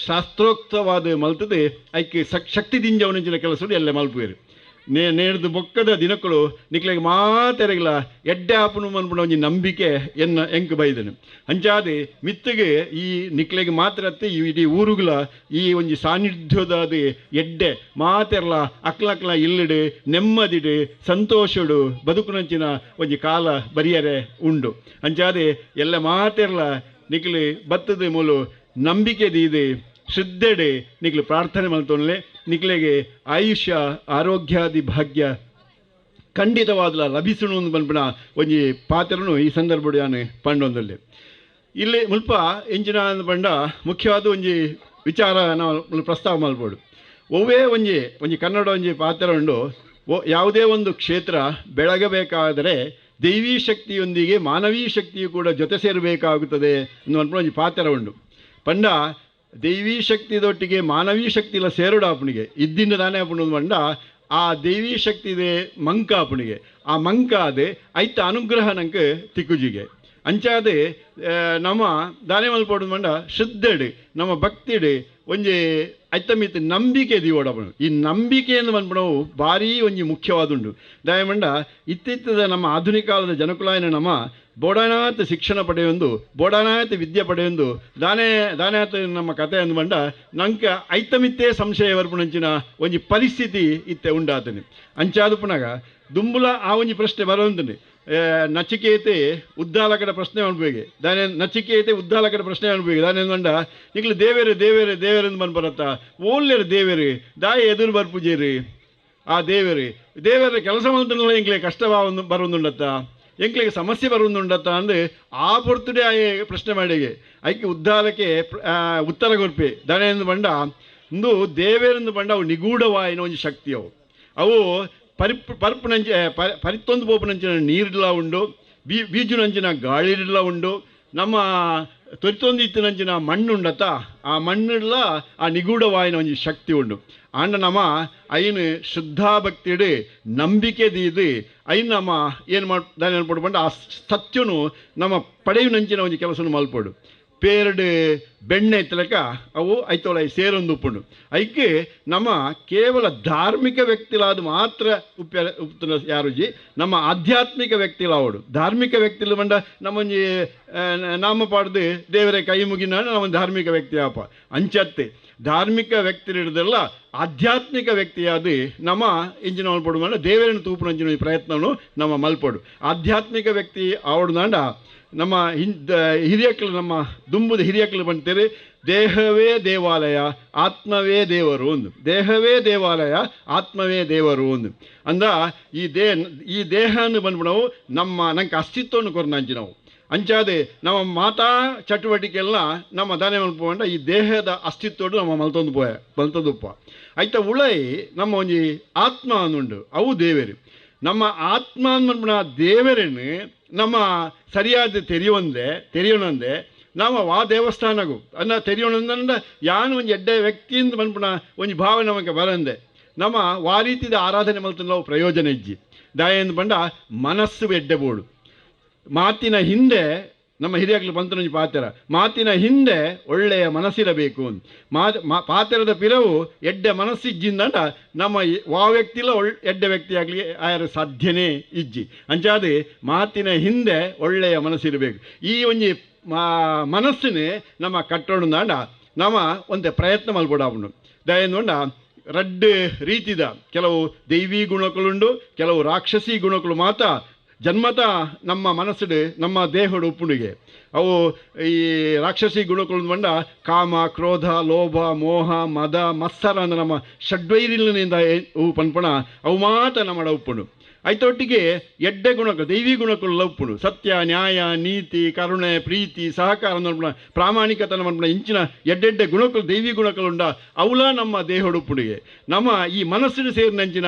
ಶಾಸ್ತ್ರೋಕ್ತವಾದ ಮಲ್ತದೆ ಐಕೆ ಶಕ್ತಿ ದಿಂಜವನಿಂಚಿನ ಕೆಲಸ ಎಲ್ಲ ಮಲ್ಪುವೇರು ನೇಡ್ದು ಬೊಕ್ಕದ ದಿನಕ್ಕಳು ನಿಕ್ಲೆಗೆ ಮಾತೆರಗಿಲ್ಲ ಎಡ್ಡೆ ಆಪುನು ಮನ್ಪುಣ ಒಂಜಿ ನಂಬಿಕೆ ಎಂಕ್ ಬೈದನು ಅಂಚಾದೆ ಮಿತ್ತಿಗೆ ಈ ನಿಕ್ಲೆಗೆ ಮಾತ್ರ ಇಡೀ ಊರುಗಳ ಈ ಒಂಜಿ ಸಾನ್ನಿಧ್ಯದಾದ ಎಡ್ಡೆ ಮಾತೆರ್ಲ ಅಕ್ಲಕ್ಲ ಇಲ್ಲಿಡು ನೆಮ್ಮದಿಡು ಸಂತೋಷಡು ಬದುಕುನಂಚಿನ ಒಂಜಿ ಕಾಲ ಬರಿಯರೆ ಉಂಡು ಅಂಚಾದೆ ಎಲ್ಲ ಮಾತೆರ್ಲ ನಿಕ್ಲೆ ಬತ್ತದ ಮೂಲು ನಂಬಿಕೆ ದೀದೆ ಶ್ರದ್ಧೆಡೆ ನಿಕ್ಲೆ ಪ್ರಾರ್ಥನೆ ಮಲ್ತೊನ್ಲೆ ನಿಕ್ಲೆಗೆ ಆಯುಷ್ಯ ಆರೋಗ್ಯಾದಿ ಭಾಗ್ಯ ಖಂಡಿತವಾದಲ ಲಭಿಸಣು ಒಂದು ಬಂದ್ಬಿಡ ಒಂಜಿ ಪಾತ್ರನು ಈ ಸಂದರ್ಭಡು ನಾನು ಪಂಡೊಂದಲ್ಲಿ ಇಲ್ಲಿ ಮುಲ್ಪ ಎಂಚಿನ ಬಂಡ ಮುಖ್ಯವಾದ ಒಂಜಿ ವಿಚಾರ ನಾವು ಪ್ರಸ್ತಾವ ಮಾಡ್ಬೋದು ಒವ್ವೇ ಒಂಜಿ ಕನ್ನಡ ಒಂಜಿ ಪಾತ್ರ ಉಂಡು ಯಾವುದೇ ಒಂದು ಕ್ಷೇತ್ರ ಬೆಳಗಬೇಕಾದರೆ ದೈವೀ ಶಕ್ತಿಯೊಂದಿಗೆ ಮಾನವೀ ಶಕ್ತಿಯು ಕೂಡ ಜೊತೆ ಸೇರಬೇಕಾಗುತ್ತದೆ ಅನ್ನುವಂಥ ಒಂಜಿ ಪಾತ್ರ ಉಂಡು ಪಂಡ ದೈವೀ ಶಕ್ತಿದೊಟ್ಟಿಗೆ ಮಾನವೀ ಶಕ್ತಿ ಇಲ್ಲ ಸೇರೋಡು ಆಪಣಿಗೆ ಇದ್ದಿಂದ ನಾನೇ ಆಪಣದು ಬಂಡ ಆ ದೈವೀ ಶಕ್ತಿದೆ ಮಂಕ ಆಪಣಿಗೆ ಆ ಮಂಕ ಅದೇ ಐತ ಅನುಗ್ರಹ ನಂಗೆ ತಿಕ್ಕುಜಿಗೆ ಅಂಚಾದೆ ನಮ್ಮ ದಾನೆ ಮಲ್ಪೋಡು ಬಂಡ ಶ್ರದ್ಧೆಡು ನಮ್ಮ ಭಕ್ತಿಡು ಒಂಜಿ ಐತ ಮಿತ್ ನಂಬಿಕೆ ದೀವೋಡಪಣ ಈ ನಂಬಿಕೆಯನ್ನು ಬಂದ್ಬಿಡವು ಭಾರೀ ಒಂಜಿ ಮುಖ್ಯವಾದುಂಡು ದಯಮಂಡ ಇತ್ತಿತ್ತದ ನಮ್ಮ ಆಧುನಿಕ ಕಾಲದ ಜನಕುಲಾಯನ ನಮ್ಮ ಬೋಡಾನಾಥ ಶಿಕ್ಷಣ ಪಡೆಯೊಂದು ಬೋಡಾನಾಥ ವಿದ್ಯೆ ಪಡೆಯೊಂದು ದಾನಾಥ ನಮ್ಮ ಕಥೆ ಅಂದ್ಬಂಡ ನಂಗೆ ಐತಮಿತ್ತೇ ಸಂಶಯ ವರ್ಪುಣಂಚಿನ ಒಂಜಿ ಪರಿಸ್ಥಿತಿ ಇತ್ತೆ ಉಂಡಾತನೆ ಅಂಚಾದು ಪುನಗ ದುಂಬುಲ ಆ ಒಂಜಿ ಪ್ರಶ್ನೆ ಬರೋಂತನೆ ನಚಿಕೇತೆ ಉದ್ದಾಲಕಡ ಪ್ರಶ್ನೆ ಅನ್ಬೇಗೆ ದಾನೆ ನಚಿಕೇತೆ ಉದ್ದಾಲಕಡ ಪ್ರಶ್ನೆ ಅನ್ಬೇಗೆ ದಾನೆ ಅಂದ್ಬಂಡ ಈಗಲೂ ದೇವೇರು ಬಂದು ಬರತ್ತಾ ಓಲ್ಲೇರು ದೇವೇರು ದಾಯ ಎದುರು ಬರ್ಪುಜೇರಿ ಆ ದೇವೇರ ಕೆಲಸ ಮಾಡ್ತಾನಲ್ಲ ಎಂಕ್ಲೆ ಕಷ್ಟ ಬರೋದುಂಡತ್ತ ಎಂಕ್ಲೆಗೆ ಸಮಸ್ಯೆ ಬರೋದುಂಡತ್ತ ಅಂದರೆ ಆ ಪೊರ್ತುಡೆ ಪ್ರಶ್ನೆ ಮಾಡಿಗೆ ಐಕೆ ಉದ್ದಾಲಕ್ಕೆ ಉತ್ತರ ಕೊರ್ಪೆ ದಾನೆ ಎಂದು ಬಂಡ ಇಂದು ದೇವೇರೆಂದು ಬಂಡ ಅವು ನಿಗೂಢವಾಯಿನ ಒಂದು ಶಕ್ತಿ ಅವು ಪರಿತ್ತೊಂದು ಪೋಪುನಂಚಿನ ನೀರಿಡ್ಲ ಉಂಡು ಬೀಜುನಂಚಿನ ಗಾಳಿಡ್ಲ ಉಂಡು ನಮ್ಮ ತೊರಿತೊಂದು ಇತ್ತಿನಂಚಿನ ಮಣ್ಣು ಉಂಡತ್ತ ಆ ಮಣ್ಣಿಡ್ಲ ಆ ನಿಗೂಢವಾಯಿನ ಒಂದು ಶಕ್ತಿ ಉಂಡು ಆಂಡ ನಮ್ಮ ಐನು ಶುದ್ಧಾಭಕ್ತಿಡು ನಂಬಿಕೆ ದೀದು ಐನು ನಮ್ಮ ಏನು ದಾನೆ ಅನ್ಪಡು ಬಂಡ ಆ ಸತ್ಯನು ನಮ್ಮ ಪಡೆಯುನಂಚಿನ ಒಂದು ಕೆಲಸವನ್ನು ಮಲ್ಪಡು ಪೇರ್ಡ್ ಬೆಣ್ಣೆ ಎತ್ತಲಕ ಅವು ಐತೋಳ ಸೇರೊಂದು ಉಪ್ಪುಂಡು ಐಕೆ ನಮ್ಮ ಕೇವಲ ಧಾರ್ಮಿಕ ವ್ಯಕ್ತಿಲಾದ ಮಾತ್ರ ಉಪ್ಪಿನ ಯಾರುಜಿ ನಮ್ಮ ಆಧ್ಯಾತ್ಮಿಕ ವ್ಯಕ್ತಿಲಾವಡು ಧಾರ್ಮಿಕ ವ್ಯಕ್ತಿಲ ಬಂಡ ನಮ್ಮೊಂಜಿ ನಾಮ ಪಾಡ್ದು ದೇವರೇ ಕೈ ಮುಗಿನ ನಮ್ಮ ಧಾರ್ಮಿಕ ವ್ಯಕ್ತಿ ಆಪ ಅಂಚತ್ತೆ ಧಾರ್ಮಿಕ ವ್ಯಕ್ತಿ ಹಿಡಿದಲ್ಲ ಆಧ್ಯಾತ್ಮಿಕ ವ್ಯಕ್ತಿಯಾದ ನಮ್ಮ ಇಂಜಿನ ಮಲ್ಪಡು ಮಾಡ ದೇವರನ್ನು ತೂಪು ಅಂಚಿನ ಪ್ರಯತ್ನವನ್ನು ನಮ್ಮ ಮಲ್ಪಡು ಆಧ್ಯಾತ್ಮಿಕ ವ್ಯಕ್ತಿ ಆವಡ್ದಾಂಡ ನಮ್ಮ ಹಿರಿಯಕ್ಕಳು ನಮ್ಮ ದುಂಬುದ ಹಿರಿಯಕ್ಕಳು ಬಂತೇವೆ ದೇಹವೇ ದೇವಾಲಯ ಆತ್ಮವೇ ದೇವರು ಒಂದು ದೇಹವೇ ದೇವಾಲಯ ಆತ್ಮವೇ ದೇವರು ಒಂದು ಅಂದ ಈ ದೇಹವನ್ನು ಬಂದ್ಬಿಡವು ನಂಗೆ ಅಸ್ತಿತ್ವವನ್ನು ಕೊರನಂಚಿ ನಾವು ಅಂಚಾದೆ ನಮ್ಮ ಮಾತಾ ಚಟುವಟಿಕೆಲ್ಲ ನಮ್ಮ ದಾನೆ ಮಲ್ಪಂಡ ಈ ದೇಹದ ಅಸ್ತಿತ್ವ ನಮ್ಮ ಮಲ್ತೊಂದುಪ್ಪ ಆಯ್ತಾ ಉಳೈ ನಮ್ಮ ಒಂಜಿ ಆತ್ಮ ಅನ್ನುಂಡು ಅವು ದೇವರು ನಮ್ಮ ಆತ್ಮ ಅಂದ್ಬಿಡ ದೇವರನ್ನು ನಮ್ಮ ಸರಿಯಾದ ತೆರೆಯೋಣಂದೆ ನಾವು ಆ ದೇವಸ್ಥಾನಗೂ ಅನ್ನ ತೆರೆಯೋಣಂದ ಯಾನು ಒಂದು ಎಡ್ಡೆ ವ್ಯಕ್ತಿಯಿಂದ ಬಂದ್ಬಿಡ ಒಂದು ಭಾವ ನಮಗೆ ಬರಂದೆ ನಮ್ಮ ಆ ರೀತಿದ ಆರಾಧನೆ ಮಲ್ತ ನಾವು ಪ್ರಯೋಜನ ಇಜ್ಜಿ ದಾಯಂದು ಬಂಡ ಮನಸ್ಸು ಎಡ್ಡೆ ಬೋಡು ಮಾತಿನ ಹಿಂದೆ ನಮ್ಮ ಹಿರಿಯಗಳು ಬಂತು ಪಾತ್ರ ಮಾತಿನ ಹಿಂದೆ ಒಳ್ಳೆಯ ಮನಸ್ಸಿರಬೇಕು ಪಾತ್ರದ ಪಿರವು ಎಡ್ಡೆ ಮನಸ್ಸಿಜ್ಜಿಂದ ನಮ್ಮ ವಾ ವ್ಯಕ್ತಿಲ ಎಡ್ಡೆ ವ್ಯಕ್ತಿ ಆಗಲಿ ಆಯರ ಸಾಧ್ಯನೇ ಇಜ್ಜಿ ಅಂಚಾದೆ ಮಾತಿನ ಹಿಂದೆ ಒಳ್ಳೆಯ ಮನಸ್ಸಿರಬೇಕು ಈ ಒಂಜಿ ಮನಸ್ಸಿನೇ ನಮ್ಮ ಕಟ್ಟೋಣಂದಾಂಡ ನಮ್ಮ ಒಂದೇ ಪ್ರಯತ್ನ ಮಲ್ಪಡಾಪುಂಡು ದಯಂದುಂಡ ರಡ್ಡು ರೀತಿದ ಕೆಲವು ದೈವಿ ಗುಣಗಳುಂಡು ಕೆಲವು ರಾಕ್ಷಸಿ ಗುಣಗಳು ಮಾತ್ರ ಜನ್ಮತ ನಮ್ಮ ಮನಸ್ಸು ನಮ್ಮ ದೇಹದ ಉಪ್ಪುಣಿಗೆ ಅವು ಈ ರಾಕ್ಷಸಿ ಗುಣಗಳು ಬಂಡ ಕಾಮ ಕ್ರೋಧ ಲೋಭ ಮೋಹ ಮದ ಮತ್ಸರ ಅಂದ್ರೆ ನಮ್ಮ ಷಡ್ವೈರಿಲಿನಿಂದ ಅವು ಪನ್ಪಣ ಅವು ಮಾತ್ರ ನಮ್ಮ ಉಪ್ಪುಂಡು ಐತೊಟ್ಟಿಗೆ ಎಡ್ಡೆ ಗುಣಗಳು ದೈವಿ ಗುಣಗಳು ಉಪ್ಪುಂಡು ಸತ್ಯ ನ್ಯಾಯ ನೀತಿ ಕರುಣೆ ಪ್ರೀತಿ ಸಹಕಾರ ಅನ್ಪಣ ಪ್ರಾಮಾಣಿಕತನ ಅನ್ಪಣ ಇಂಚಿನ ಎಡ್ಡೆಡ್ಡೆ ಗುಣಗಳು ದೈವಿ ಗುಣಗಳುಂಡ ಅವುಲ ನಮ್ಮ ದೇಹದ ಉಪ್ಪುಣಿಗೆ ನಮ್ಮ ಈ ಮನಸ್ಸಿನ ಸೇರಿನಂಚಿನ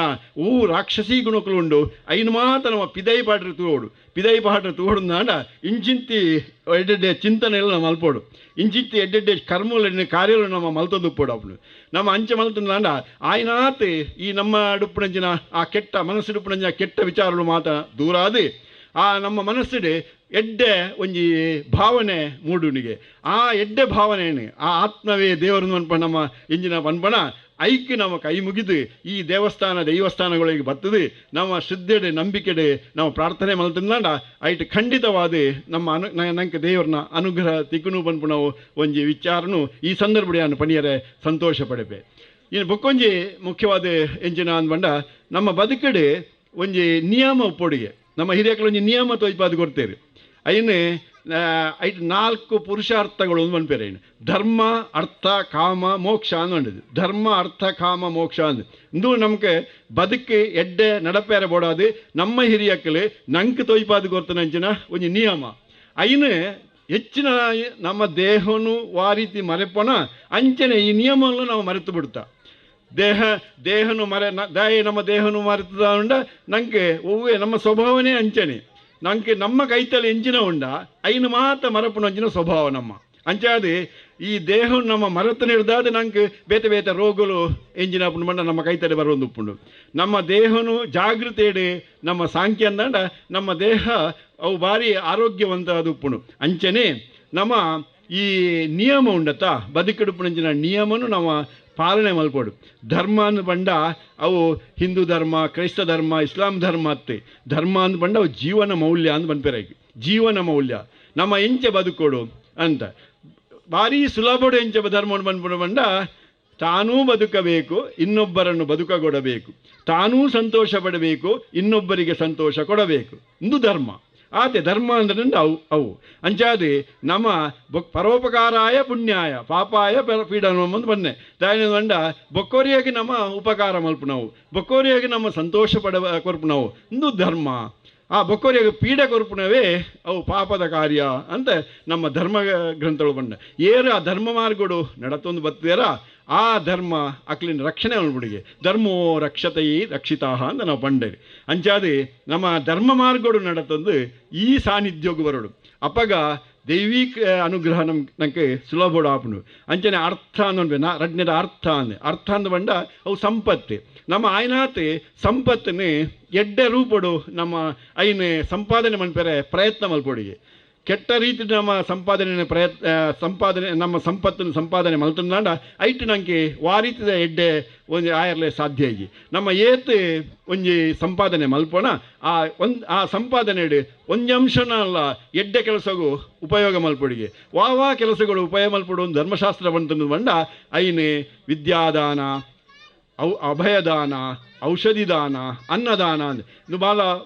ರಾಕ್ಷಸಿ ಗುಣಗಳುಂಡು ಐನು ಮಾತ್ರ ನಮ್ಮ ಪಿದೈ ಪಾಡ್ರೆ ತೂಡು ನಾಡ ಇಂಚಿಂತಿ ಎಡ್ಡೆಡ್ಡೆ ಚಿಂತನೆ ಎಲ್ಲ ನಮ್ಮ ಮಲ್ಪೋಡು ಇಂಚಿಂತಿ ಎಡ್ಡೆಡ್ಡೆ ಕರ್ಮಗಳನ್ನು ಕಾರ್ಯಗಳು ನಮ್ಮ ಮಲ್ತೊಂದುಪ್ಪೋಡು ಅವನು ನಮ್ಮ ಅಂಚೆ ಮಲ್ತಂದಾಂಡ ಆಯ್ನಾತ್ ಈ ನಮ್ಮ ಡುಪ್ಪುನಂಚಿನ ಆ ಕೆಟ್ಟ ಮನಸ್ಸು ಡುಪ್ಪುನಂಚಿನ ಕೆಟ್ಟ ವಿಚಾರಗಳು ಮಾತ್ರ ದೂರಾದಿ ಆ ನಮ್ಮ ಮನಸ್ಸಿಡೆ ಎಡ್ಡೆ ಒಂಜಿ ಭಾವನೆ ಮೂಡುನಿಗೆ ಆ ಎಡ್ಡೆ ಭಾವನೆಯನ್ನು ಆ ಆತ್ಮವೇ ದೇವರನ್ನು ಅನ್ಪ ನಮ್ಮ ಇಂಜಿನ ಪನ್ಪಣ ಐಕ್ಯ ನಮ್ಮ ಕೈ ಮುಗಿದು ಈ ದೈವಸ್ಥಾನಗಳಿಗೆ ಬರ್ತದೆ ನಮ್ಮ ಶ್ರದ್ಧೆಡೆ ನಂಬಿಕೆಡೆ ನಾವು ಪ್ರಾರ್ಥನೆ ಮಲ್ತಂದಾಂಡ ಐಟ್ ಖಂಡಿತವಾದ ನಮ್ಮ ನಂಗೆ ದೇವರನ್ನ ಅನುಗ್ರಹ ತಿಕ್ಕುನು ಪನ್ಪು ನಾವು ಒಂಜಿ ವಿಚಾರನು ಈ ಸಂದರ್ಭಡೆಯನ್ನು ಪಣಿಯರೆ ಸಂತೋಷ ಪಡೆಪೆ ಇನ್ನು ಬೊಕ್ಕೊಂಜಿ ಮುಖ್ಯವಾದ ಎಂಚಿನ ಅಂದ್ಬಂಡ ನಮ್ಮ ಬದುಕಡೆ ಒಂಜಿ ನಿಯಮ ಉಪ್ಪೊಡಿಗೆ ನಮ್ಮ ಹಿರಿಯಕ್ಕಳು ಒಂಜಿ ನಿಯಮ ತೊಯ್ಪಾದು ಕೊಡ್ತೇವೆ ಐನು ಐಟ್ 4 ಪುರುಷಾರ್ಥಗಳು ಅನ್ಪೇರೆ ಐನು ಧರ್ಮ ಅರ್ಥ ಕಾಮ ಮೋಕ್ಷ ಅಂದಿದ್ದು ಧರ್ಮ ಅರ್ಥ ಕಾಮ ಮೋಕ್ಷ ಅಂದು ಇಂದು ನಮಗೆ ಬದುಕು ಎಡ್ಡೆ ನಡಪೇರೆ ಬೋಡಾದು ನಮ್ಮ ಹಿರಿಯಕ್ಕಳು ನಂಗೆ ತೊಯ್ಪಾದು ಕೊರ್ತನಂಚಿನ ಒಂಜಿ ನಿಯಮ ಐನು ಹೆಚ್ಚಿನ ನಮ್ಮ ದೇಹನು ಆ ರೀತಿ ಮರೆಪೋಣ ಅಂಚನೆ ಈ ನಿಯಮವನ್ನು ನಾವು ಮರೆತು ಬಿಡ್ತಾ ದೇಹನು ನಮ್ಮ ದೇಹನು ಮರೆತದ ಉಂಡ ನಂಗೆ ಒವ್ವೇ ನಮ್ಮ ಸ್ವಭಾವನೇ ಅಂಚನೆ ನಂಗೆ ನಮ್ಮ ಕೈತಲ್ಲಿ ಎಂಚಿನ ಉಂಡ ಐನು ಮಾತ್ರ ಮರಪುನ ಅಂಚಿನ ಸ್ವಭಾವ ನಮ್ಮ ಅಂಚಾದೆ ಈ ದೇಹ ನಮ್ಮ ಮರತನ ಹಿಡ್ದಾದ ನಂಗೆ ಬೇತೆ ರೋಗಗಳು ಎಂಜಿನ ಪುಂಡು ನಮ್ಮ ಕೈತಡೆ ಬರೋದು ಉಪ್ಪುಂಡು ನಮ್ಮ ದೇಹನು ಜಾಗೃತೆಡೆ ನಮ್ಮ ಸಾಂಖ್ಯ ಅಂದಂಡ ನಮ್ಮ ದೇಹ ಅವು ಭಾರಿ ಆರೋಗ್ಯವಂತ ಅದು ಉಪ್ಪುಂಡು ಅಂಚನೆ ನಮ್ಮ ಈ ನಿಯಮ ಉಂಡತ್ತ ಬದುಕಿಡುಪುನಂಚಿನ ನಿಯಮನು ನಮ್ಮ ಪಾಲನೆ ಮಲ್ಪೋಡು ಧರ್ಮ ಅಂದು ಬಂಡ ಅವು ಹಿಂದೂ ಧರ್ಮ ಕ್ರೈಸ್ತ ಧರ್ಮ ಇಸ್ಲಾಂ ಧರ್ಮ ಅತ್ತೆ ಧರ್ಮ ಅಂದು ಬಂಡ ಅವು ಜೀವನ ಮೌಲ್ಯ ಅಂದು ಬಂದ್ಪೇರಾಗಿ ಜೀವನ ಮೌಲ್ಯ ನಮ್ಮ ಎಂಚೆ ಬದುಕೋಡು ಅಂತ ಭಾರಿ ಸುಲಭಡು ಎಂಚೆ ಧರ್ಮವನ್ನು ಬಂದ್ಬಿಡು ಬಂಡ ತಾನೂ ಬದುಕಬೇಕು ಇನ್ನೊಬ್ಬರನ್ನು ಬದುಕಗೊಡಬೇಕು ತಾನೂ ಸಂತೋಷ ಪಡಬೇಕು ಇನ್ನೊಬ್ಬರಿಗೆ ಸಂತೋಷ ಕೊಡಬೇಕು ಇಂದು ಧರ್ಮ ಆತೆ ಧರ್ಮ ಅಂದ್ರೆ ಅವು ಅಂಚಾದೆ ನಮ್ಮ ಪರೋಪಕಾರಾಯ ಪುಣ್ಯಾಯ ಪಾಪಾಯ ಪೀಡನ ಬಂದೆ ದಾಯನ ಬಂಡ ಬೊಕ್ಕೋರಿಯಾಗಿ ನಮ್ಮ ಉಪಕಾರ ಮಲ್ಪು ನಾವು ಬೊಕ್ಕೋರಿಯಾಗಿ ನಮ್ಮ ಸಂತೋಷ ಕೊರ್ಪು ನಾವು ಇಂದು ಧರ್ಮ ಆ ಬೊಕ್ಕೋರಿಯಾಗಿ ಪೀಡೆ ಕೊರ್ಪುನವೇ ಅವು ಪಾಪದ ಕಾರ್ಯ ಅಂತ ನಮ್ಮ ಧರ್ಮ ಗ್ರಂಥಗಳು ಬಂಡ ಏರು ಆ ಧರ್ಮ ಮಾರ್ಗಗಳು ನಡತೊಂದು ಬರ್ತೇರ ಆ ಧರ್ಮ ಅಕ್ಲಿನ ರಕ್ಷಣೆ ಅನ್ಬಿಡಿಗೆ ಧರ್ಮೋ ರಕ್ಷತೆಯೇ ರಕ್ಷಿತಾ ಅಂತ ನಾವು ಬಂಡೇರಿ ಅಂಚಾದೆ ನಮ್ಮ ಧರ್ಮ ಮಾರ್ಗಗಳು ನಡತಂದು ಈ ಸಾನ್ನಿಧ್ಯೋಗ ಬರೋಡು ಅಪ್ಪಗ ದೈವಿಕ ಅನುಗ್ರಹ ನಂಗೆ ಸುಲಭೋಡು ಆಪುಂಡು ಅಂಚನೆ ಅರ್ಥ ಅನ್ನೋನ್ಬೆ ರಡ್ನೆದ ಅರ್ಥ ಅಂದ ಬಂಡ ಅವು ಸಂಪತ್ತು ನಮ್ಮ ಆಯ್ನಾತೆ ಸಂಪತ್ತನ್ನು ಎಡ್ಡೆ ರೂಪಡು ನಮ್ಮ ಐನು ಸಂಪಾದನೆ ಮನ್ಪೇರೆ ಪ್ರಯತ್ನ ಮಲ್ಪೊಡಿಗೆ ಕೆಟ್ಟ ರೀತಿ ನಮ್ಮ ಸಂಪಾದನೆ ನಮ್ಮ ಸಂಪತ್ತನ್ನು ಸಂಪಾದನೆ ಮಲ್ತಂದಾಂಡ ಐಟ್ ನಂಗೆ ವಾರೀತಿದ ಎಡ್ಡೆ ಒಂದು ಆಯರ್ಲೆ ಸಾಧ್ಯ ಇಜ್ಜಿ ನಮ್ಮ ಏತ್ ಒಂಜಿ ಸಂಪಾದನೆ ಮಲ್ಪೋಣ ಆ ಸಂಪಾದನೆ ಒಂಜಿ ಅಂಶನಲ್ಲ ಎಡ್ಡೆ ಕೆಲಸಗೂ ಉಪಯೋಗ ಮಲ್ಪೊಡಿಗೆ ವಾ ಕೆಲಸಗಳು ಉಪಯೋಗ ಮಲ್ಪಡು ಒಂದು ಧರ್ಮಶಾಸ್ತ್ರ ಬಂತಂದು ಬಂಡ ಐನು ವಿದ್ಯಾದಾನ ಅಭಯದಾನ ಔಷಧಿದಾನ ಅನ್ನದಾನ ಅಂದ್ ಇದು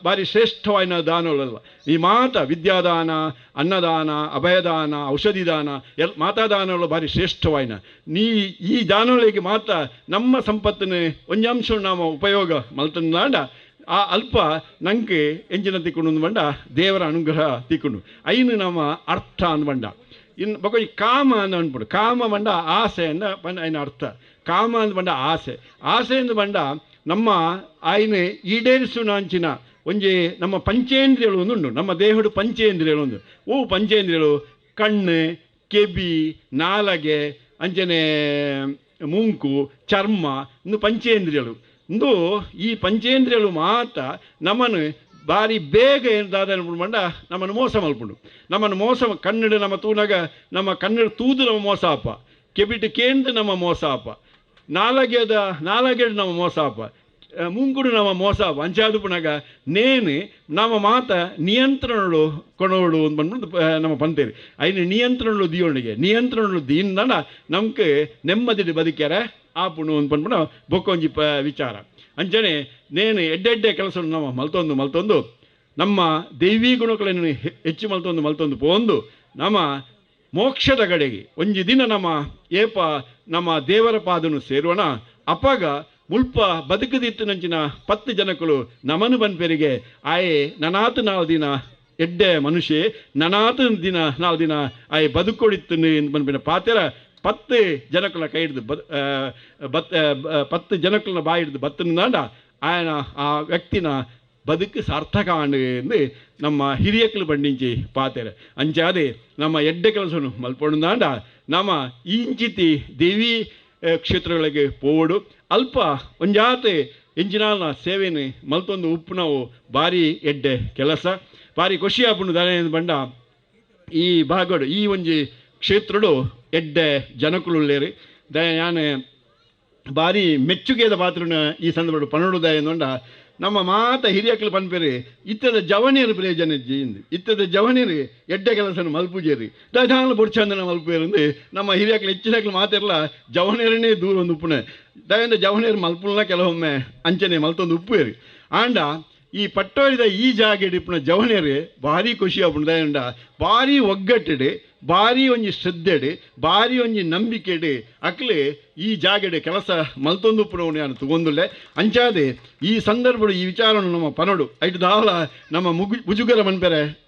ಭಾರಿ ಶ್ರೇಷ್ಠವಾದ ದಾನಗಳಲ್ಲ ಈ ಮಾತ ವಿದ್ಯಾದಾನ ಅನ್ನದಾನ ಅಭಯದಾನ ಔಷಧಿದಾನ ಮಾತಾದಾನಗಳು ಭಾರಿ ಶ್ರೇಷ್ಠವಾಯಿನ ಈ ದಾನಗಳಿಗೆ ಮಾತ್ರ ನಮ್ಮ ಸಂಪತ್ತಿನ ಒಂಜಿ ಅಂಶ ನಾವು ಉಪಯೋಗ ಮಲ್ತಂದಾಂಡ ಆ ಅಲ್ಪ ನಂಗೆ ಎಂಜಿನ ತಿಕ್ಕೊಂಡು ಬಂಡ ದೇವರ ಅನುಗ್ರಹ ತಿಕ್ಕೊಂಡು ಐನು ನಮ್ಮ ಅರ್ಥ ಅಂದ್ಬಂಡ ಇನ್ನು ಬಕ ಈ ಕಾಮ ಅಂತ ಅಂದ್ಬಿಡು ಕಾಮ ಬಂಡ ಆಸೆ ಅಂದ ಬಂಡ ಐನ ಅರ್ಥ ಕಾಮ ಅಂದ್ ಬಂಡ ಆಸೆ ಎಂದು ಬಂಡ ನಮ್ಮ ಆಯ್ನ ಈಡೇರಿಸುನಾಂಚಿನ ಒಂಜಿ ನಮ್ಮ ಪಂಚೇಂದ್ರಿಯಗಳು ಒಂದುಂಡು ನಮ್ಮ ದೇಹಡು ಪಂಚೇಂದ್ರಿಯಗಳು ಒಂದು ಪಂಚೇಂದ್ರಿಯಗಳು ಕಣ್ಣು ಕೆಬಿ ನಾಲಗೆ ಅಂಚನೆ ಮುಂಕು ಚರ್ಮ ಇನ್ನು ಪಂಚೇಂದ್ರಿಯಗಳು ಇಂದು ಈ ಪಂಚೇಂದ್ರಿಯಗಳು ಮಾತ್ರ ನಮ್ಮನ್ನು ಭಾರಿ ಬೇಗ ಏನಾದ ಬಂಡ ನಮ್ಮನ್ನು ಮೋಸ ಮಲ್ಪುಂಡು ನಮ್ಮನ್ನು ಮೋಸ ಕನ್ನಡ ನಮ್ಮ ತೂನಾಗ ನಮ್ಮ ಕನ್ನಡ ತೂದು ನಮ್ಮ ಮೋಸ ಅಪ್ಪ ಕೆಬಿಟ್ಟು ಕೇಂದ್ರ ನಮ್ಮ ಮೋಸ ಅಪ್ಪ ನಾಲಗೆಡು ನಮ್ಮ ಮೋಸ ಅಪ್ಪ ಮುಂಗುಡು ನಮ್ಮ ಮೋಸ ಅಪ್ಪ ಅಂಚಾದು ಪುನಗ ನೇನು ನಮ್ಮ ಮಾತ ನಿಯಂತ್ರಣಗಳು ಕೊಡೋಡು ಅಂತ ಬಂದ್ಬಿಟ್ಟು ನಮ್ಮ ಪಂತೇರಿ ಐನು ನಿಯಂತ್ರಣಗಳು ದಿಯೋಣಿಗೆ ನಿಯಂತ್ರಣಗಳು ದೀನ ನಮ್ಗೆ ನೆಮ್ಮದಿ ಬದುಕ್ಯಾರ ಆಪುಣು ಅಂತ ಬಂದ್ಬಿಟ್ಟು ಬೊಕ್ಕೊಂಜಿ ವಿಚಾರ ಅಂಚನೆ ನೇನು ಎಡ್ಡೆಡ್ಡೆ ಕೆಲಸ ನಮ್ಮ ಮಲ್ತೊಂದು ನಮ್ಮ ದೈವೀ ಗುಣಗಳನ್ನು ಹೆಚ್ಚು ಮಲ್ತೊಂದು ಪೋಂದು ನಮ್ಮ ಮೋಕ್ಷದ ಕಡೆಗೆ ಒಂಜಿ ದಿನ ನಮ್ಮ ದೇವರ ಪಾದನು ಸೇರೋಣ ಅಪ್ಪಾಗ ಮುಲ್ಪ ಬದುಕದಿತ್ತಿನಂಚಿನ 10 ಜನಗಳು ನಮನು ಬನ್ಪೆರಿಗೆ ಆಯೆ ನನಾತು 4 ದಿನ ಎಡ್ಡೆ ಮನುಷ್ಯ ನನಾತು ದಿನ 4 ದಿನ ಆಯೆ ಬದುಕೊಡಿತ್ತು ಬಂದ್ಬಿನ ಪಾತೆರ 10 ಜನಗಳ ಕೈ ಹಿಡಿದು 10 ಜನಗಳನ್ನ ಬಾಯಿ ಹಿಡಿದು ಬತ್ತನಾಂಡ ಆಯನ ಆ ವ್ಯಕ್ತಿನ ಬದುಕು ಸಾರ್ಥಕ ಎಂದು ನಮ್ಮ ಹಿರಿಯಕ್ಕಲು ಬಂಡಿಂಚಿ ಪಾತೆರೆ ಅಂಚಾದೆ ನಮ್ಮ ಎಡ್ಡೆ ಕೆಲಸವನ್ನು ಮಲ್ಪೊಂದಾಂಡ ನಮ್ಮ ಇಂಚಿತಿ ದೇವಿ ಕ್ಷೇತ್ರಗಳಿಗೆ ಪೋವಡು ಅಲ್ಪ ಒಂಜಾತೆ ಎಂಜಿನಾಲ್ನ ಸೇವೆಯನ್ನು ಮಲ್ತೊಂದು ಉಪ್ಪು ನಾವು ಭಾರಿ ಎಡ್ಡೆ ಕೆಲಸ ಭಾರಿ ಖುಷಿ ಆಪುಂಡು ದಾನೆ ಬಂಡ ಈ ಭಾಗಡು ಈ ಒಂಜಿ ಕ್ಷೇತ್ರಡು ಎಡ್ಡೆ ಜನಕುಳುಳ್ಳೇರಿ ಯಾನೆ ಭಾರಿ ಮೆಚ್ಚುಗೆದ ಪಾತ್ರನ ಈ ಸಂದರ್ಭ ಪನಡುದ ಎಂದುಕೊಂಡ ನಮ್ಮ ಮಾತ ಹಿರಿಯಕ್ಕಲು ಪನ್ಪೇರಿ ಇತ್ತದ ಜವನಿಯರು ಪ್ರಯೋಜನ ಇಜ್ಜಿಂದು ಇತ್ತದ ಜವನಿಯರು ಎಡ್ಡೆ ಕೆಲಸನ ಮಲ್ಪುಜೇರಿ ದಯಾನ ಬುಡ್ಚಂದನ ಮಲ್ಪೇರಿಂದು ನಮ್ಮ ಹಿರಿಯಕ್ಕಲು ಹೆಚ್ಚಿನಕ್ಕಲು ಮಾತಿರಲ್ಲ ಜವನಿಯರನ್ನೇ ದೂರ ಒಂದು ಉಪ್ಪುನೆ ದಯಂದ ಜವನಿಯರು ಮಲ್ಪುಲ್ನ ಕೆಲವೊಮ್ಮೆ ಅಂಚನೆ ಮಲ್ತೊಂದು ಉಪ್ಪೇರಿ ಆಂಡ ಈ ಪಟ್ಟೋರಿದ ಈ ಜಾಗ ಇಡಿಪುನ ಜವನಿಯರು ಭಾರಿ ಖುಷಿ ಆಪುಂಡು ದಯಂಡ ಭಾರಿ ಒಗ್ಗಟ್ಟಿಡು ಭಾರಿ ಒಂಜಿ ಶ್ರದ್ಧೆಡು ಭಾರಿ ಒಂಜಿ ನಂಬಿಕೆಡು ಅಕ್ಲೆ ಈ ಜಾಗೆಡೆ ಕೆಲಸ ಮಲ್ತೊಂದು ಪುನವನು ನಾನು ತಗೊಂದುಲ್ಲೆ ಅಂಚಾದೆ ಈ ಸಂದರ್ಭಡು ಈ ವಿಚಾರವನ್ನು ನಮ್ಮ ಪನಡು ಐಟು ದಾಲ ನಮ್ಮ ಮುಜುಗರ ಮನ್ಪೆರೆ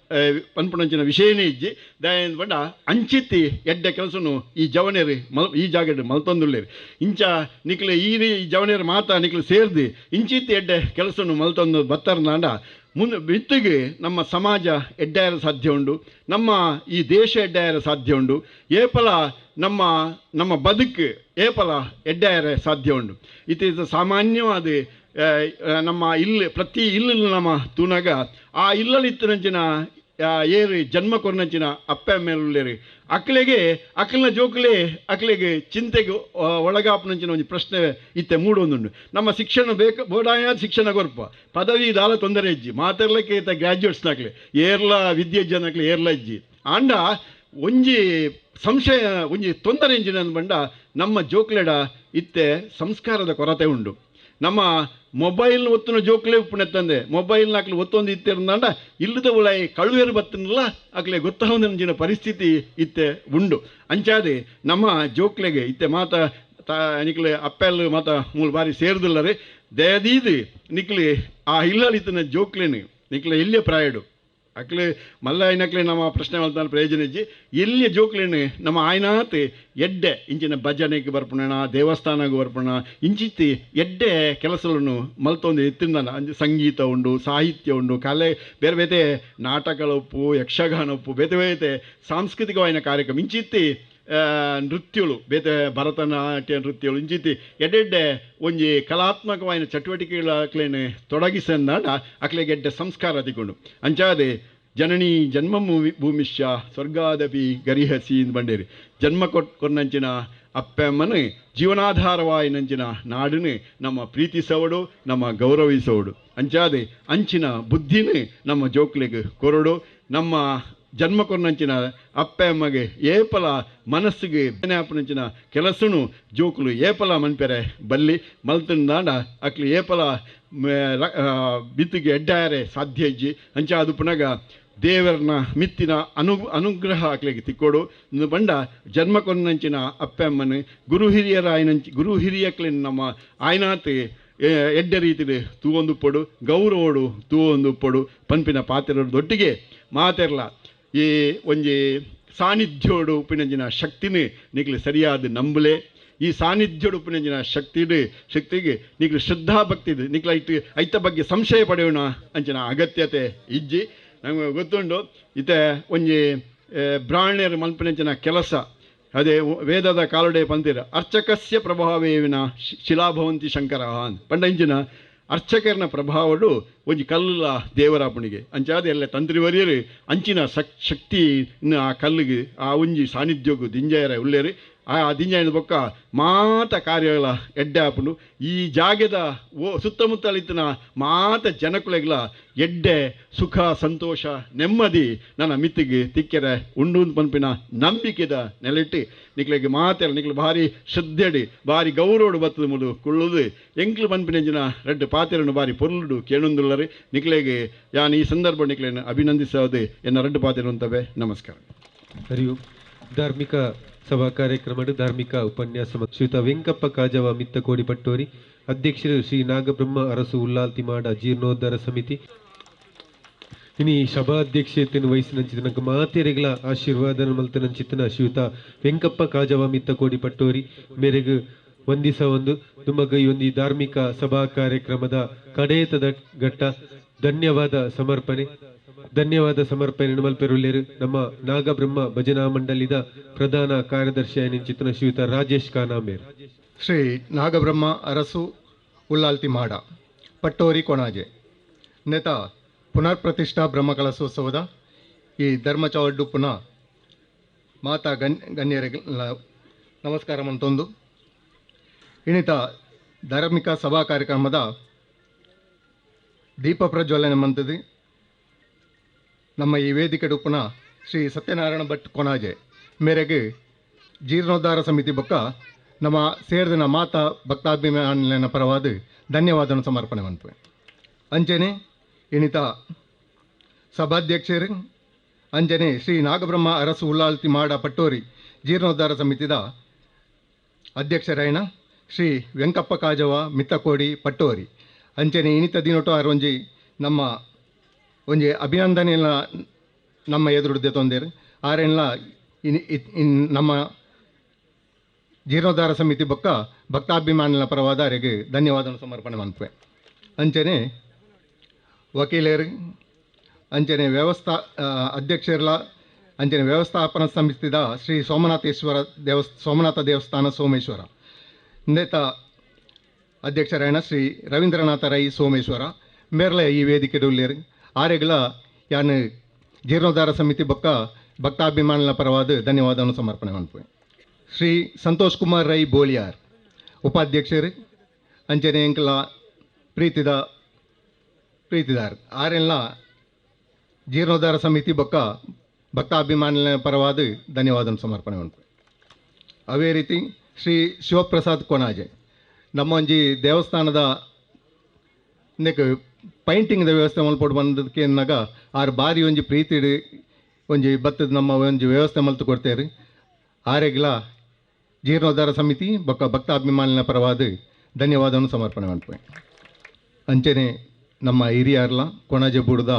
ಪನ್ಪುಣಂಚಿನ ವಿಷಯನೇ ಇಜ್ಜಿ ದಯಂದು ಬಂಡ ಅಂಚಿತ್ತಿ ಎಡ್ಡೆ ಕೆಲಸನು ಈ ಜವನೇರು ಈ ಜಾಗೆಡೆ ಮಲ್ತೊಂದುಲ್ಲೇರಿ ಇಂಚ ನಿಕ್ಲೆ ಈ ಜವನೇರು ಮಾತ ನಿಕ್ಲೆ ಸೇರ್ದು ಇಂಚಿತ್ತಿ ಎಡ್ಡೆ ಕೆಲಸನು ಮಲ್ತೊಂದು ಬತ್ತರ್ನಾಂಡ ಮುಂದೆ ಬಿತ್ತಿಗೆ ನಮ್ಮ ಸಮಾಜ ಎಡ್ಡಾಯರ ಸಾಧ್ಯ ಉಂಡು ನಮ್ಮ ಈ ದೇಶ ಎಡ್ಡಾಯರ ಸಾಧ್ಯ ಉಂಡು ಏಪಲ ನಮ್ಮ ಬದುಕು ಏಪಲ ಎಡ್ಡಾಯರ ಸಾಧ್ಯ ಉಂಡು ಇದು ಸಾಮಾನ್ಯವಾದ ನಮ್ಮ ಪ್ರತಿ ಇಲ್ಲು ನಮ್ಮ ತೂನಾಗ ಆ ಇಲ್ಲಲಿತ್ತನಂಚಿನ ಏರಿ ಜನ್ಮ ಕೊರ್ನಂಚಿನ ಅಪ್ಪ ಮೇಲುಳ್ಳೇರಿ ಅಕ್ಕಲಿನ ಜೋಕುಲೆ ಅಕ್ಕಲಿಗೆ ಚಿಂತೆಗೆ ಒಳಗಾಪನಂಚಿನ ಒಂದು ಪ್ರಶ್ನೆ ಇತ್ತೆ ಮೂಡೊಂದುಂಡು ನಮ್ಮ ಶಿಕ್ಷಣ ಬೋಡಾಯ ಶಿಕ್ಷಣ ಗೊರ್ಪ ಪದವಿ ದಾಲ ತೊಂದರೆ ಇಜ್ಜಿ ಮಾತಾಡ್ಲಿಕ್ಕೆ ಇತ್ತ ಗ್ರ್ಯಾಜುಯೇಟ್ಸ್ನಾಕ್ಲೆ ಏರ್ಲ ವಿದ್ಯಾಜ್ಜನಕ್ಲೆ ಏರ್ಲ ಇಜ್ಜಿ ಆಂಡ ಒಂಜಿ ಸಂಶಯ ಒಂಜಿ ತೊಂದರೆ ಇಂಜಿನ ಬಂಡ ನಮ್ಮ ಜೋಕ್ಲೆಡ ಇತ್ತೆ ಸಂಸ್ಕಾರದ ಕೊರತೆ ಉಂಡು ನಮ್ಮ ಮೊಬೈಲ್ನ ಒತ್ತುನ ಜೋಕ್ಲೆ ಉಪ್ಪುನೆತ್ತಂದೆ ಮೊಬೈಲ್ನಾಕ್ಲೆ ಒತ್ತೊಂದು ಇತ್ತಿರಂದಾಂಡ ಇಲ್ಲದ ಉಳಾಯಿ ಕಳುವೇರು ಬತ್ತನಲ್ಲ ಆಗ್ಲೇ ಗೊತ್ತಾವಂದಿನ ಪರಿಸ್ಥಿತಿ ಇತ್ತೆ ಉಂಡು ಅಂಚಾದೆ ನಮ್ಮ ಜೋಕ್ಲೆಗೆ ಇತ್ತೆ ಮಾತ ನಿಕ್ಲೆ ಅಪ್ಪೆಲ್ ಮಾತ ಮೂಲ ಬಾರಿ ಸೇರಿದಿಲ್ಲರೆ ದಯದೀದು ನಿಕ್ಲೆ ಆ ಇಲ್ಲಲಿತ್ತನ ಜೋಕ್ಲೇನು ನಿಕ್ಲೆ ಎಲ್ಲಿಯ ಪ್ರಾಯಡು ಅಕ್ಲೆ ಮಲ್ಲ ಐನಕ್ಲೆ ನಮ್ಮ ಪ್ರಶ್ನೆ ಮಾಡ್ತಾನೆ ಪ್ರಯೋಜನ ಇಜ್ಜಿ ಎಲ್ಲಿಯ ಜೋಕ್ಲೇನು ನಮ್ಮ ಆಯ್ನಾತ್ ಎಡ್ಡೆ ಇಂಚಿನ ಭಜನೆಗೆ ಬರ್ಪುಣ ದೇವಸ್ಥಾನಕ್ಕೆ ಬರ್ಪುಣ ಇಂಚಿತ್ತಿ ಎಡ್ಡೆ ಕೆಲಸಗಳನ್ನು ಮಲ್ತೊಂದು ಎತ್ತಿಂದ ಸಂಗೀತ ಉಂಡು ಸಾಹಿತ್ಯ ಉಂಡು ಕಲೆ ಬೇರೆ ಬೇತೆ ನಾಟಕಗಳ ಉಪ್ಪು ಯಕ್ಷಗಾನ ಉಪ್ಪು ಬೇತೆ ಬೇತೆ ಸಾಂಸ್ಕೃತಿಕವಾದ ಕಾರ್ಯಕ್ರಮ ಇಂಚಿತ್ತಿ ನೃತ್ಯಗಳು ಬೇತೆ ಭರತನಾಟ್ಯ ನೃತ್ಯಗಳು ಇಂಚಿತ್ತಿ ಎಡ್ಡೆಡ್ಡೆ ಒಂಜಿ ಕಲಾತ್ಮಕವಾದ ಚಟುವಟಿಕೆಗಳಾಕ್ಲೇನು ತೊಡಗಿಸಂದಾಂಡ ಅಕ್ಲೆಗೆ ಎಡ್ಡೆ ಸಂಸ್ಕಾರ ತಿಕೊಂಡು ಅಂಚಾದೆ ಜನನಿ ಜನ್ಮ ಭೂಮಿಶ್ಯ ಸ್ವರ್ಗಾದಪಿ ಗರಿಹಸಿ ಅಂತ ಬಂಡೇರಿ ಜನ್ಮ ಕೊನ್ನಂಚಿನ ಅಪ್ಪಮ್ಮನು ಜೀವನಾಧಾರವಾಯಿನಂಚಿನ ನಾಡನ್ನು ನಮ್ಮ ಪ್ರೀತಿಸೋಡು ನಮ್ಮ ಗೌರವಿಸೋಡು ಅಂಚಾದೆ ಅಂಚಿನ ಬುದ್ಧಿನ ನಮ್ಮ ಜೋಕ್ಲಿಗೆ ಕೊರಡು ನಮ್ಮ ಜನ್ಮ ಕೊನ್ನಂಚಿನ ಅಪ್ಪಮ್ಮಗೆ ಏಪಲ ಮನಸ್ಸಿಗೆ ಅಪ್ಪನಂಚಿನ ಕೆಲಸನು ಜೋಕುಲು ಏಪಲ ಮನ್ಪೆರೆ ಬಲ್ಲಿ ಮಲ್ತಂದಾಂಡ ಅಕ್ಲಿ ಏಪಲ ಬಿತ್ತಿಗೆ ಎಡ್ಡಾಯರೆ ಸಾಧ್ಯ ಇಜ್ಜಿ ಅಂಚ ಅದು ಪುನಗ ದೇವರನ್ನ ಮಿತ್ತಿನ ಅನುಗ್ರಹ ಆಗ್ಲಿಕ್ಕೆ ತಿಕ್ಕೋಡು ಬಂಡ ಜನ್ಮ ಕೊನ್ನಂಚಿನ ಅಪ್ಪಮ್ಮನ ಗುರು ಹಿರಿಯಕ್ಲಿನ ನಮ್ಮ ಆಯ್ನಾತ್ ಎಡ್ಡ ರೀತಿಲಿ ತೂವೊಂದುಪ್ಪಡು ಗೌರವಡು ತೂವೊಂದುಪ್ಪಡು ಪಂಪಿನ ಪಾತ್ರದೊಟ್ಟಿಗೆ ಮಾತೆರ್ಲ ಈ ಒಂಜಿ ಸಾನ್ನಿಧ್ಯೋಡು ಉಪ್ಪಿನಂಚಿನ ಶಕ್ತಿನ ನಿಕ್ಲಿ ಸರಿಯಾದ ನಂಬಲೆ ಈ ಸಾನ್ನಿಧ್ಯೋಡು ಉಪ್ಪಿನಂಚಿನ ಶಕ್ತಿಗೆ ನಿಕ್ಲಿ ಶ್ರದ್ಧಾಭಕ್ತಿದು ನಿಕ್ಲ ಐತ ಬಗ್ಗೆ ಸಂಶಯ ಪಡೆಯೋಣ ಅಂಚಿನ ಅಗತ್ಯತೆ ಇಜ್ಜಿ ನಮಗೆ ಗೊತ್ತುಂಡು ಇತ್ತೆ ಒಂಜಿ ಬ್ರಾಹ್ಮಣ್ಯರು ಮಲ್ಪನಂಚಿನ ಕೆಲಸ ಅದೇ ವೇದದ ಕಾಲುಡೆ ಪಂತೀರ ಅರ್ಚಕಸ್ಯ ಪ್ರಭಾವೇವಿನ ಶಿಲಾಭವಂತಿ ಶಂಕರ ಅಂತ ಪಂಡಂಚಿನ ಅರ್ಚಕರನ ಪ್ರಭಾವಡು ಒಂಜಿ ಕಲ್ಲ ದೇವರಾಪಣಿಗೆ ಅಂಚಾದ ಎಲ್ಲ ತಂತ್ರಿವರಿಯರು ಅಂಚಿನ ಶಕ್ತಿ ಆ ಕಲ್ಲಿಗೆ ಆ ಒಂಜಿ ಸಾನ್ನಿಧ್ಯಗೂ ದಿಂಜಾಯರ ಉಳ್ಳೇರಿ ಆ ದಿಂಜಾಯನ ಬೊಕ್ಕ ಮಾತ ಕಾರ್ಯಗಳ ಎಡ್ಡೆ ಹಾಪುಂಡು ಈ ಜಾಗದ ಸುತ್ತಮುತ್ತಲಿತ್ತಿನ ಮಾತ ಜನಕುಲೆಗಳ ಎಡ್ಡೆ ಸುಖ ಸಂತೋಷ ನೆಮ್ಮದಿ ನನ್ನ ಮಿತ್ತಿಗೆ ತಿಕ್ಕೆರೆ ಉಂಡು ಪಂಪಿನ ನಂಬಿಕೆದ ನೆಲೆಟ್ಟಿ ನಿಕ್ಲಿಗೆ ಮಾತೆಲ್ಲ ನಿಕ್ಲು ಭಾರಿ ಶ್ರದ್ಧೆಡಿ ಭಾರಿ ಗೌರವಡು ಬತ್ತದ ಮುಡು ಕುಳ್ಳುದು ಎಂಕ್ಲು ಪಂಪಿನಂಜಿನ ರೆಡ್ಡು ಪಾತೆರನ್ನು ಭಾರಿ ಪೊರ್ಲುಡು ಕೇಳೊಂದುಳ್ಳರು ನಿಕ್ಲೆಗೆ ಯಾನ್ ಈ ಸಂದರ್ಭ ನಿಕ್ಲೇನು ಅಭಿನಂದಿಸೋದು ಎನ್ನ ರೆಡ್ಡು ಪಾತೆರು ಅಂತವೆ ನಮಸ್ಕಾರ. ಹರಿ ಓಂ. ಧಾರ್ಮಿಕ ಸಭಾ ಕಾರ್ಯಕ್ರಮದ ಧಾರ್ಮಿಕ ಉಪನ್ಯಾಸ ಶ್ರೀಯುತ ವೆಂಕಪ್ಪ ಕಾಜವ ಮಿತ್ತಕೋಡಿ ಪಟ್ಟೋರಿ ಅಧ್ಯಕ್ಷರು ಶ್ರೀ ನಾಗಬ್ರಹ್ಮ ಅರಸು ಉಲ್ಲಾಲ್ತಿಮಾಡ ಜೀರ್ಣೋದ್ಧಾರ ಸಮಿತಿ ಇನಿ ಸಭಾಧ್ಯಕ್ಷತೆಯನ್ನು ವಹಿಸಿನಂಚಿನ ಮಾತೆರೆಗಳ ಆಶೀರ್ವಾದ ಮಲ್ತನಂಚಿತನ ಶ್ರೀಯುತ ವೆಂಕಪ್ಪ ಕಾಜವ ಮಿತ್ತಕೋಡಿ ಪಟ್ಟೋರಿ ಮೇರೆಗೆ ವಂದಿಸ ಒಂದು ತುಮಗ ಈ ಒಂದು ಧಾರ್ಮಿಕ ಸಭಾ ಕಾರ್ಯಕ್ರಮದ ಕಡೆಯತದ ಘಟ್ಟ ಧನ್ಯವಾದ ಸಮರ್ಪಣೆ ಮಲ್ಪೆರುಳ್ಳೇರು ನಮ್ಮ ನಾಗಬ್ರಹ್ಮ ಭಜನಾ ಮಂಡಳಿದ ಪ್ರಧಾನ ಕಾರ್ಯದರ್ಶಿ ನಿಂಚಿತನ ಶ್ರೀಯುತ ರಾಜೇಶ್ ಕಾನಾಮೇರ್. ಶ್ರೀ ನಾಗಬ್ರಹ್ಮ ಅರಸು ಉಲ್ಲಾಲ್ತಿ ಮಾಡ ಪಟ್ಟೋರಿ ಕೊಣಾಜೆ ನೇತ ಪುನರ್ ಪ್ರತಿಷ್ಠಾ ಬ್ರಹ್ಮ ಕಲಶೋತ್ಸವದ ಈ ಧರ್ಮ ಚೌಡ್ಡು ಪುನಃ ಮಾತಾ ಗಣ್ಯರಿಗೆ ನಮಸ್ಕಾರ ಮಂತೊಂದು ಇಣಿತ ಧಾರ್ಮಿಕ ಸಭಾ ಕಾರ್ಯಕ್ರಮದ ದೀಪ ಪ್ರಜ್ವಲನೆ ಮಂತದಿ ನಮ್ಮ ಈ ವೇದಿಕೆ ಪುನಃ ಶ್ರೀ ಸತ್ಯನಾರಾಯಣ ಭಟ್ ಕೊಣಾಜೆ ಮೇರೆಗೆ ಜೀರ್ಣೋದ್ಧಾರ ಸಮಿತಿ ಬೊಕ್ಕ ನಮ್ಮ ಸೇರಿದ ಮಾತಾ ಭಕ್ತಾಭಿಮಾನಿನ ಪರವಾದ ಧನ್ಯವಾದ ಸಮರ್ಪಣೆ ಮಂತ್ವೆ ಅಂಚನೆ ಇಣಿತ ಸಭಾಧ್ಯಕ್ಷರು ಅಂಜನೆ ಶ್ರೀ ನಾಗಬ್ರಹ್ಮ ಅರಸು ಉಲ್ಲಾಲ್ತಿ ಮಾಡ ಪಟ್ಟೋರಿ ಜೀರ್ಣೋದ್ಧಾರ ಸಮಿತಿದ ಅಧ್ಯಕ್ಷರಾಯಣ ಶ್ರೀ ವೆಂಕಪ್ಪ ಕಾಜವ ಮಿತ್ತಕೋಡಿ ಪಟ್ಟೋರಿ ಅಂಚನೆ ಇನಿತ ದಿನೊಟ್ಟು ಒಂಜಿ ನಮ್ಮ ಒಂಜಿ ಅಭಿನಂದನೆಲ್ಲ ನಮ್ಮ ಎದುರುಡ್ದೆ ತೊಂದೇರು ಆರೆಲ್ಲ ನಮ್ಮ ಜೀರ್ಣೋದ್ಧಾರ ಸಮಿತಿ ಬೊಕ್ಕ ಭಕ್ತಾಭಿಮಾನಿಗಳ ಪರವಾದ ಅವರಿಗೆ ಧನ್ಯವಾದ ಸಮರ್ಪಣೆ ಮಂತ್ವೆ ಅಂಚನೆ ವಕೀಲರು ಅಂಚನೆ ಅಧ್ಯಕ್ಷರ ಅಂಚನೆ ವ್ಯವಸ್ಥಾಪನಾ ಸಮಿತಿದ ಶ್ರೀ ಸೋಮನಾಥ ದೇವಸ್ಥಾನ ಸೋಮೇಶ್ವರ ನೇತ ಅಧ್ಯಕ್ಷರಾಯಣ ಶ್ರೀ ರವೀಂದ್ರನಾಥ ರೈ ಸೋಮೇಶ್ವರ ಮೇರ್ಲೆ ಈ ವೇದಿಕೆ ಉಳ್ಳೇರು ಆರೆಗಳ ಯಾನ್ ಜೀರ್ಣೋದ್ಧಾರ ಸಮಿತಿ ಬೊಕ್ಕ ಭಕ್ತಾಭಿಮಾನಿಗಳ ಪರವಾದ ಧನ್ಯವಾದ ಸಮರ್ಪಣೆ ಮಂತ್ವೆ ಶ್ರೀ ಸಂತೋಷ್ ಕುಮಾರ್ ರೈ ಬೋಳಿಯಾರ್ ಉಪಾಧ್ಯಕ್ಷರು ಅಂಚನೆ ಎಂಕಲ ಪ್ರೀತಿದಾರ್ ಆರೆಲ್ಲ ಜೀರ್ಣೋದ್ಧಾರ ಸಮಿತಿ ಬೊಕ್ಕ ಭಕ್ತಾಭಿಮಾನಿಗಳ ಪರವಾದ ಧನ್ಯವಾದ ಸಮರ್ಪಣೆ ಮಂತ್ವೆ ಅವೇ ರೀತಿ ಶ್ರೀ ಶಿವಪ್ರಸಾದ್ ಕೊಣಾಜೆ ನಮ್ಮ ಒಂಜಿ ದೇವಸ್ಥಾನದ ನೆಕ್ ಪೈಂಟಿಂಗ್ದ ವ್ಯವಸ್ಥೆ ಮಲ್ಪಟ್ಟು ಬಂದದಕ್ಕೆ ಎನ್ನಾಗ ಆರು ಬಾರಿ ಒಂಜಿ ಪ್ರೀತಿಡು ಒಂಜಿ ಬತ್ತದ ನಮ್ಮ ಒಂಜಿ ವ್ಯವಸ್ಥೆ ಮಲ್ತು ಕೊಡ್ತೇವೆ ಆರೆಗ್ಲ ಜೀರ್ಣೋದ್ಧಾರ ಸಮಿತಿ ಬೊಕ್ಕ ಭಕ್ತಾಭಿಮಾನಿಗಳ ಪರವಾದ ಧನ್ಯವಾದ ಸಮರ್ಪಣೆ ಮಾಡ್ತೇವೆ ಅಂಚನೆ ನಮ್ಮ ಹಿರಿಯರ್ಲ ಕೊಣಾಜೆ ಬುಡ್ದ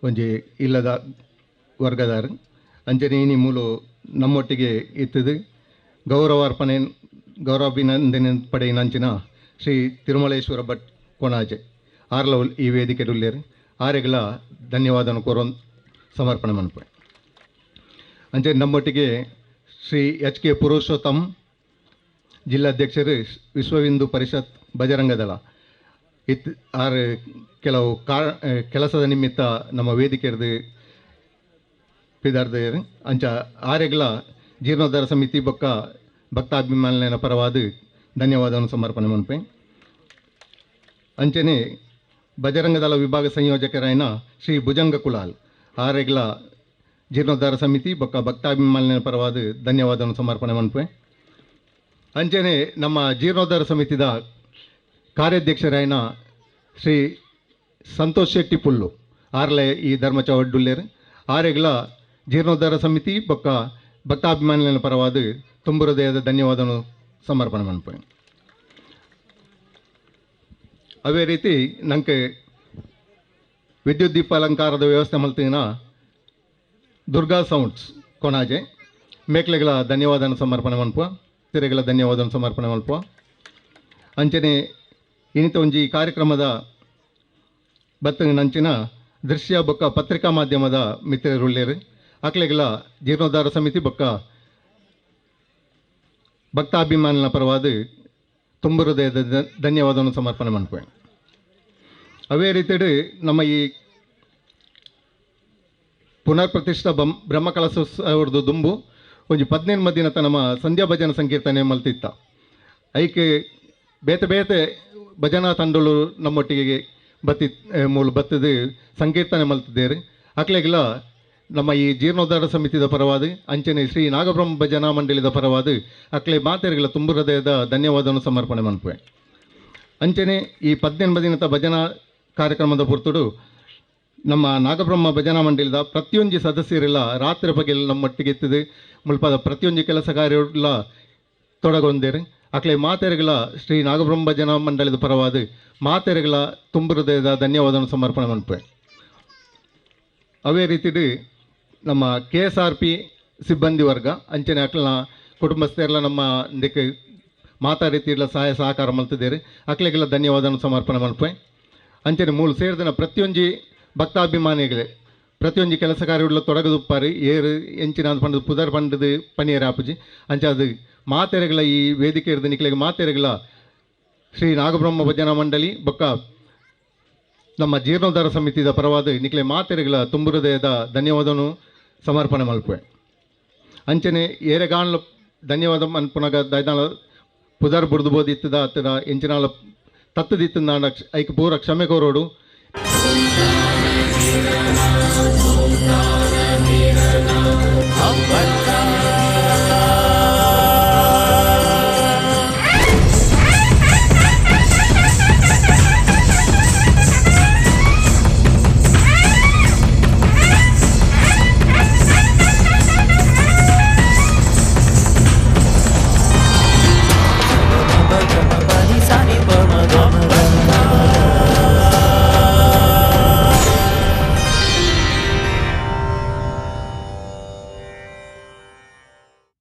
ಒಂಜಿ ಇಲ್ಲದ ವರ್ಗದಾರ ಅಂಚನೆ ಇನಿ ಮೂಲು ನಮ್ಮೊಟ್ಟಿಗೆ ಇತ್ತದು ಗೌರವಾಭಿನಂದನೆ ಪಡೆಯಿನಂಚಿನ ಶ್ರೀ ತಿರುಮಲೇಶ್ವರ ಭಟ್ ಕೊಣಾಜೆ ಆರ್ಲ ಈ ವೇದಿಕೆ ಉಳ್ಳೇರು ಆರೆಗಳ ಧನ್ಯವಾದ ಸಮರ್ಪಣೆ ಮನ್ಪೆ ಅಂಚೆ ನಮ್ಮೊಟ್ಟಿಗೆ ಶ್ರೀ ಎಚ್ ಕೆ ಪುರುಷೋತ್ತಮ್ ಜಿಲ್ಲಾಧ್ಯಕ್ಷರು ವಿಶ್ವ ಹಿಂದೂ ಪರಿಷತ್ ಬಜರಂಗ ದಳ ಕೆಲವು ಕೆಲಸದ ನಿಮಿತ್ತ ನಮ್ಮ ವೇದಿಕೆಯದು ಪಿದಾರ್ದಯರು ಅಂಚ ಆರೆಗ್ಲ ಜೀರ್ಣೋದ್ಧಾರ ಸಮಿತಿ ಬೊಕ್ಕ ಭಕ್ತಾಭಿಮಾನಿನ ಪರವಾದ ಧನ್ಯವಾದವನ್ನು ಸಮರ್ಪಣೆ ಮನ್ಪೆ. ಅಂಚನೆ ಬಜರಂಗದಳ ವಿಭಾಗ ಸಂಯೋಜಕರಾಯನ ಶ್ರೀ ಭುಜಂಗ ಕುಲಾಲ್ ಆರೆಗ್ಲ ಜೀರ್ಣೋದ್ಧಾರ ಸಮಿತಿ ಬೊಕ್ಕ ಭಕ್ತಾಭಿಮಾನಿನ ಪರವಾದ ಧನ್ಯವಾದವನ್ನು ಸಮರ್ಪಣೆ ಮನ್ಪೆ. ಅಂಚನೆ ನಮ್ಮ ಜೀರ್ಣೋದ್ಧಾರ ಸಮಿತಿದ ಕಾರ್ಯಾಧ್ಯಕ್ಷರಾಯನ ಶ್ರೀ ಸಂತೋಷ್ ಶೆಟ್ಟಿ ಪುಲ್ಲು ಆರ್ಲೆ ಈ ಧರ್ಮಚ ಒಡ್ಡುಲ್ಲೇರು ಆರೆಗ್ಲ ಜೀರ್ಣೋದ್ಧಾರ ಸಮಿತಿ ಬೊಕ್ಕ ಭಕ್ತಾಭಿಮಾನಿನ ಪರವಾದ ತುಂಬ ಹೃದಯದ ಧನ್ಯವಾದವನ್ನು ಸಮರ್ಪಣೆ ಮನ್ಪೆ. ಅವೇ ರೀತಿ ನಂಗೆ ವಿದ್ಯುತ್ ದೀಪ ಅಲಂಕಾರದ ವ್ಯವಸ್ಥೆ ಮಲ್ತಿನ ದುರ್ಗಾ ಸೌಂಡ್ಸ್ ಕೊನಾಜೆ ಮೇಕ್ಲೆಗಳ ಧನ್ಯವಾದನ ಸಮರ್ಪಣೆ ಮನ್ಪುವ ತಿರೆಗಳ ಧನ್ಯವಾದನ ಸಮರ್ಪಣೆ ಮಲ್ಪುವ. ಅಂಚನೆ ಇನ್ನಿತ ಒಂಜಿ ಕಾರ್ಯಕ್ರಮದ ಬತ್ತ ನಂಚಿನ ದೃಶ್ಯ ಬೊಕ್ಕ ಪತ್ರಿಕಾ ಮಾಧ್ಯಮದ ಮಿತ್ರರುಳ್ಳೇರು ಅಕ್ಲೆಗಳ ಜೀರ್ಣೋದ್ಧಾರ ಸಮಿತಿ ಬೊಕ್ಕ ಭಕ್ತಾಭಿಮಾನಿನ ಪರವಾದ ತುಂಬ ಹೃದಯದ ಧನ್ಯವಾದವನ್ನು ಸಮರ್ಪಣೆ ಮನ್ಪೆ. ಅವೇ ರೀತಿಯಲ್ಲಿ ನಮ್ಮ ಈ ಪುನರ್ ಪ್ರತಿಷ್ಠಾ ಬ್ರಹ್ಮಕಲಶೋತ್ಸವದ ದುಂಬು ಒಂಜಿ 15 ಮದಿನತ ನಮ್ಮ ಸಂಧ್ಯಾ ಭಜನ ಸಂಕೀರ್ತನೆ ಮಲ್ತಿತ್ತ. ಐಕೆ ಬೇತೆ ಬೇತೆ ಭಜನಾ ತಂಡಗಳು ನಮ್ಮೊಟ್ಟಿಗೆ ಬತ್ತದು ಸಂಕೀರ್ತನೆ ಮಲ್ತಿದ್ದೇವೆ. ಅಕ್ಲೆಗಳ ನಮ್ಮ ಈ ಜೀರ್ಣೋದ್ಧಾರ ಸಮಿತಿದ ಪರವಾದ ಅಂಚನೆ ಶ್ರೀ ನಾಗಬ್ರಹ್ಮ ಭಜನಾ ಮಂಡಳಿದ ಪರವಾದ ಅಕ್ಲೆ ಮಾತೆರೆಗಳ ತುಂಬ ಹೃದಯದ ಧನ್ಯವಾದವನ್ನು ಸಮರ್ಪಣೆ ಮನ್ಪೆ. ಅಂಚನೆ ಈ 18 ದಿನದ ಭಜನಾ ಕಾರ್ಯಕ್ರಮದ ಪುರ್ತುಡು ನಮ್ಮ ನಾಗಬ್ರಹ್ಮ ಭಜನಾ ಮಂಡಳಿದ ಪ್ರತಿಯೊಂದು ಸದಸ್ಯರೆಲ್ಲ ರಾತ್ರಿ ಬಗ್ಗೆ ನಮ್ಮೊಟ್ಟಿಗೆ ಎತ್ತಿದೆ ಮುಲ್ಪದ ಪ್ರತಿಯೊಂದು ಕೆಲಸ ಕಾರ್ಯಗಳ ತೊಡಗೊಂದೇರು ಅಕ್ಲೆ ಮಾತೆರೆಗಳ ಶ್ರೀ ನಾಗಬ್ರಹ್ಮ ಭಜನಾ ಮಂಡಳಿದ ಪರವಾದ ಮಾತೆರೆಗಳ ತುಂಬ ಹೃದಯದ ಧನ್ಯವಾದವನ್ನು ಸಮರ್ಪಣೆ ಮನ್ಪೆ. ಅವೇ ರೀತಿ ನಮ್ಮ KSRP ಸಿಬ್ಬಂದಿ ವರ್ಗ ಅಂಚನೆ ಅಕ್ಲನ ಕುಟುಂಬಸ್ಥರೆಲ್ಲ ನಮ್ಮ ಇದಕ್ಕೆ ಮಾತಾ ರೀತಿಯಲ್ಲ ಸಹಾಯ ಸಹಕಾರ ಮಲ್ತಿದ್ದೇವೆ ಅಕ್ಲೆಗೆಲ್ಲ ಧನ್ಯವಾದವನ್ನು ಸಮರ್ಪಣೆ ಮನ್ಪೆ. ಅಂಚನೆ ಮೂಲ ಸೇರಿದ ಪ್ರತಿಯೊಂದು ಭಕ್ತಾಭಿಮಾನಿಗಳೇ ಪ್ರತಿಯೊಂದು ಕೆಲಸ ಕಾರ್ಯಗಳು ತೊಡಗದುಪ್ಪಾರಿ ಏರು ಎಂಚಿನ ಪಂಡದು ಪುದರ್ ಪಂಡದು ಪನಿಯರ ಆಪುಜಿ ಅಂಚ ಅದು ಮಾತೆರೆಗಳ ಈ ವೇದಿಕೆ ಇರೋದು ನಿಕ್ಲೆಗೆ ಮಾತೆರೆಗಳ ಶ್ರೀ ನಾಗಬ್ರಹ್ಮ ಭಜನಾ ಮಂಡಳಿ ಬೊಕ್ಕ ನಮ್ಮ ಜೀರ್ಣೋದ್ಧಾರ ಸಮಿತಿದ ಪರವಾದ ನಿಕ್ಲೆ ಮಾತೆರೆಗಳ ತುಂಬ ಹೃದಯದ ಧನ್ಯವಾದವನ್ನು ಸಮರ್ಪಣೆ ಮಲ್ಪೆ. ಅಂಚನೆ ಏರೆಗಾಣ್ಲ ಧನ್ಯವಾದ ಅನ್ಪುನಾಗ ದೈದಾಳ ಪುದರ್ ಬುಡ್ದು ಬೋದಿತ್ತದ ಅತ್ತದ ಎಂಚಿನಾಳ ತತ್ತದಿತ್ತು ನಾಡ ಐಕ ಪೂರ ಕ್ಷಮೆ ಕೋರೋಡು. Up